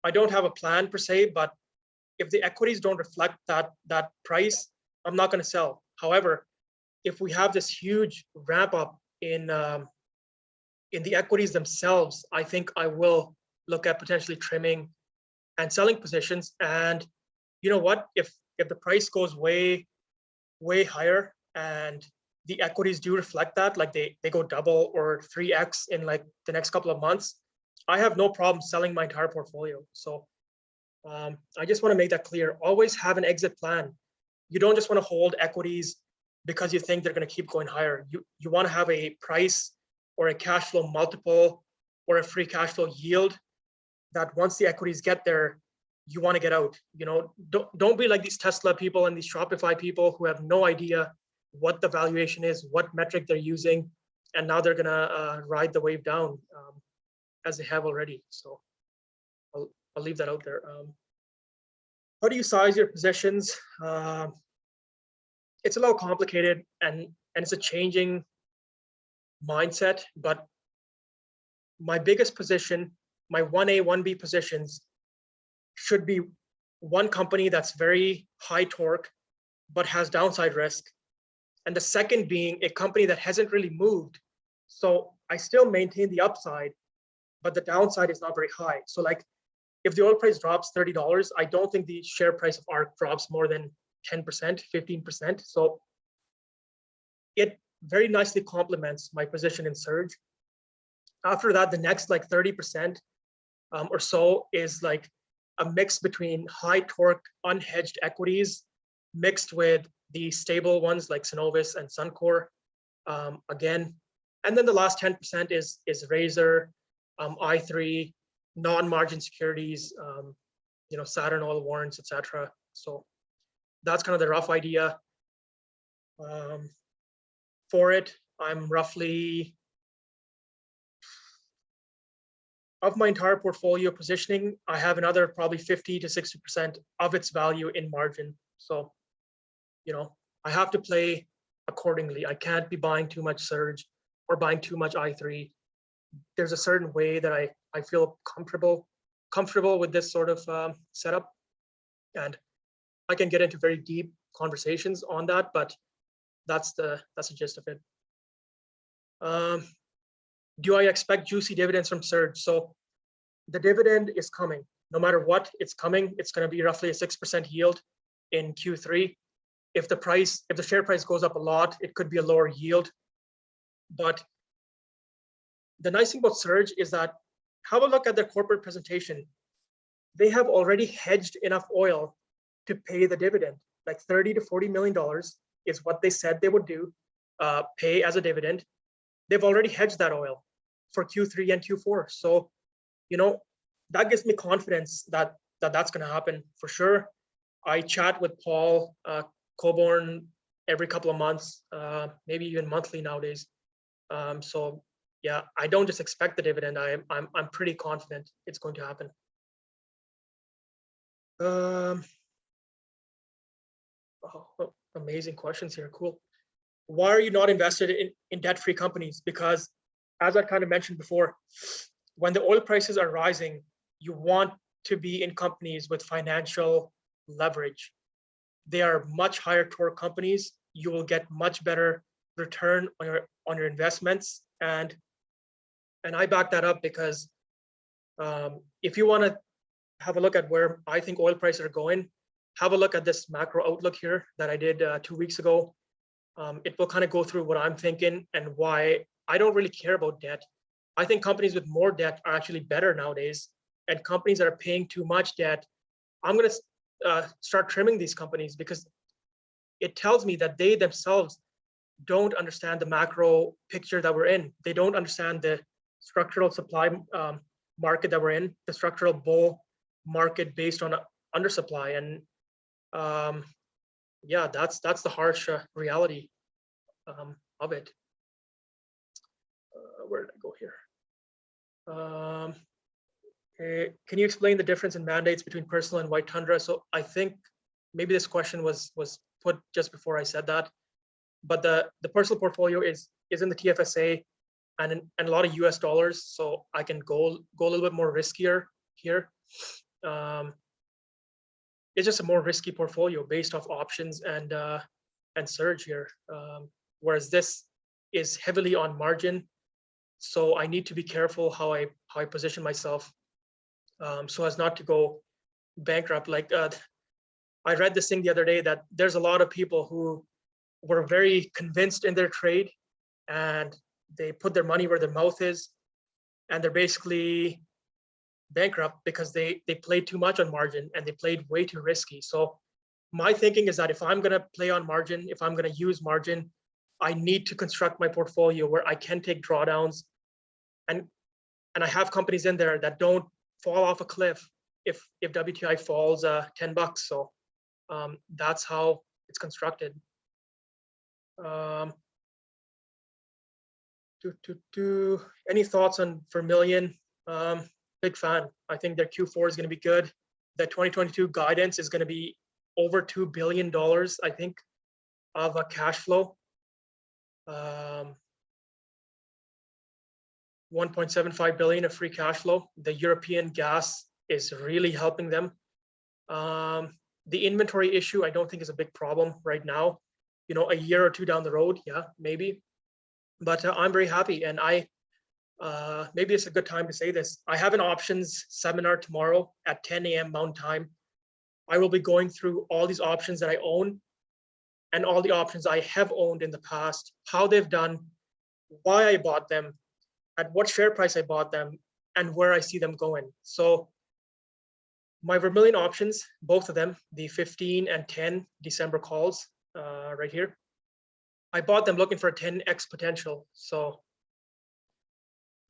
I don't have a plan per se, but if the equities don't reflect that price, I'm not going to sell. However, if we have this huge ramp up in the equities themselves, I think I will look at potentially trimming and selling positions. And you know what? If the price goes way higher and the equities do reflect that, like they go double or 3x in like the next couple of months, I have no problem selling my entire portfolio. So I just want to make that clear. Always have an exit plan. You don't just want to hold equities because you think they're going to keep going higher. You want to have a price or a cash flow multiple or a free cash flow yield that once the equities get there, you want to get out. You know, don't be like these Tesla people and these Shopify people who have no idea what the valuation is, what metric they're using, and now they're gonna ride the wave down as they have already. So I'll leave that out there. How do you size your positions? It's a little complicated and it's a changing mindset, but my biggest position, my 1A, 1B positions should be one company that's very high torque, but has downside risk. And the second being a company that hasn't really moved. So I still maintain the upside, but the downside is not very high. So like if the oil price drops $30, I don't think the share price of ARC drops more than 10%, 15%. So it very nicely complements my position in Surge. After that, the next like 30% or so is like a mix between high torque, unhedged equities mixed with the stable ones like Cenovus and Suncor again. And then the last 10% is Razor, I3, non-margin securities, you know, Saturn oil warrants, etc. So that's kind of the rough idea. For it, I'm roughly, of my entire portfolio positioning, I have another probably 50 to 60% of its value in margin. So, you know, I have to play accordingly. I can't be buying too much Surge or buying too much I3. There's a certain way that I feel comfortable with this sort of setup. And I can get into very deep conversations on that, but that's the gist of it. Do I expect juicy dividends from Surge? So the dividend is coming. No matter what, it's coming. It's going to be roughly a 6% yield in Q3. If the share price goes up a lot, it could be a lower yield. But the nice thing about Surge is that, have a look at their corporate presentation. They have already hedged enough oil to pay the dividend. Like $30 to $40 million is what they said they would do, pay as a dividend. They've already hedged that oil for Q3 and Q4. So, you know, that gives me confidence that that's going to happen for sure. I chat with Paul Coburn every couple of months, maybe even monthly nowadays. So yeah, I don't just expect the dividend. I'm pretty confident it's going to happen. Oh, amazing questions here. Cool. Why are you not invested in debt-free companies? Because as I kind of mentioned before, when the oil prices are rising, you want to be in companies with financial leverage. They are much higher torque companies. You will get much better return on your investments. And I back that up because if you want to have a look at where I think oil prices are going, have a look at this macro outlook here that I did 2 weeks ago. It will kind of go through what I'm thinking and why I don't really care about debt. I think companies with more debt are actually better nowadays, and companies that are paying too much debt, I'm going to start trimming these companies because it tells me that they themselves don't understand the macro picture that we're in. They don't understand the structural supply market that we're in, the structural bull market based on undersupply. And yeah, that's the harsh reality of it. Where did I go here? Can you explain the difference in mandates between personal and white tundra? So I think maybe this question was put just before I said that, but the personal portfolio is in the TFSA and a lot of US dollars, so I can go a little bit more riskier here. It's just a more risky portfolio based off options and surge here, whereas this is heavily on margin. So I need to be careful how I position myself, so as not to go bankrupt. Like I read this thing the other day that there's a lot of people who were very convinced in their trade, and they put their money where their mouth is, and they're basically bankrupt because they played too much on margin and they played way too risky. So my thinking is that if I'm going to play on margin, if I'm going to use margin, I need to construct my portfolio where I can take drawdowns, and I have companies in there that don't fall off a cliff if WTI falls $10. So that's how it's constructed. Any thoughts on Vermilion? Big fan. I think their Q4 is going to be good. The 2022 guidance is going to be over $2 billion, I think, of a cash flow. 1.75 billion of free cash flow. The European gas is really helping them. The inventory issue, I don't think is a big problem right now. You know, a year or two down the road, yeah, maybe. But I'm very happy, and maybe it's a good time to say this. I have an options seminar tomorrow at 10 a.m. Mountain Time. I will be going through all these options that I own and all the options I have owned in the past, how they've done, why I bought them, at what share price I bought them, and where I see them going. So my Vermilion options, both of them, the 15 and 10 December calls right here, I bought them looking for a 10x potential. So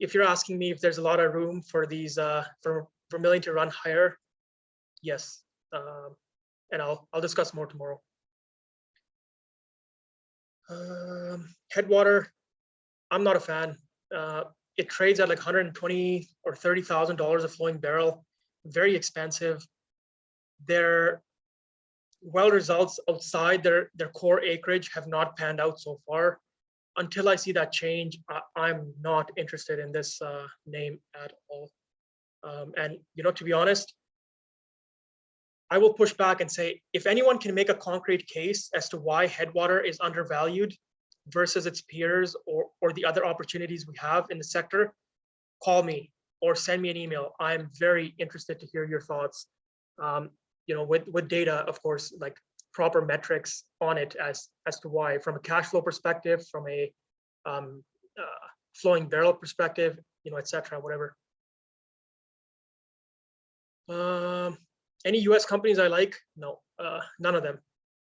if you're asking me if there's a lot of room for these for Vermilion to run higher, yes, and I'll discuss more tomorrow. Headwater, I'm not a fan. It trades at like $120,000 or $30,000 a flowing barrel, very expensive. Their well results outside their core acreage have not panned out so far. Until I see that change, I'm not interested in this name at all. And you know, to be honest, I will push back and say, if anyone can make a concrete case as to why Headwater is undervalued versus its peers or the other opportunities we have in the sector, call me or send me an email. I'm very interested to hear your thoughts. You know, with data, of course, like proper metrics on it as to why, from a cash flow perspective, from a flowing barrel perspective, you know, etc. Whatever. Any US companies I like? No, none of them.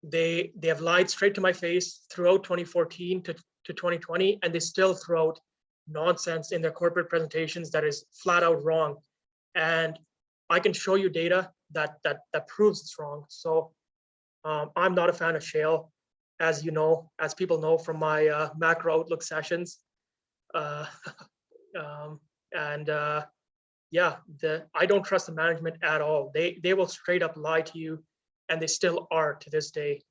They have lied straight to my face throughout 2014 to 2020, and they still throw out nonsense in their corporate presentations that is flat out wrong. And I can show you data that proves it's wrong. So I'm not a fan of shale, as you know, as people know from my macro outlook sessions. Yeah, I don't trust the management at all. They will straight up lie to you, and they still are to this day.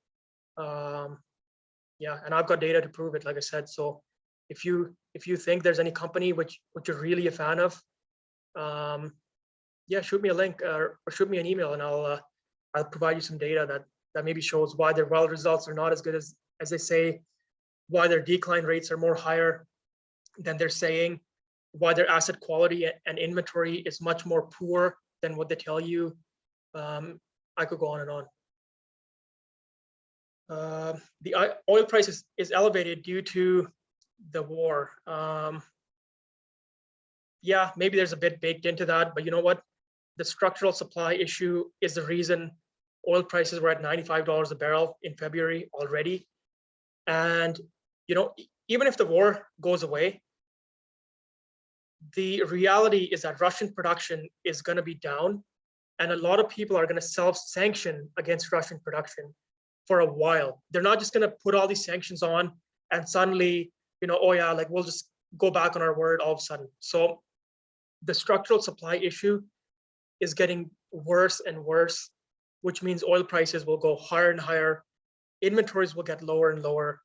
Yeah, and I've got data to prove it, like I said. So if you think there's any company which you're really a fan of, yeah, shoot me a link or shoot me an email, and I'll provide you some data that maybe shows why their well results are not as good as they say, why their decline rates are more higher than they're saying, why their asset quality and inventory is much more poor than what they tell you. I could go on and on. The oil price is elevated due to the war. Yeah, maybe there's a bit baked into that, but you know what? The structural supply issue is the reason oil prices were at $95 a barrel in February already. And, you know, even if the war goes away, the reality is that Russian production is going to be down, and a lot of people are going to self-sanction against Russian production for a while. They're not just going to put all these sanctions on and suddenly, oh yeah, like we'll just go back on our word all of a sudden. So the structural supply issue is getting worse and worse, which means oil prices will go higher and higher. Inventories will get lower and lower.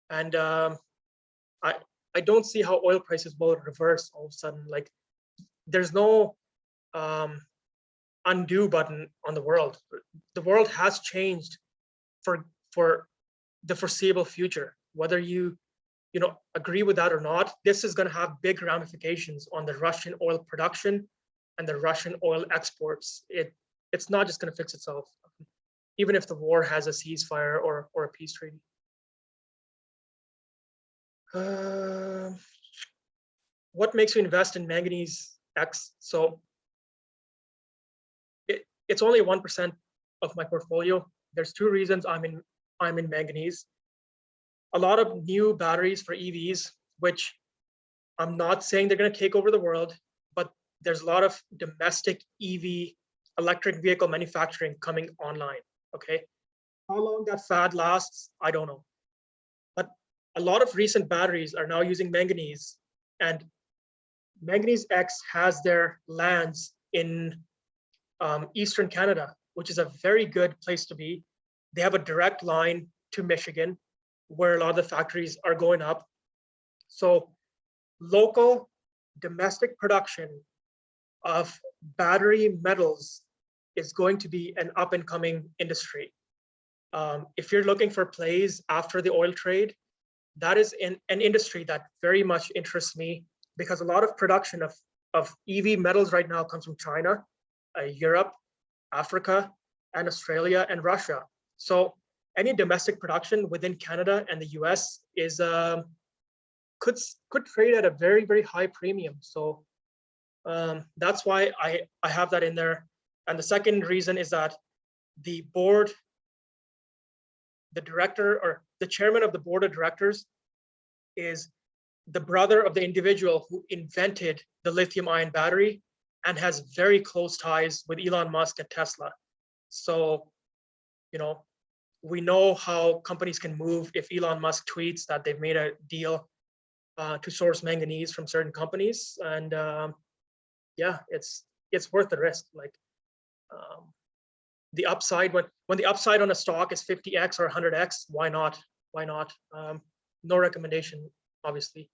And I don't see how oil prices will reverse all of a sudden. Like there's no undo button on the world. The world has changed for the foreseeable future. Whether you agree with that or not, this is going to have big ramifications on the Russian oil production and the Russian oil exports. It's not just going to fix itself, even if the war has a ceasefire or a peace treaty. What makes you invest in manganese X? So it's only 1% of my portfolio. There's two reasons I'm in manganese. A lot of new batteries for EVs, which I'm not saying they're going to take over the world, but there's a lot of domestic EV electric vehicle manufacturing coming online. Okay, how long that fad lasts, I don't know. But a lot of recent batteries are now using manganese, and Manganese X has their lands in Eastern Canada, which is a very good place to be. They have a direct line to Michigan, where a lot of the factories are going up. So local domestic production of battery metals is going to be an up and coming industry. If you're looking for plays after the oil trade, that is an industry that very much interests me, because a lot of production of EV metals right now comes from China, Europe, Africa, and Australia and Russia. So any domestic production within Canada and the US is could trade at a very, very high premium. So that's why I have that in there. And the second reason is that the board, the director or the chairman of the board of directors is the brother of the individual who invented the lithium ion battery and has very close ties with Elon Musk at Tesla. So, we know how companies can move if Elon Musk tweets that they've made a deal to source manganese from certain companies. And yeah, it's worth the risk. Like the upside, when the upside on a stock is 50x or 100x, why not? Why not? No recommendation, obviously.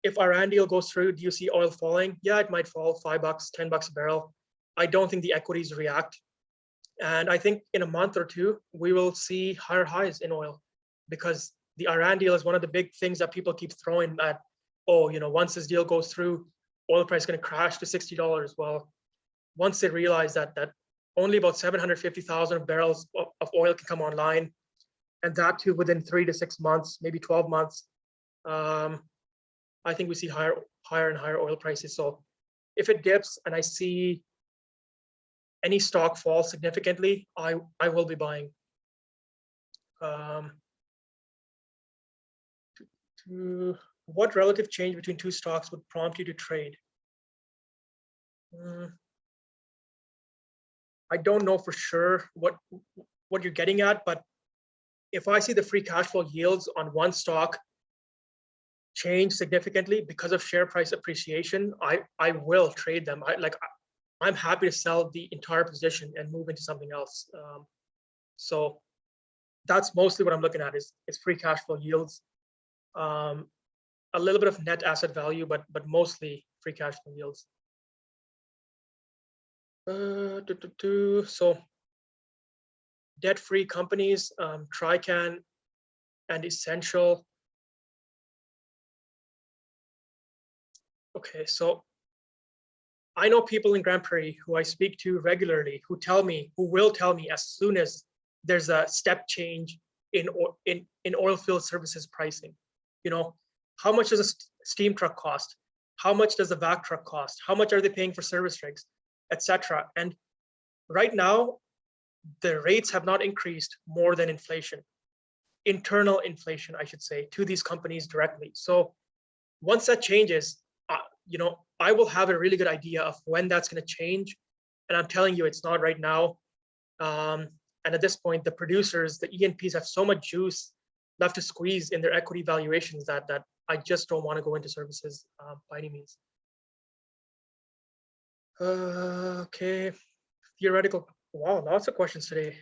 If Iran deal goes through, do you see oil falling? Yeah, it might fall $5, $10 a barrel. I don't think the equities react. And I think in a month or two, we will see higher highs in oil, because the Iran deal is one of the big things that people keep throwing at, once this deal goes through, oil price is going to crash to $60. Well, once they realize that only about 750,000 barrels of oil can come online, and that too within 3 to 6 months, maybe 12 months, I think we see higher and higher oil prices. So if it dips and I see any stock fall significantly, I will be buying. What relative change between two stocks would prompt you to trade? I don't know for sure what you're getting at, but if I see the free cash flow yields on one stock change significantly because of share price appreciation, I will trade them. I'm happy to sell the entire position and move into something else. So that's mostly what I'm looking at is free cash flow yields, a little bit of net asset value, but mostly free cash flow yields. So debt-free companies, Trican and Essential. Okay, so I know people in Grand Prairie who I speak to regularly who will tell me as soon as there's a step change in oil field services pricing. How much does a steam truck cost? How much does a vac truck cost? How much are they paying for service rigs, etc.? And right now, the rates have not increased more than inflation, internal inflation, I should say, to these companies directly. So once that changes, I will have a really good idea of when that's going to change And I'm telling you, it's not right now. And at this point, the producers, the E&Ps have so much juice left to squeeze in their equity valuations that I just don't want to go into services by any means. Okay, theoretical. Wow, lots of questions today.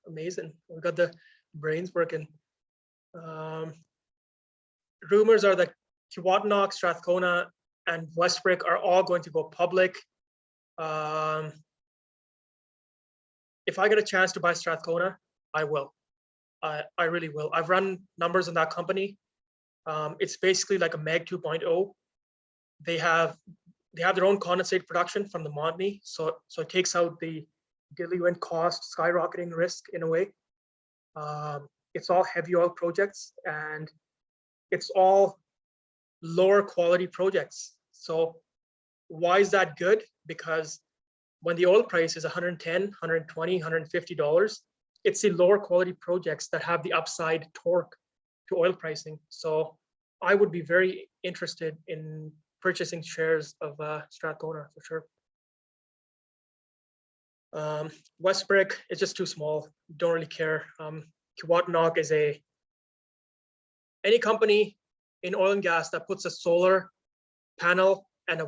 Amazing. We got the brains working. Rumors are that Kiwatinock, Strathcona, and Westbrick are all going to go public. If I get a chance to buy Strathcona, I will. I really will. I've run numbers on that company. It's basically like a MEG 2.0. They have their own condensate production from the Montney, so it takes out the diluent cost skyrocketing risk in a way. It's all heavy oil projects, and it's all lower quality projects. So why is that good? Because when the oil price is 110, 120, $150, it's the lower quality projects that have the upside torque to oil pricing. So I would be very interested in purchasing shares of Strathcona for sure. Westbrick is just too small. Don't really care. Kiwatinock is any company in oil and gas that puts a solar panel and a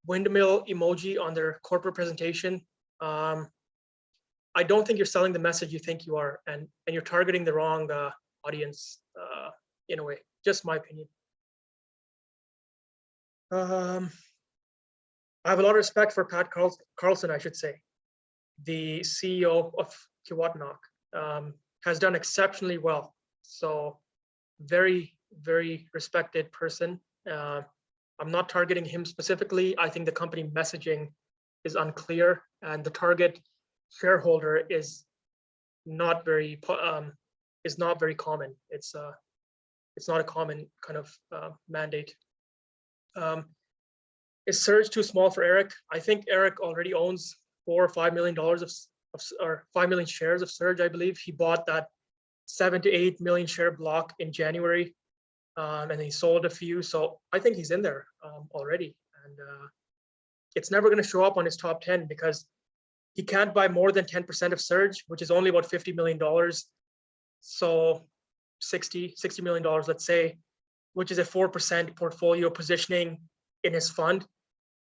windmill emoji on their corporate presentation. I don't think you're selling the message you think you are, and you're targeting the wrong audience in a way. Just my opinion. I have a lot of respect for Pat Carlson, I should say. The CEO of Kiwatinock has done exceptionally well. So very, very respected person. I'm not targeting him specifically. I think the company messaging is unclear, and the target shareholder is not very common. It's not a common kind of mandate. Is Surge too small for Eric? I think Eric already owns $4 or $5 million or 5 million shares of Surge. I believe he bought that 7 to 8 million share block in January, and he sold a few. So I think he's in there already, and it's never going to show up on his top 10 because he can't buy more than 10% of Surge, which is only about $50 million. So $60 million, let's say, which is a 4% portfolio positioning in his fund.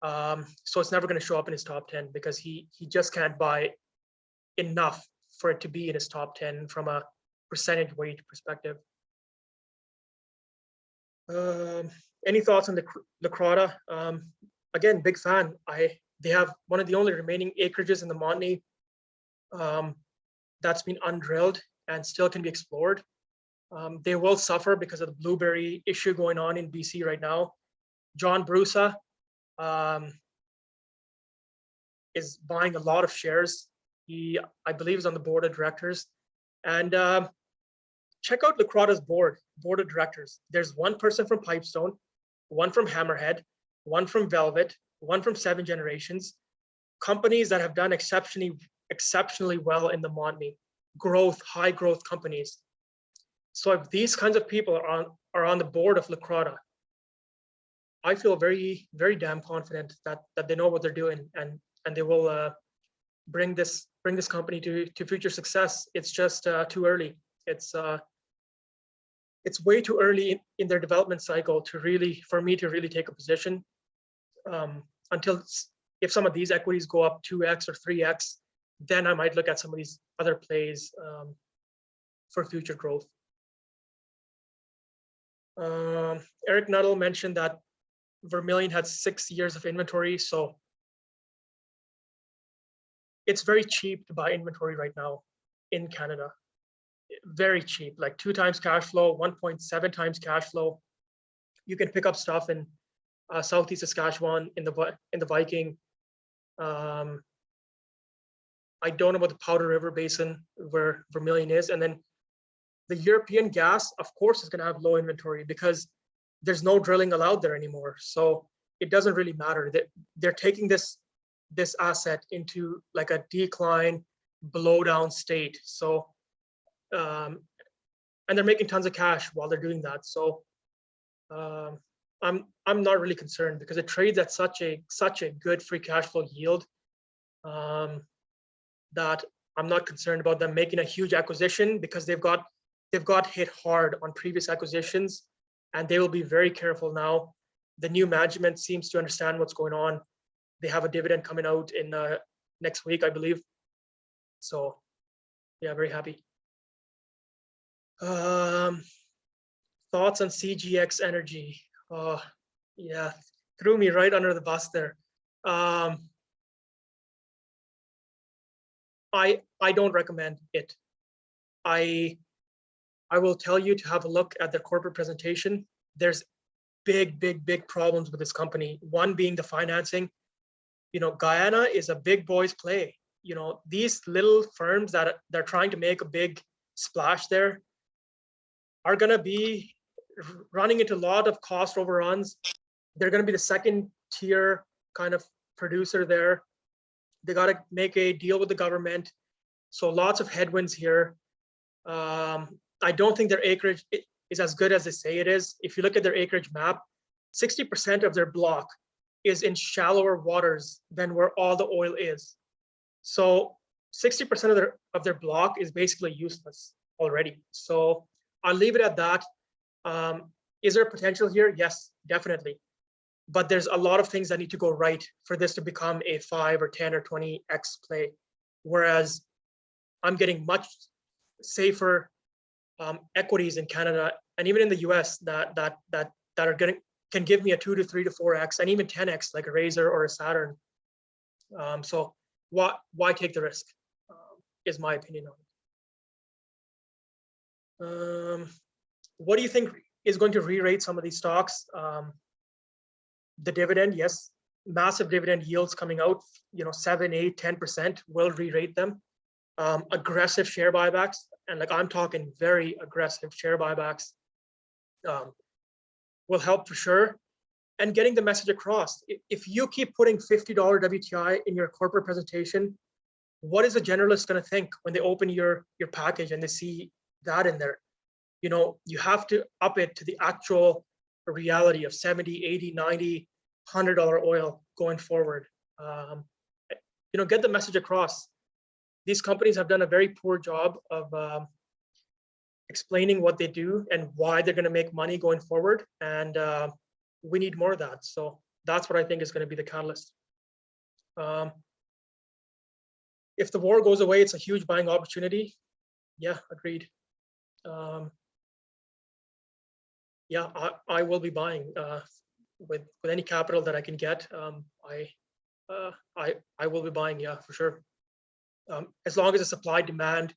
So it's never going to show up in his top 10 because he just can't buy enough for it to be in his top 10 from a percentage weight perspective. Any thoughts on the Leucrotta? Again, big fan. They have one of the only remaining acreages in the Montney that's been undrilled and still can be explored. They will suffer because of the blueberry issue going on in BC right now. John Brusa is buying a lot of shares. He, I believe, is on the board of directors. And check out Leucrotta's board of directors. There's one person from Pipestone, one from Hammerhead, one from Velvet, one from 7 Generations, companies that have done exceptionally well in the Montney, high growth companies. So if these kinds of people are on the board of Leucrotta, I feel very, very damn confident that they know what they're doing, and they will bring this company to future success. It's just too early. It's way too early in their development cycle for me to really take a position. Until if some of these equities go up 2x or 3x, then I might look at some of these other plays for future growth. Eric Nuttall mentioned that Vermilion had 6 years of inventory, so it's very cheap to buy inventory right now in Canada. Very cheap, like 2 times cash flow, 1.7 times cash flow. You can pick up stuff in Southeast Saskatchewan, in the Viking. I don't know about the Powder River Basin where Vermilion is, and then the European gas, of course, is going to have low inventory because there's no drilling allowed there anymore. So it doesn't really matter. They're taking this asset into like a decline, blow down state. So, and they're making tons of cash while they're doing that. So I'm not really concerned because it trades at such a good free cash flow yield that I'm not concerned about them making a huge acquisition, because they've got hit hard on previous acquisitions, and they will be very careful now. The new management seems to understand what's going on. They have a dividend coming out in next week, I believe. So yeah, very happy. Thoughts on CGX Energy? Yeah, threw me right under the bus there. I don't recommend it. I will tell you to have a look at their corporate presentation. There's big problems with this company. One being the financing. Guyana is a big boys play. These little firms that they're trying to make a big splash there are going to be running into a lot of cost overruns. They're going to be the second tier kind of producer there. They got to make a deal with the government. So lots of headwinds here. I don't think their acreage is as good as they say it is. If you look at their acreage map, 60% of their block is in shallower waters than where all the oil is. So 60% of their block is basically useless already. So I'll leave it at that. Is there potential here? Yes, definitely. But there's a lot of things that need to go right for this to become a 5 or 10 or 20x play. Whereas I'm getting much safer equities in Canada and even in the US that are can give me a 2 to 3 to 4x and even 10x like a Razor or a Saturn. So why take the risk? Is my opinion on it. What do you think is going to re-rate some of these stocks? The dividend, yes, massive dividend yields coming out, 7, 8, 10% will re-rate them. Aggressive share buybacks, and like I'm talking very aggressive share buybacks, will help for sure. And getting the message across. If you keep putting $50 WTI in your corporate presentation, what is a generalist going to think when they open your package and they see that in there? You have to up it to the actual reality of 70, 80, 90, $100 oil going forward. Get the message across. These companies have done a very poor job of explaining what they do and why they're going to make money going forward. And we need more of that. So that's what I think is going to be the catalyst. If the war goes away, it's a huge buying opportunity. Yeah, agreed. Yeah, I will be buying with any capital that I can get. I will be buying, yeah, for sure. As long as the supply demand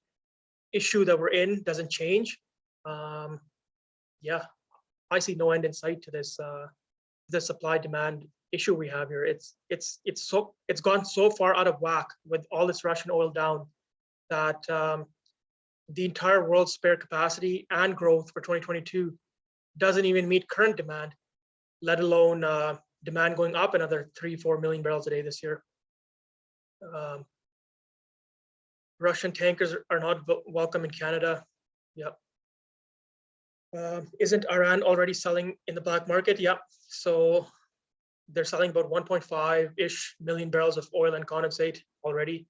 issue that we're in doesn't change, yeah, I see no end in sight to this the supply demand issue we have here. It's gone so far out of whack with all this Russian oil down that the entire world's spare capacity and growth for 2022 doesn't even meet current demand, let alone demand going up another 3-4 million barrels a day this year. Russian tankers are not welcome in Canada. Yep. Isn't Iran already selling in the black market? Yep. So they're selling about 1.5-ish million barrels of oil and condensate already.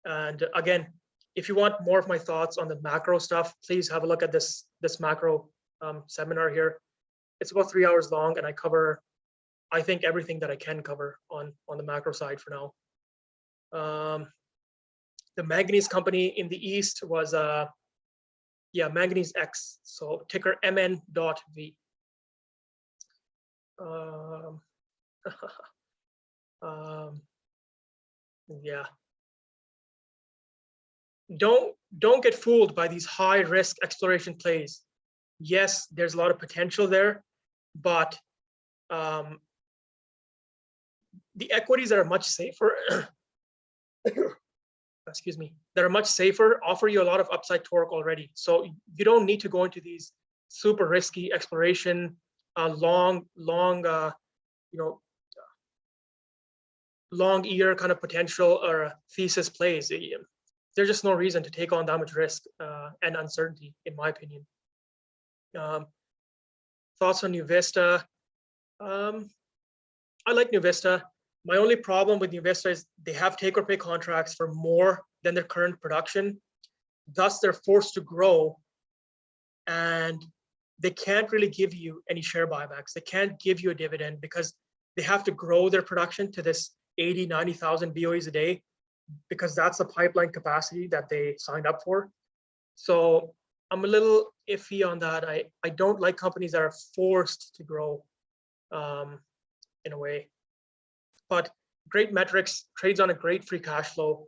And again, if you want more of my thoughts on the macro stuff, please have a look at this macro seminar here. It's about 3 hours long, and I cover, I think, everything that I can cover on the macro side for now. The manganese company in the East was, Manganese X, so ticker MN.V. Yeah. Don't get fooled by these high risk exploration plays. Yes, there's a lot of potential there, but the equities that are much safer, excuse me, that are much safer offer you a lot of upside torque already. So you don't need to go into these super risky exploration, long year kind of potential or thesis plays. There's just no reason to take on that much risk and uncertainty, in my opinion. Thoughts on New Vista? I like New Vista. My only problem with New Vista is they have take or pay contracts for more than their current production. Thus, they're forced to grow, and they can't really give you any share buybacks. They can't give you a dividend because they have to grow their production to this 80, 90,000 BOEs a day, because that's the pipeline capacity that they signed up for. So I'm a little iffy on that. I don't like companies that are forced to grow in a way. But great metrics, trades on a great free cash flow,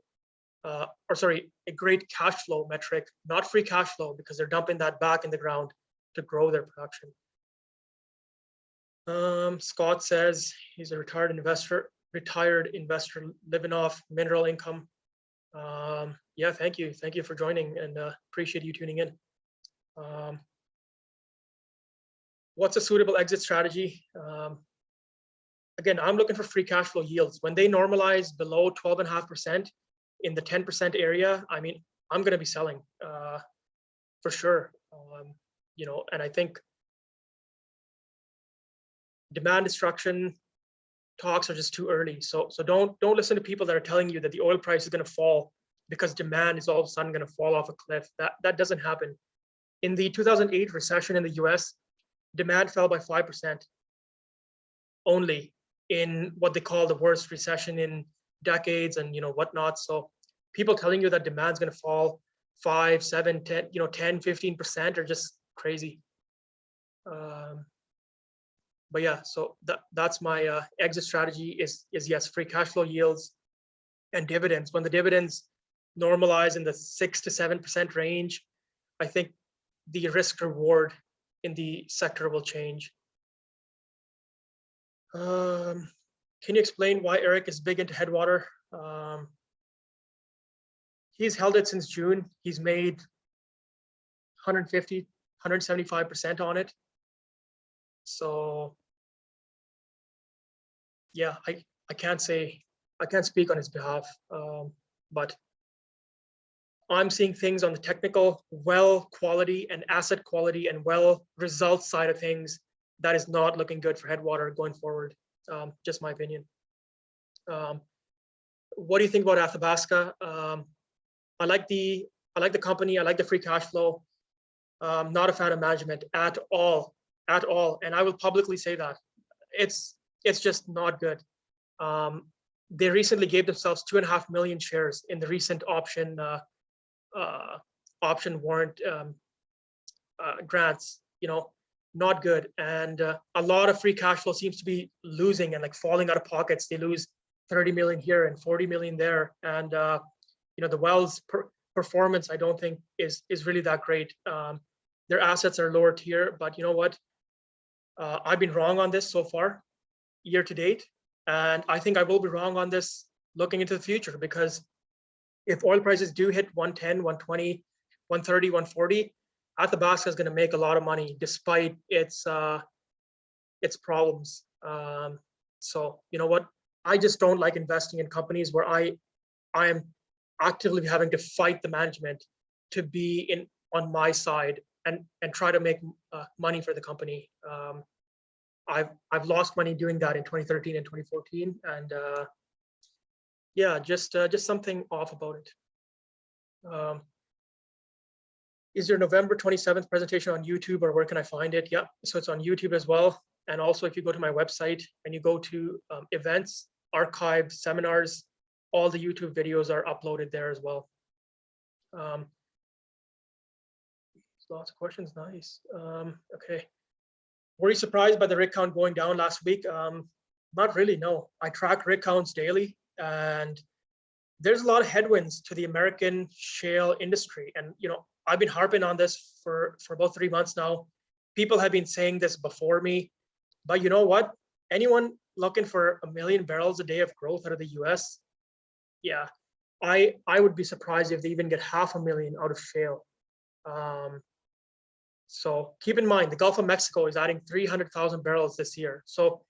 or sorry, a great cash flow metric, not free cash flow, because they're dumping that back in the ground to grow their production. Scott says he's a retired investor living off mineral income. Yeah, thank you for joining, and appreciate you tuning in. What's a suitable exit strategy? Again, I'm looking for free cash flow yields. When they normalize below 12.5% in the 10% area, I mean, I'm going to be selling for sure. You know, and I think demand destruction talks are just too early. So don't listen to people that are telling you that the oil price is going to fall because demand is all of a sudden going to fall off a cliff. That doesn't happen. In the 2008 recession in the US, demand fell by 5% only, in what they call the worst recession in decades and whatnot. So people telling you that demand's going to fall 5, 7, 10, 10, 15% are just crazy. But yeah, so that's my exit strategy is yes, free cash flow yields and dividends. When the dividends normalize in the 6 to 7% range, I think the risk reward in the sector will change. Can you explain why Eric is big into Headwater? He's held it since June. He's made 150, 175% on it. So yeah, I can't speak on his behalf, but I'm seeing things on the technical well quality and asset quality and well results side of things that is not looking good for Headwater going forward. Just my opinion. What do you think about Athabasca? I like the company. I like the free cash flow. Not a fan of management at all. And I will publicly say that it's just not good. They recently gave themselves 2.5 million shares in the recent option warrant grants. Not good. And a lot of free cash flow seems to be losing and like falling out of pockets. They lose 30 million here and 40 million there. And the wells performance, I don't think is really that great. Their assets are lower tier, but you know what? I've been wrong on this so far, year to date. And I think I will be wrong on this looking into the future, because if oil prices do hit 110, 120, 130, 140, Athabasca is going to make a lot of money despite its problems. So you know what? I just don't like investing in companies where I am actively having to fight the management to be on my side and try to make money for the company. I've lost money doing that in 2013 and 2014, and yeah, just something off about it. Is your November 27th presentation on YouTube, or where can I find it? Yeah, so it's on YouTube as well. And also, if you go to my website and you go to events, archived seminars, all the YouTube videos are uploaded there as well. Lots of questions, nice. Okay. Were you surprised by the rig count going down last week? Not really, no. I track rig counts daily, and there's a lot of headwinds to the American shale industry. And I've been harping on this for about 3 months now. People have been saying this before me, but you know what? Anyone looking for 1 million barrels a day of growth out of the US, yeah, I would be surprised if they even get 500,000 out of shale. So keep in mind, the Gulf of Mexico is adding 300,000 barrels this year. So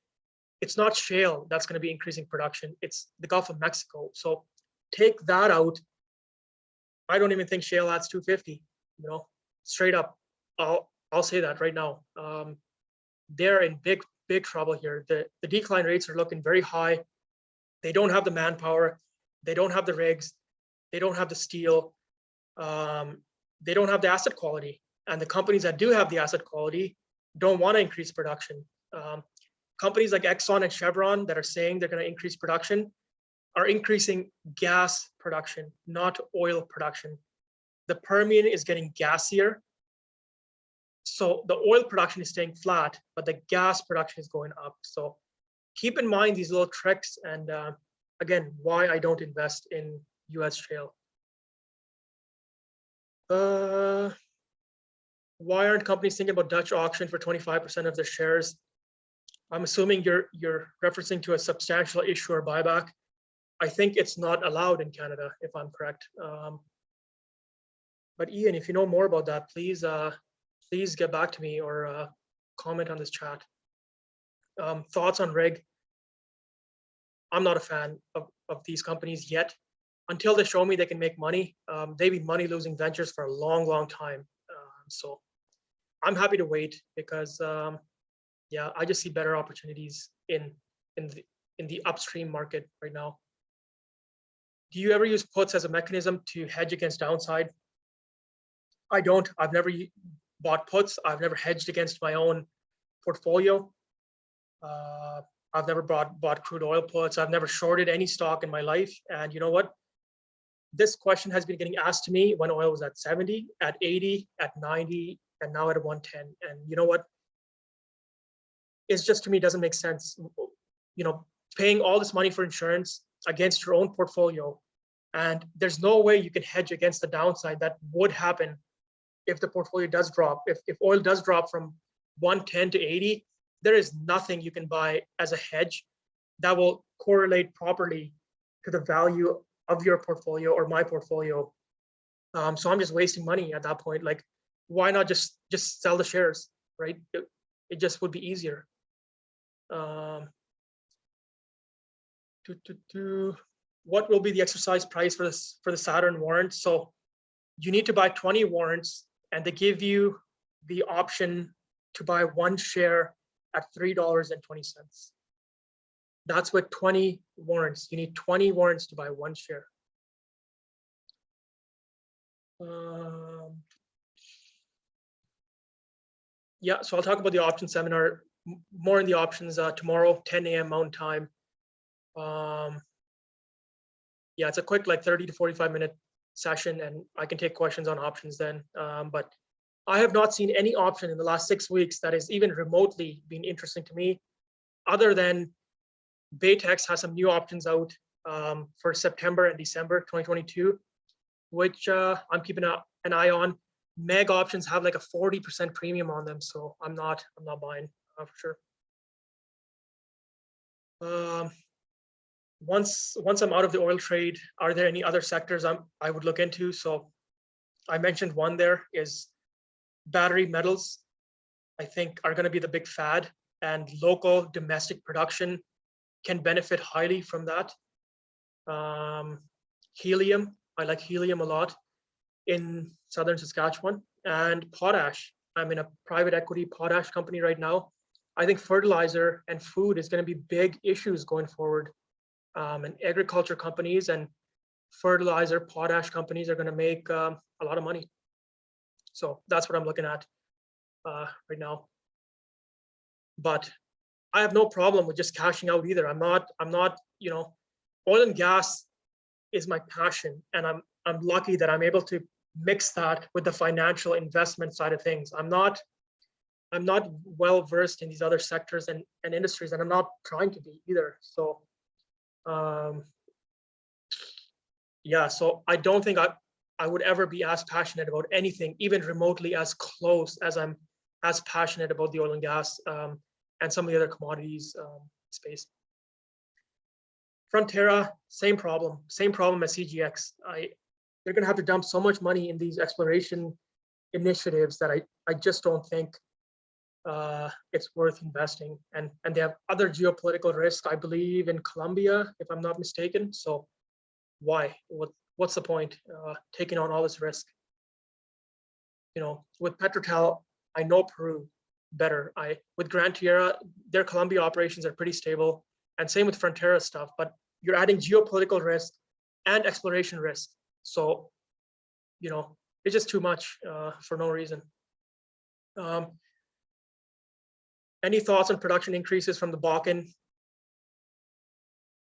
it's not shale that's going to be increasing production. It's the Gulf of Mexico. So take that out. I don't even think shale adds 250, straight up. I'll say that right now. They're in big big trouble here. The decline rates are looking very high. They don't have the manpower. They don't have the rigs. They don't have the steel. They don't have the asset quality. And the companies that do have the asset quality don't want to increase production. Companies like Exxon and Chevron that are saying they're going to increase production are increasing gas production, not oil production. The Permian is getting gassier. So the oil production is staying flat, but the gas production is going up. So keep in mind these little tricks, and again, why I don't invest in US shale. Why aren't companies thinking about Dutch auction for 25% of their shares? I'm assuming you're referencing to a substantial issuer buyback. I think it's not allowed in Canada, if I'm correct. But Ian, if you know more about that, please get back to me or comment on this chat. Thoughts on rig? I'm not a fan of these companies yet. Until they show me they can make money, they've been money losing ventures for a long time. So I'm happy to wait because yeah, I just see better opportunities in the upstream market right now. Do you ever use puts as a mechanism to hedge against downside? I don't. I've never bought puts. I've never hedged against my own portfolio. I've never bought crude oil puts. I've never shorted any stock in my life. And you know what? This question has been getting asked to me when oil was at 70, at 80, at 90, and now at 110. And you know what? It's just, to me, doesn't make sense. You know, paying all this money for insurance against your own portfolio, and there's no way you can hedge against the downside that would happen if the portfolio does drop. If oil does drop from 110 to 80, there is nothing you can buy as a hedge that will correlate properly to the value of your portfolio or my portfolio. So I'm just wasting money at that point. Like, why not just sell the shares, right? It just would be easier. What will be the exercise price for the Saturn warrant? So you need to buy 20 warrants, and they give you the option to buy one share at $3.20. That's with 20 warrants. You need 20 warrants to buy one share. Yeah, so I'll talk about the option seminar more in the options tomorrow, 10 a.m. Mountain Time. Yeah, it's a quick, like 30 to 45 minute session, and I can take questions on options then. But I have not seen any option in the last 6 weeks that is even remotely been interesting to me, other than Baytex has some new options out for September and December 2022, which I'm keeping an eye on. Meg options have like a 40% premium on them, so I'm not buying for sure. Once I'm out of the oil trade, are there any other sectors I would look into? So I mentioned one there is battery metals. I think are going to be the big fad, and local domestic production can benefit highly from that. Helium, I like helium a lot in southern Saskatchewan, and potash. I'm in a private equity potash company right now. I think fertilizer and food is going to be big issues going forward. And agriculture companies and fertilizer, potash companies are going to make a lot of money. So that's what I'm looking at right now. But I have no problem with just cashing out either. I'm not, you know, oil and gas is my passion, and I'm lucky that I'm able to mix that with the financial investment side of things. I'm not well versed in these other sectors and industries, and I'm not trying to be either. So yeah, so I don't think I would ever be as passionate about anything, even remotely as close as I'm as passionate about the oil and gas and some of the other commodities space. Frontera, same problem as CGX. They're going to have to dump so much money in these exploration initiatives that I just don't think it's worth investing. And they have other geopolitical risk, I believe, in Colombia, if I'm not mistaken. So why? What's the point taking on all this risk? You know, with PetroTal, I know Peru. better. With Gran Tierra, their Colombia operations are pretty stable, and same with Frontera stuff, but you're adding geopolitical risk and exploration risk. So, it's just too much for no reason. Any thoughts on production increases from the Bakken?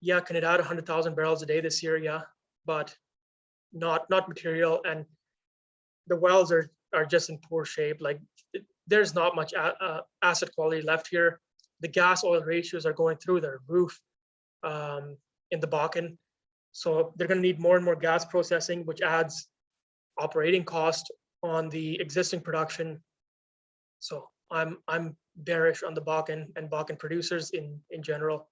Yeah, can it add 100,000 barrels a day this year? Yeah, but not material, and the wells are just in poor shape. Like, there's not much asset quality left here. The gas oil ratios are going through their roof in the Bakken, so they're going to need more and more gas processing, which adds operating cost on the existing production. So I'm bearish on the Bakken and Bakken producers in general.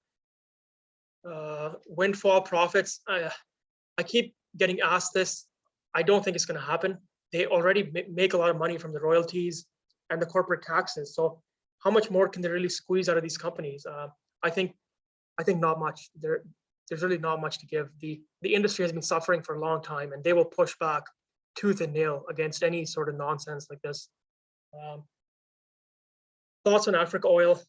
Windfall profits, I keep getting asked this. I don't think it's going to happen. They already make a lot of money from the royalties and the corporate taxes. So how much more can they really squeeze out of these companies? I think not much. There's really not much to give. The industry has been suffering for a long time, and they will push back tooth and nail against any sort of nonsense like this. Thoughts on Africa oil?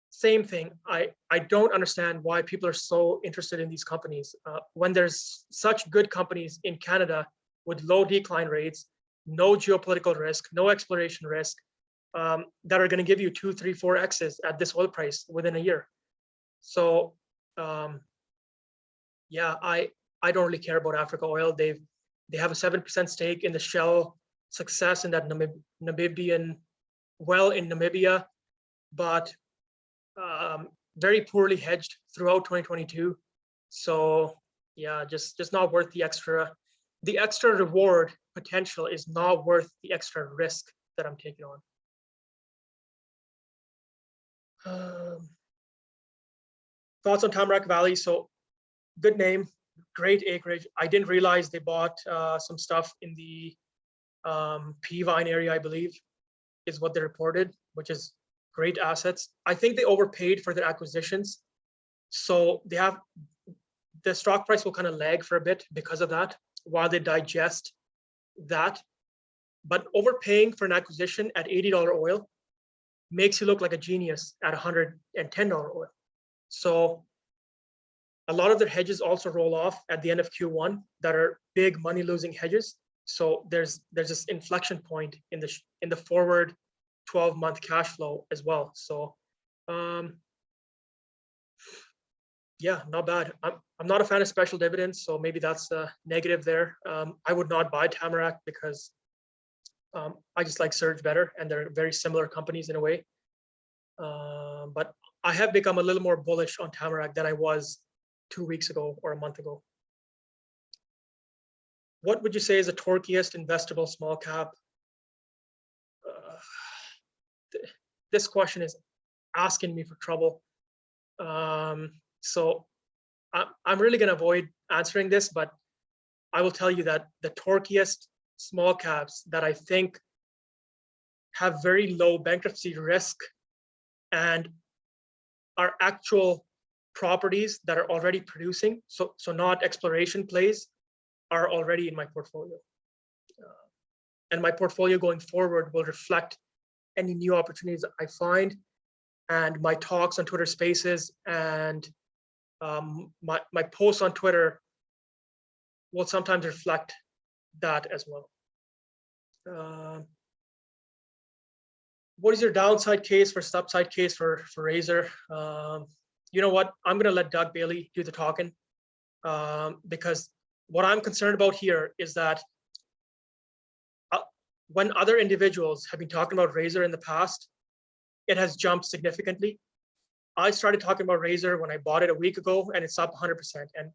Same thing. I don't understand why people are so interested in these companies when there's such good companies in Canada with low decline rates, no geopolitical risk, no exploration risk, that are going to give you 2, 3, 4x's at this oil price within a year. So yeah, I don't really care about Africa oil. They have a 7% stake in the Shell success in that Namibian well in Namibia, but very poorly hedged throughout 2022. So yeah, just not worth the extra reward potential is not worth the extra risk that I'm taking on. Thoughts on Tamarack Valley? So good name, great acreage. I didn't realize they bought some stuff in the Peavine area, I believe, is what they reported, which is great assets. I think they overpaid for their acquisitions. So the stock price will kind of lag for a bit because of that while they digest that. But overpaying for an acquisition at $80 oil makes you look like a genius at $110 oil. So a lot of their hedges also roll off at the end of Q1 that are big money losing hedges. So there's this inflection point in the forward 12-month cash flow as well. So yeah, not bad. I'm not a fan of special dividends, so maybe that's a negative there. I would not buy Tamarack because I just like Surge better, and they're very similar companies in a way. But I have become a little more bullish on Tamarack than I was 2 weeks ago or a month ago. What would you say is the torquiest investable small cap? This question is asking me for trouble. So I'm really going to avoid answering this, but I will tell you that the torquiest small caps that I think have very low bankruptcy risk and are actual properties that are already producing, so not exploration plays, are already in my portfolio. And my portfolio going forward will reflect any new opportunities I find, and my talks on Twitter Spaces and my posts on Twitter will sometimes reflect that as well. What is your downside case versus upside case for Razor? You know what? I'm gonna let Doug Bailey do the talking because what I'm concerned about here is that when other individuals have been talking about Razor in the past, it has jumped significantly. I started talking about Razor when I bought it a week ago, and it's up 100%. And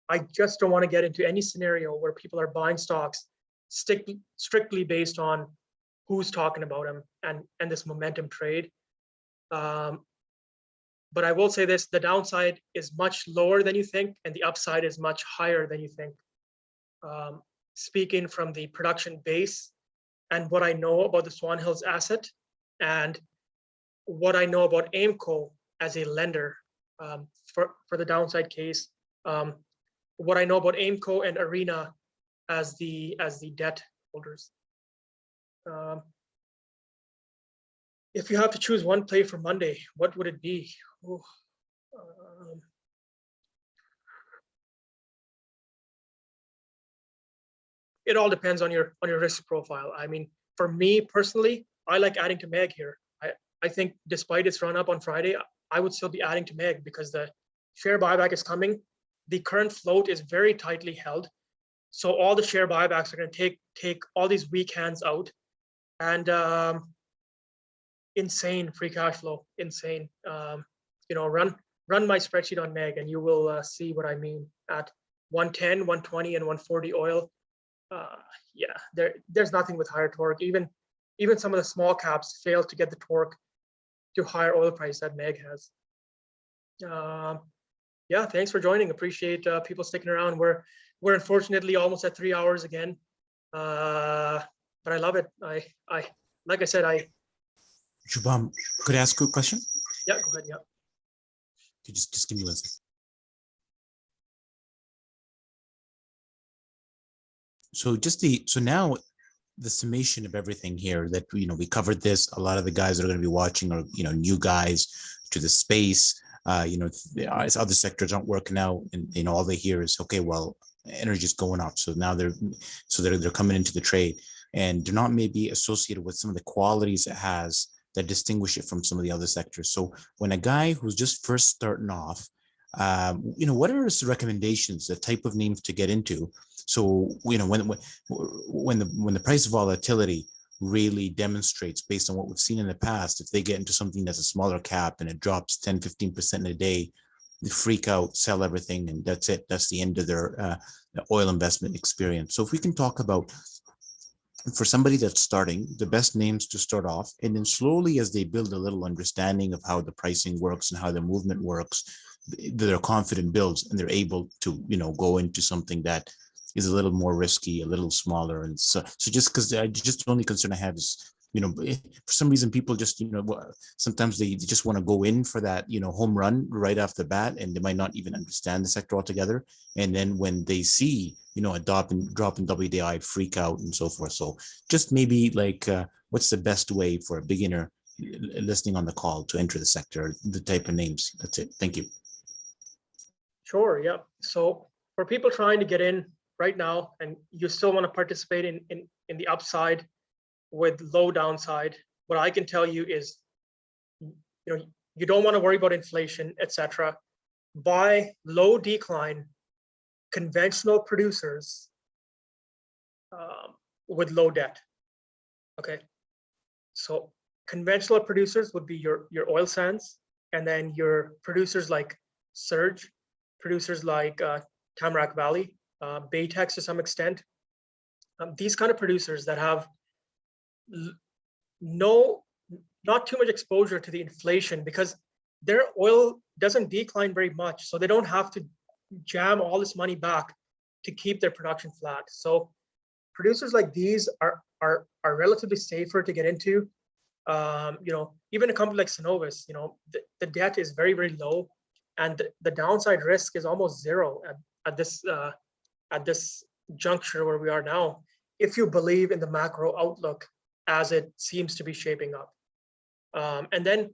I just don't want to get into any scenario where people are buying stocks strictly based on who's talking about them and this momentum trade. But I will say this, the downside is much lower than you think, and the upside is much higher than you think. Speaking from the production base and what I know about the Swan Hills asset and what I know about Aimco as a lender for the downside case, what I know about Aimco and Arena as the debt holders. If you have to choose one play for Monday, what would it be? Oh, it all depends on your risk profile. I mean, for me personally, I like adding to MEG here. I think despite its run up on Friday, I would still be adding to MEG because the share buyback is coming. The current float is very tightly held. So all the share buybacks are going to take all these weak hands out, and insane free cash flow, insane. You know, run my spreadsheet on MEG and you will see what I mean. At 110, 120, and 140 oil, yeah, there's nothing with higher torque. Even some of the small caps fail to get the torque to higher oil price that MEG has. Yeah, thanks for joining. Appreciate people sticking around. We're unfortunately almost at 3 hours again, but I love it. I like I said, Shubham, could I ask you a question? yeah, go ahead. Yeah. You just give me 1 second. So now the summation of everything here that we covered this. A lot of the guys that are going to be watching are new guys to the space. Other sectors aren't working out, and all they hear is, okay, well, energy is going up, so now they're coming into the trade, and they're not maybe associated with some of the qualities it has that distinguish it from some of the other sectors. So when a guy who's just first starting off, what are his recommendations, the type of names to get into? So when the price volatility really demonstrates, based on what we've seen in the past, if they get into something that's a smaller cap and it drops 10-15% in a day, they freak out, sell everything, and that's it. That's the end of their oil investment experience. So if we can talk about, for somebody that's starting, the best names to start off, and then slowly as they build a little understanding of how the pricing works and how the movement works, their confidence builds and they're able to go into something that is a little more risky, a little smaller. And so just because the only concern I have is, for some reason people just, sometimes they just want to go in for that, home run right off the bat, and they might not even understand the sector altogether. And then when they see, a drop in WDI, freak out and so forth. So just maybe like, what's the best way for a beginner listening on the call to enter the sector, the type of names? That's it. Thank you. Sure. Yeah. So for people trying to get in right now, and you still want to participate in the upside with low downside, what I can tell you is, you don't want to worry about inflation, etc. Buy low decline conventional producers with low debt. Okay. So conventional producers would be your oil sands, and then your producers like Surge, producers like Tamarack Valley, Baytex to some extent. These kind of producers that have not too much exposure to the inflation, because their oil doesn't decline very much, so they don't have to jam all this money back to keep their production flat. So producers like these are relatively safer to get into. Even a company like Cenovus, the debt is very, very low, and the downside risk is almost zero at this juncture where we are now, if you believe in the macro outlook as it seems to be shaping up. And then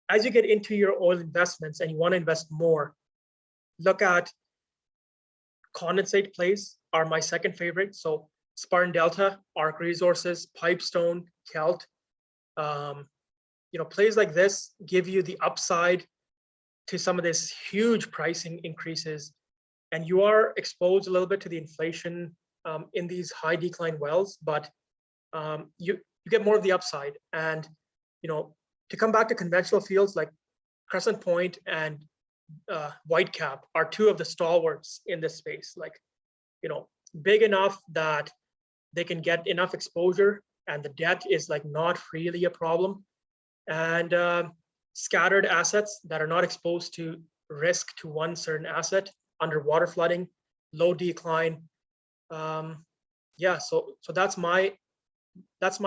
as you get into your oil investments and you want to invest more, look at condensate plays are my second favorite. So Spartan Delta, Arc Resources, Pipestone, Kelt. Plays like this give you the upside to some of this huge pricing increases, and you are exposed a little bit to the inflation in these high decline wells, but you get more of the upside. And to come back to conventional fields like Crescent Point and Whitecap are two of the stalwarts in this space. Like, big enough that they can get enough exposure, and the debt is like not really a problem, and scattered assets that are not exposed to risk to one certain asset, underwater flooding, low decline. Yeah, so that's my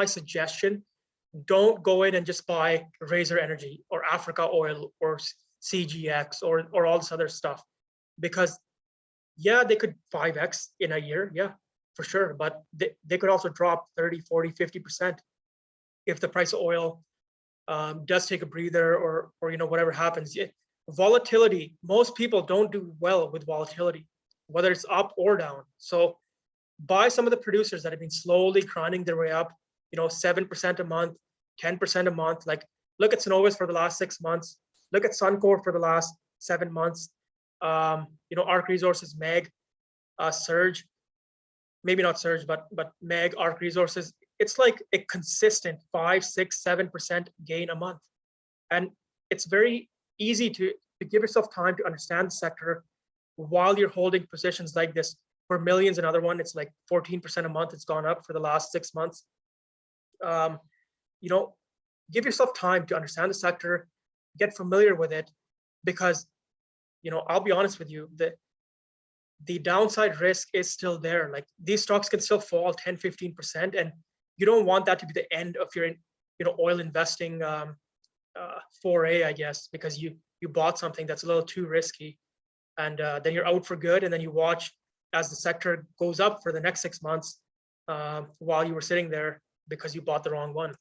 suggestion. Don't go in and just buy Razor Energy or Africa Oil or CGX or all this other stuff, because yeah, they could 5x in a year, yeah, for sure, but they could also drop 30, 40, 50% if the price of oil does take a breather, or whatever happens. Volatility, most people don't do well with volatility, whether it's up or down. So buy some of the producers that have been slowly grinding their way up, 7% a month, 10% a month. Like, look at Cenovus for the last 6 months. Look at Suncor for the last 7 months. ARC Resources, MEG, Surge, maybe not Surge, but MEG, ARC Resources. It's like a consistent 5, 6, 7% gain a month. And it's very easy to give yourself time to understand the sector while you're holding positions like this. For Millions, another one, it's like 14% a month. It's gone up for the last 6 months. Give yourself time to understand the sector, get familiar with it, because, I'll be honest with you, the downside risk is still there. Like, these stocks can still fall 10, 15%, and you don't want that to be the end of your, oil investing foray, I guess, because you bought something that's a little too risky, and then you're out for good, and then you watch as the sector goes up for the next 6 months while you were sitting there because you bought the wrong one.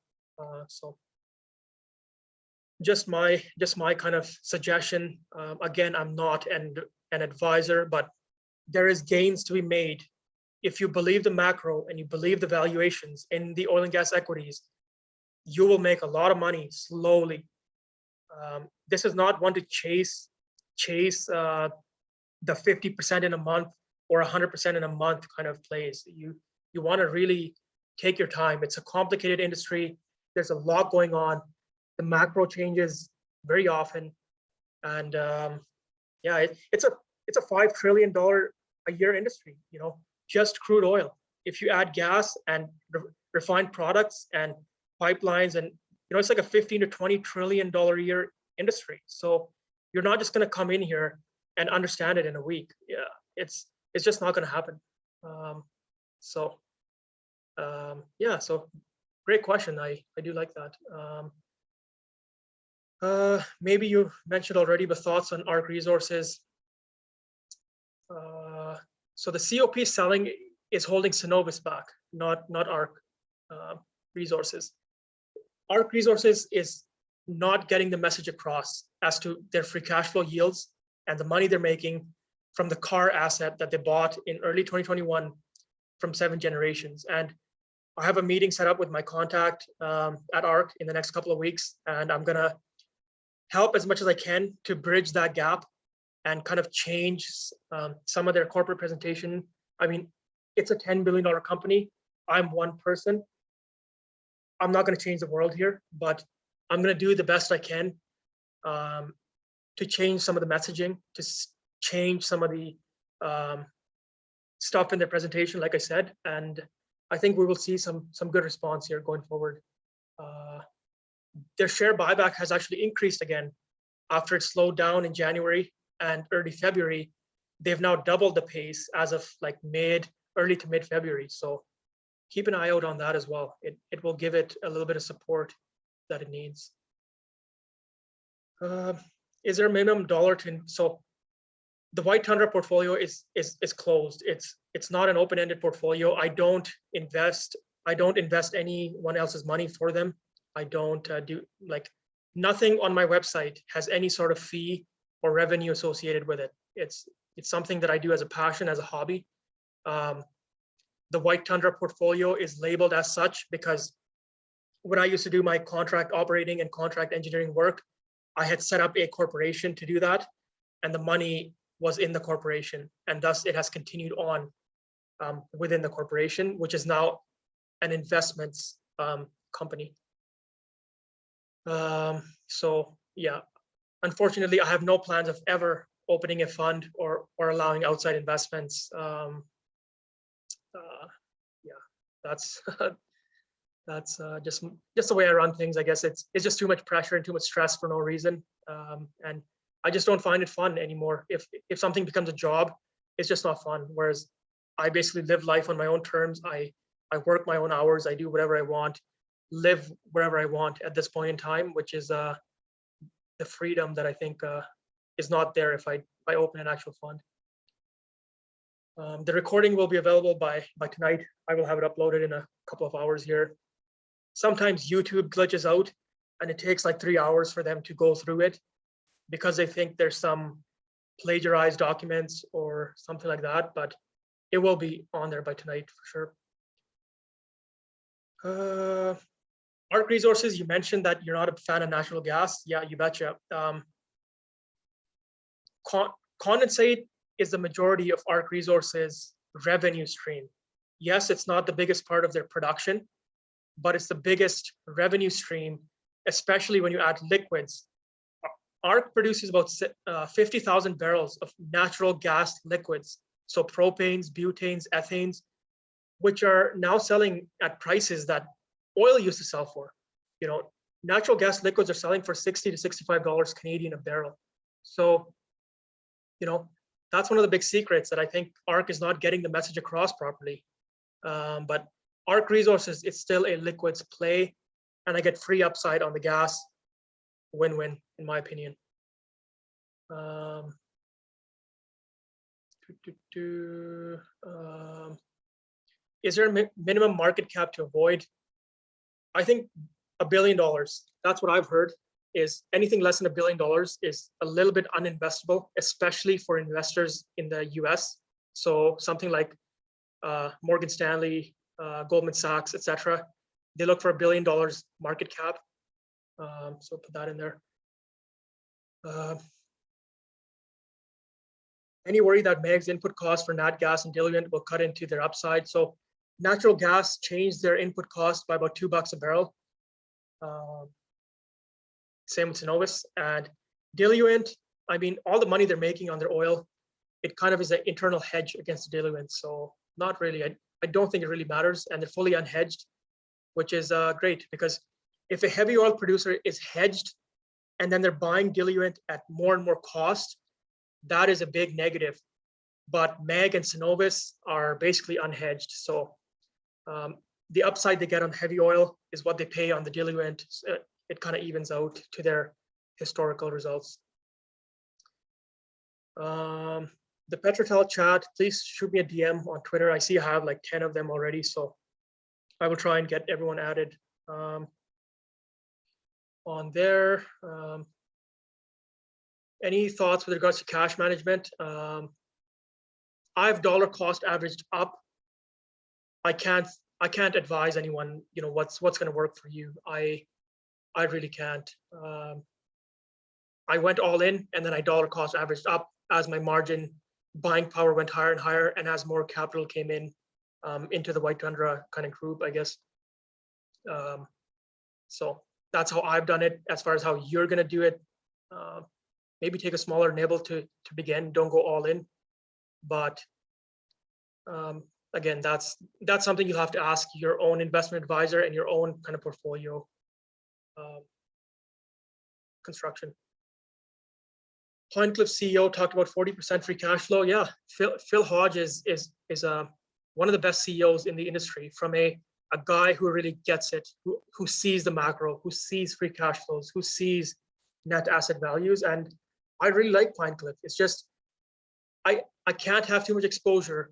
So just my kind of suggestion. Again, I'm not an advisor, but there is gains to be made if you believe the macro and you believe the valuations in the oil and gas equities. You will make a lot of money slowly. This is not one to chase the 50% in a month or 100% in a month kind of plays. You want to really take your time. It's a complicated industry. There's a lot going on. The macro changes very often, and it's a $5 trillion a year industry. Just crude oil. If you add gas and refined products and pipelines, and it's like a $15 to $20 trillion a year industry. So you're not just going to come in here and understand it in a week. Yeah, it's just not going to happen. So great question. I do like that. Maybe you mentioned already, but thoughts on ARC Resources. So the COP selling is holding Cenovus back, not ARC Resources. ARC Resources is not getting the message across as to their free cash flow yields and the money they're making from the car asset that they bought in early 2021 from 7 Generations. And I have a meeting set up with my contact at ARC in the next couple of weeks, and I'm gonna help as much as I can to bridge that gap and kind of change some of their corporate presentation. I mean, it's a $10 billion company. I'm one person. I'm not going to change the world here, but I'm going to do the best I can to change some of the messaging, to change some of the stuff in their presentation, like I said, and I think we will see some good response here going forward. Their share buyback has actually increased again after it slowed down in January and early February. They've now doubled the pace as of like early to mid February. So keep an eye out on that as well. It will give it a little bit of support that it needs. Is there a minimum dollar to? So the White Tundra portfolio is closed. It's not an open-ended portfolio. I don't invest anyone else's money for them. I don't do nothing on my website has any sort of fee or revenue associated with it. It's something that I do as a passion, as a hobby. The White Tundra portfolio is labeled as such because when I used to do my contract operating and contract engineering work, I had set up a corporation to do that, and the money was in the corporation, and thus it has continued on within the corporation, which is now an investments company. So yeah, unfortunately, I have no plans of ever opening a fund or allowing outside investments. Yeah, that's that's just the way I run things. I guess it's just too much pressure and too much stress for no reason, and I just don't find it fun anymore. If something becomes a job, it's just not fun. Whereas I basically live life on my own terms. I work my own hours. I do whatever I want, live wherever I want at this point in time, which is the freedom that I think is not there if I open an actual fund. The recording will be available by tonight. I will have it uploaded in a couple of hours here. Sometimes YouTube glitches out and it takes like 3 hours for them to go through it because they think there's some plagiarized documents or something like that, but it will be on there by tonight for sure. ARC Resources, you mentioned that you're not a fan of natural gas. Yeah, you betcha. Condensate is the majority of ARC Resources revenue stream. Yes, it's not the biggest part of their production, but it's the biggest revenue stream, especially when you add liquids. ARC produces about 50,000 barrels of natural gas liquids. So propanes, butanes, ethanes, which are now selling at prices that oil used to sell for. You know, natural gas liquids are selling for 60 to $65 Canadian a barrel. So, you know, that's one of the big secrets that I think ARC is not getting the message across properly. But ARC Resources, it's still a liquids play, and I get free upside on the gas. Win-win, in my opinion. Is there a minimum market cap to avoid? I think $1 billion. That's what I've heard. Is anything less than $1 billion is a little bit uninvestable, especially for investors in the US. So something like Morgan Stanley, Goldman Sachs, etc. They look for $1 billion market cap. So put that in there. Any worry that MEG's input costs for nat gas and diluent will cut into their upside? So natural gas changed their input cost by about $2 a barrel. Same with Cenovus. And diluent, I mean, all the money they're making on their oil, it kind of is an internal hedge against the diluent. So not really, I don't think it really matters, and they're fully unhedged, which is great, because if a heavy oil producer is hedged and then they're buying diluent at more and more cost, that is a big negative. But MEG and Cenovus are basically unhedged. So the upside they get on heavy oil is what they pay on the diluent. It kind of evens out to their historical results. The PetroTal chat, please shoot me a DM on Twitter. I see I have like 10 of them already, so I will try and get everyone added on there. Any thoughts with regards to cash management? I've dollar cost averaged up. I can't advise anyone, you know, what's going to work for you. I really can't. I went all in, and then I dollar cost averaged up as my margin buying power went higher and higher, and as more capital came in into the White Tundra kind of group, I guess. So that's how I've done it. As far as how you're going to do it, maybe take a smaller nibble to begin. Don't go all in. But again, that's something you'll have to ask your own investment advisor and your own kind of portfolio construction. Pinecliff CEO talked about 40% free cash flow. Yeah, Phil Hodge is one of the best CEOs in the industry, from a guy who really gets it, who sees the macro, who sees free cash flows, who sees net asset values. And I really like Pinecliff. It's just, I can't have too much exposure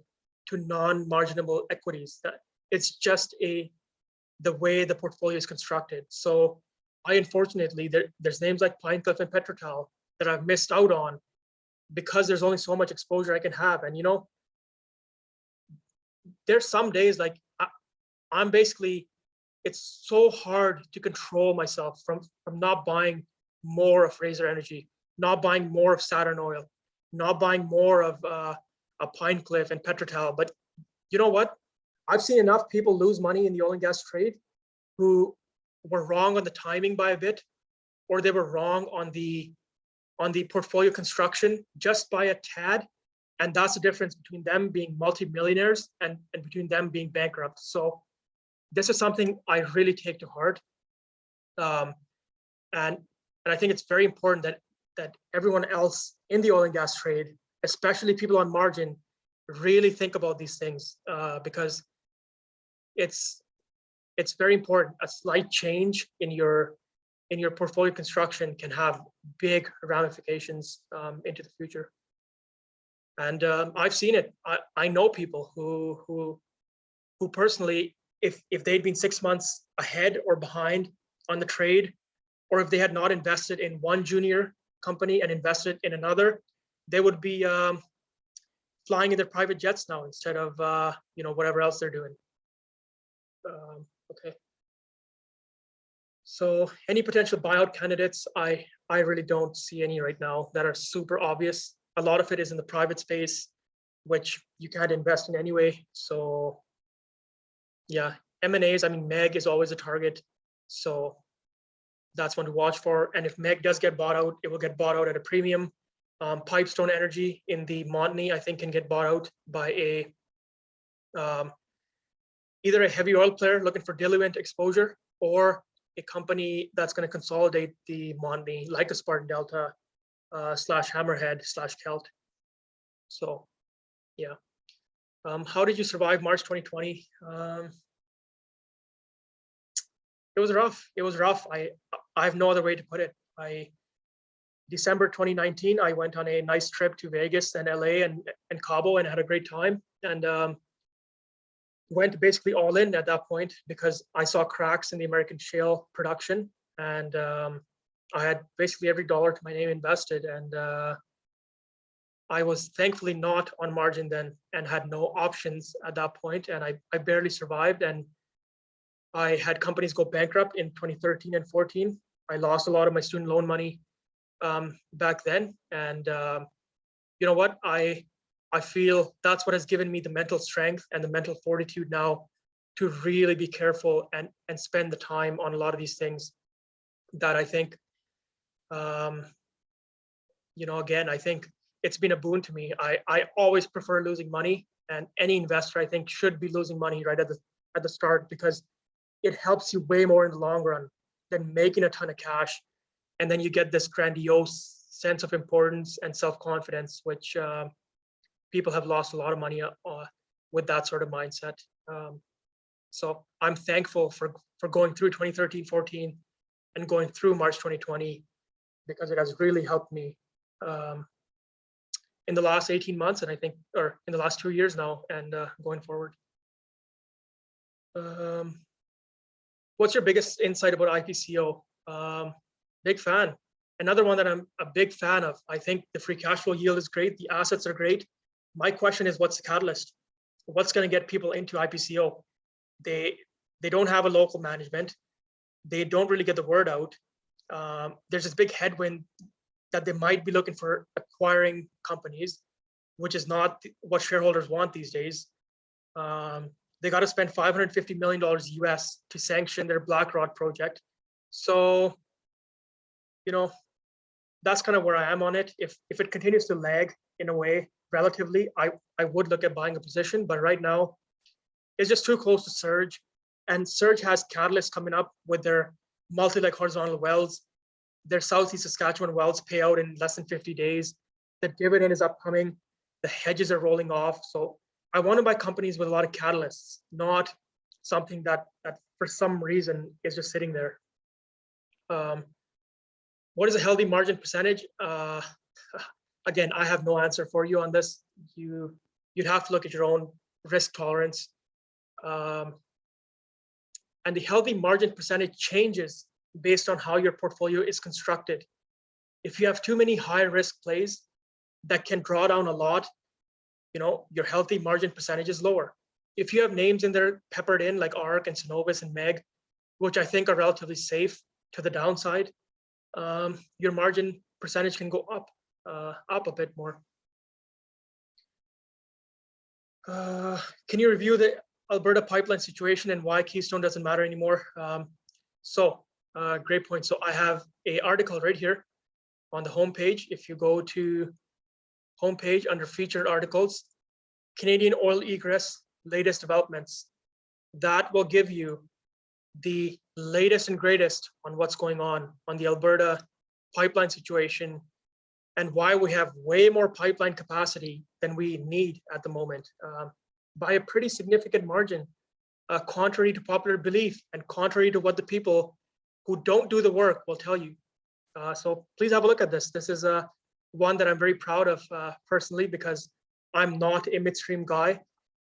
to non-marginable equities. It's just the way the portfolio is constructed. So I, unfortunately, there's names like Pinecliff and PetroTal that I've missed out on because there's only so much exposure I can have. And, you know, there's some days like I'm basically, it's so hard to control myself from not buying more of Fraser Energy, not buying more of Saturn Oil, not buying more of a Pinecliff and PetroTal. But you know what? I've seen enough people lose money in the oil and gas trade who were wrong on the timing by a bit, or they were wrong on the portfolio construction just by a tad. And that's the difference between them being multimillionaires and between them being bankrupt. So this is something I really take to heart. And I think it's very important that everyone else in the oil and gas trade, especially people on margin, really think about these things because it's very important. A slight change in your portfolio construction can have big ramifications into the future. And I've seen it. I know people who personally, if they'd been 6 months ahead or behind on the trade, or if they had not invested in one junior company and invested in another, they would be flying in their private jets now instead of whatever else they're doing. Okay. So any potential buyout candidates, I really don't see any right now that are super obvious. A lot of it is in the private space, which you can't invest in anyway. So yeah, M&As, I mean, Meg is always a target. So that's one to watch for. And if Meg does get bought out, it will get bought out at a premium. Pipestone Energy in the Montney, I think, can get bought out by either a heavy oil player looking for diluent exposure, or a company that's going to consolidate the Montney, like a Spartan Delta / Hammerhead / Kelt. So yeah. How did you survive March 2020? It was rough. It was rough. I have no other way to put it. December 2019, I went on a nice trip to Vegas and LA and Cabo and had a great time, and went basically all in at that point because I saw cracks in the American shale production, and I had basically every dollar to my name invested, and I was thankfully not on margin then and had no options at that point, and I barely survived, and I had companies go bankrupt in 2013 and 14. I lost a lot of my student loan money back then, and you know what, I feel that's what has given me the mental strength and the mental fortitude now to really be careful and spend the time on a lot of these things that I think, again, I think it's been a boon to me. I always prefer losing money, and any investor I think should be losing money right at the start, because it helps you way more in the long run than making a ton of cash. And then you get this grandiose sense of importance and self-confidence, which people have lost a lot of money with that sort of mindset. So I'm thankful for going through 2013, 14 and going through March 2020, because it has really helped me in the last 18 months, and I think, or in the last 2 years now, and going forward. What's your biggest insight about IPCO? Big fan. Another one that I'm a big fan of. I think the free cash flow yield is great. The assets are great. My question is, what's the catalyst? What's going to get people into IPCO? They don't have a local management. They don't really get the word out. There's this big headwind that they might be looking for acquiring companies, which is not what shareholders want these days. They got to spend $550 million US to sanction their BlackRock project. So, that's kind of where I am on it. If it continues to lag in a way, relatively, I would look at buying a position, but right now it's just too close to Surge, and Surge has catalysts coming up with their multi-leg horizontal wells. Their Southeast Saskatchewan wells pay out in less than 50 days. The dividend is upcoming. The hedges are rolling off. So I want to buy companies with a lot of catalysts, not something that for some reason is just sitting there. What is a healthy margin percentage? Again, I have no answer for you on this. You'd have to look at your own risk tolerance. And the healthy margin percentage changes based on how your portfolio is constructed. If you have too many high risk plays that can draw down a lot, your healthy margin percentage is lower. If you have names in there peppered in like ARC and Cenovus and MEG, which I think are relatively safe to the downside, your margin percentage can go up a bit more. Can you review the Alberta pipeline situation and why Keystone doesn't matter anymore? Great point. So I have an article right here on the homepage. If you go to homepage under featured articles, Canadian oil egress, latest developments, that will give you the latest and greatest on what's going on the Alberta pipeline situation and why we have way more pipeline capacity than we need at the moment, by a pretty significant margin, contrary to popular belief and contrary to what the people who don't do the work will tell you. So please have a look at this. This is one that I'm very proud of personally, because I'm not a midstream guy.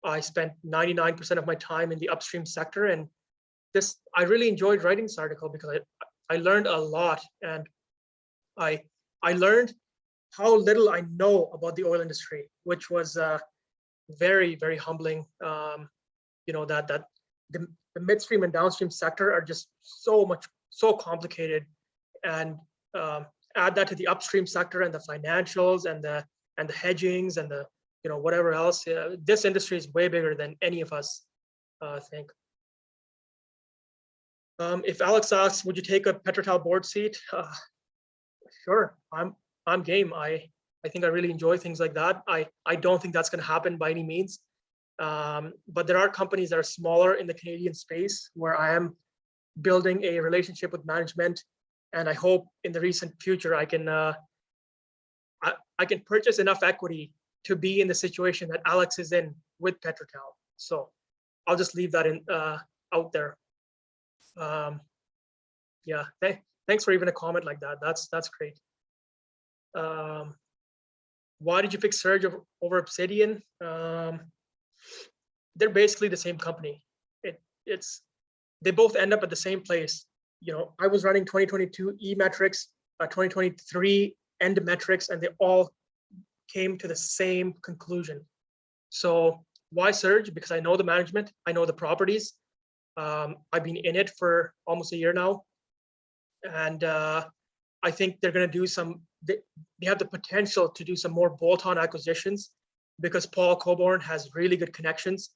I spent 99% of my time in the upstream sector, and I really enjoyed writing this article because I learned a lot, and I learned how little I know about the oil industry, which was very, very humbling. You know, that the midstream and downstream sector are just so complicated, and add that to the upstream sector and the financials and the hedgings and the, you know, whatever else. This industry is way bigger than any of us think. If Alex asks, would you take a PetroTal board seat? Sure, I'm game. I think I really enjoy things like that. I don't think that's going to happen by any means. But there are companies that are smaller in the Canadian space where I am building a relationship with management, and I hope in the recent future I can purchase enough equity to be in the situation that Alex is in with PetroTal. So I'll just leave that in out there. Yeah, thanks for even a comment like that. That's great. Why did you pick Surge over Obsidian? They're basically the same company. They both end up at the same place. You know, I was running 2022 E metrics, 2023 end metrics, and they all came to the same conclusion. So why Surge? Because I know the management, I know the properties. I've been in it for almost a year now, and I think they're going to do some. They have the potential to do some more bolt-on acquisitions because Paul Coburn has really good connections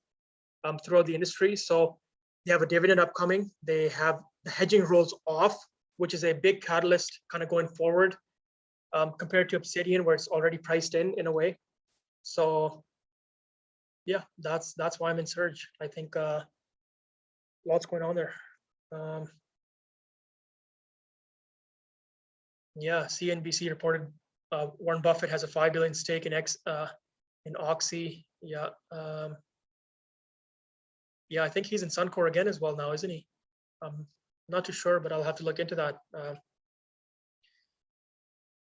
throughout the industry. So they have a dividend upcoming. They have the hedging rules off, which is a big catalyst kind of going forward compared to Obsidian, where it's already priced in a way. So yeah, that's why I'm in Surge. I think lots going on there. Yeah, CNBC reported Warren Buffett has a $5 billion stake in Oxy. Yeah, yeah, I think he's in Suncor again as well now, isn't he? I'm not too sure, but I'll have to look into that.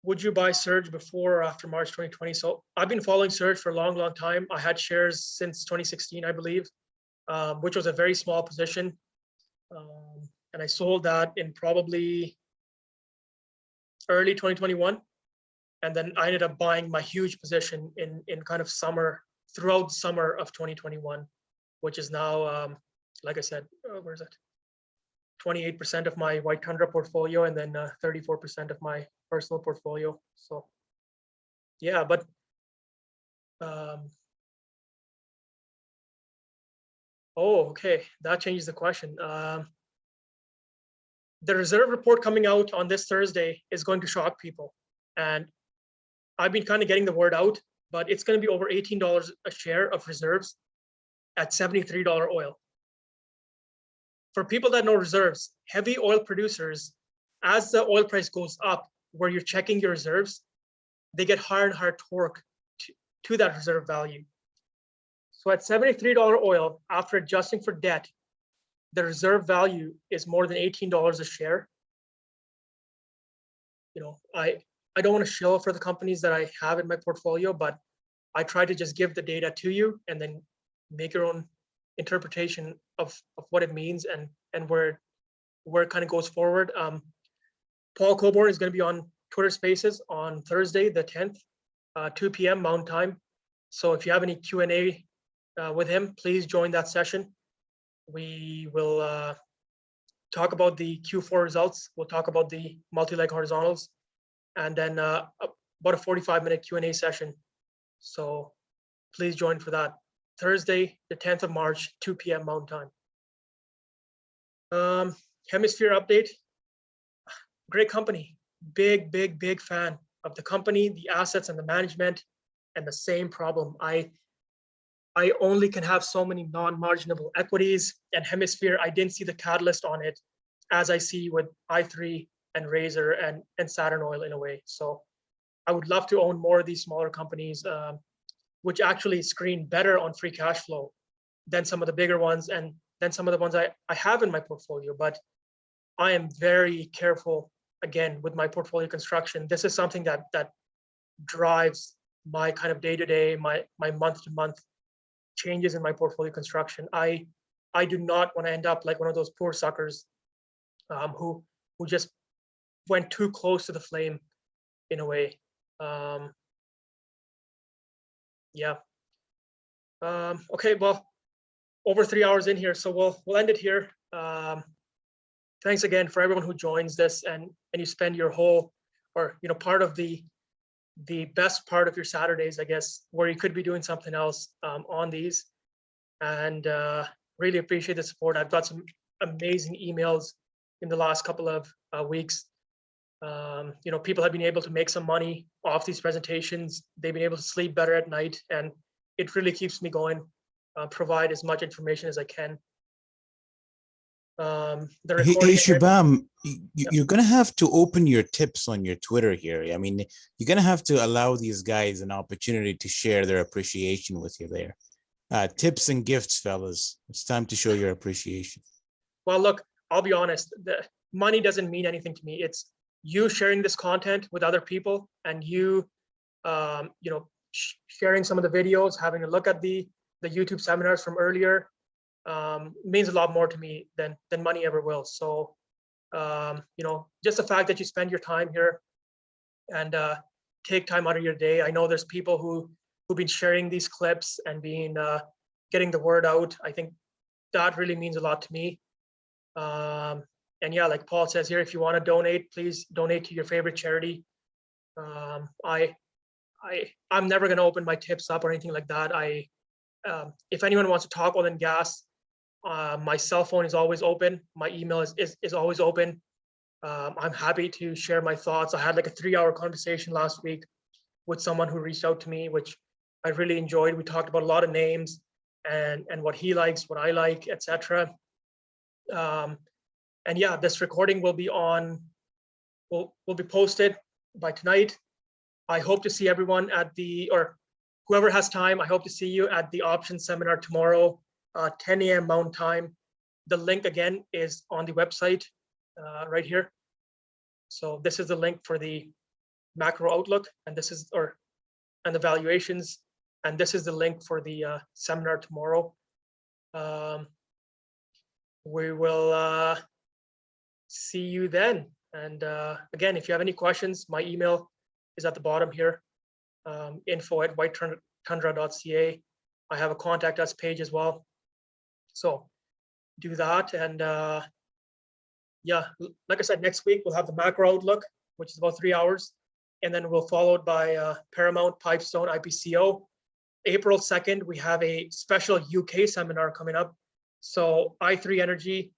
Would you buy Surge before or after March 2020? So I've been following Surge for a long, long time. I had shares since 2016, I believe, which was a very small position. And I sold that in probably early 2021. And then I ended up buying my huge position in kind of throughout summer of 2021, which is now, like I said, where is it? 28% of my White Tundra portfolio, and then 34% of my personal portfolio. So yeah, but oh, okay, that changes the question. The reserve report coming out on this Thursday is going to shock people. And I've been kind of getting the word out, but it's going to be over $18 a share of reserves at $73 oil. For people that know reserves, heavy oil producers, as the oil price goes up, where you're checking your reserves, they get higher and higher torque to that reserve value. So at $73 oil, after adjusting for debt, the reserve value is more than $18 a share. You know, I don't want to shill for the companies that I have in my portfolio, but I try to just give the data to you and then make your own interpretation of what it means and where it kind of goes forward. Paul Coburn is going to be on Twitter Spaces on Thursday, the 10th, 2 p.m. Mountain Time. So if you have any Q&A with him, please join that session. We will talk about the Q4 results. We'll talk about the multi-leg horizontals, and then about a 45-minute Q&A session. So please join for that. Thursday, the 10th of March, 2 p.m. Mountain Time. Hemisphere update. Great company. Big fan of the company, the assets, and the management, and the same problem. I only can have so many non-marginable equities, and Hemisphere, I didn't see the catalyst on it as I see with i3 and Razor and Saturn Oil in a way. So I would love to own more of these smaller companies, which actually screen better on free cash flow than some of the bigger ones and than some of the ones I have in my portfolio. But I am very careful, again, with my portfolio construction. This is something that drives my kind of day-to-day, my month-to-month changes in my portfolio construction. I do not want to end up like one of those poor suckers who just went too close to the flame in a way. Yeah. Okay, well, over 3 hours in here, so we'll end it here. Thanks again for everyone who joins this and you spend your whole, or part of the best part of your Saturdays, I guess, where you could be doing something else on these. And really appreciate the support. I've got some amazing emails in the last couple of weeks. People have been able to make some money off these presentations. They've been able to sleep better at night, and it really keeps me going. Provide as much information as I can. The Hey, recording. Shubham, you're gonna have to open your tips on your Twitter here. I mean, you're gonna have to allow these guys an opportunity to share their appreciation with you there. Tips and gifts, fellas. It's time to show your appreciation. Well, look, I'll be honest. The money doesn't mean anything to me. It's you sharing this content with other people, and you, sharing some of the videos, having a look at the YouTube seminars from earlier, means a lot more to me than money ever will. So, just the fact that you spend your time here and take time out of your day. I know there's people who've been sharing these clips and being getting the word out. I think that really means a lot to me. And yeah, like Paul says here, if you want to donate, please donate to your favorite charity. I'm never going to open my tips up or anything like that. If anyone wants to talk oil and gas, my cell phone is always open. My email is always open. I'm happy to share my thoughts. I had like a 3-hour conversation last week with someone who reached out to me, which I really enjoyed. We talked about a lot of names and what he likes, what I like, etc. And yeah, this recording will be will be posted by tonight. I hope to see everyone or whoever has time, I hope to see you at the options seminar tomorrow, 10 a.m. Mountain Time. The link again is on the website right here. So this is the link for the macro outlook, and and the valuations, and this is the link for the seminar tomorrow. We will see you then. And again, if you have any questions, my email is at the bottom here, info@whitetundra.ca. I have a contact us page as well. So do that. And yeah, like I said, next week we'll have the macro outlook, which is about 3 hours. And then we'll followed by Paramount, Pipestone, IPCO. April 2nd, we have a special UK seminar coming up. So i3 Energy,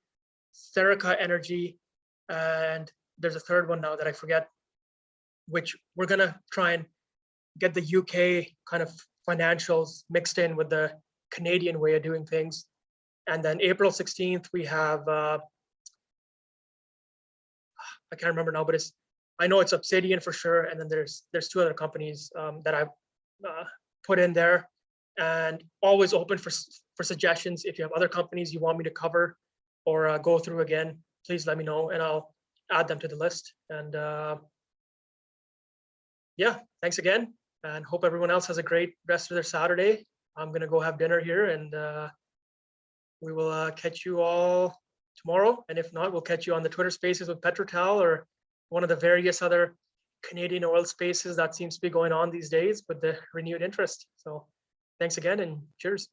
Serica Energy, and there's a third one now that I forget, which we're gonna try and get the UK kind of financials mixed in with the Canadian way of doing things. And then April 16th, we have, I can't remember now, but I know it's Obsidian for sure. And then there's 2 other companies that I've put in there, and always open for suggestions. If you have other companies you want me to cover or go through again, please let me know and I'll add them to the list. And yeah, thanks again, and hope everyone else has a great rest of their Saturday. I'm gonna go have dinner here, and we will catch you all tomorrow. And if not, we'll catch you on the Twitter Spaces with PetroTal or one of the various other Canadian oil spaces that seems to be going on these days with the renewed interest. So thanks again, and cheers.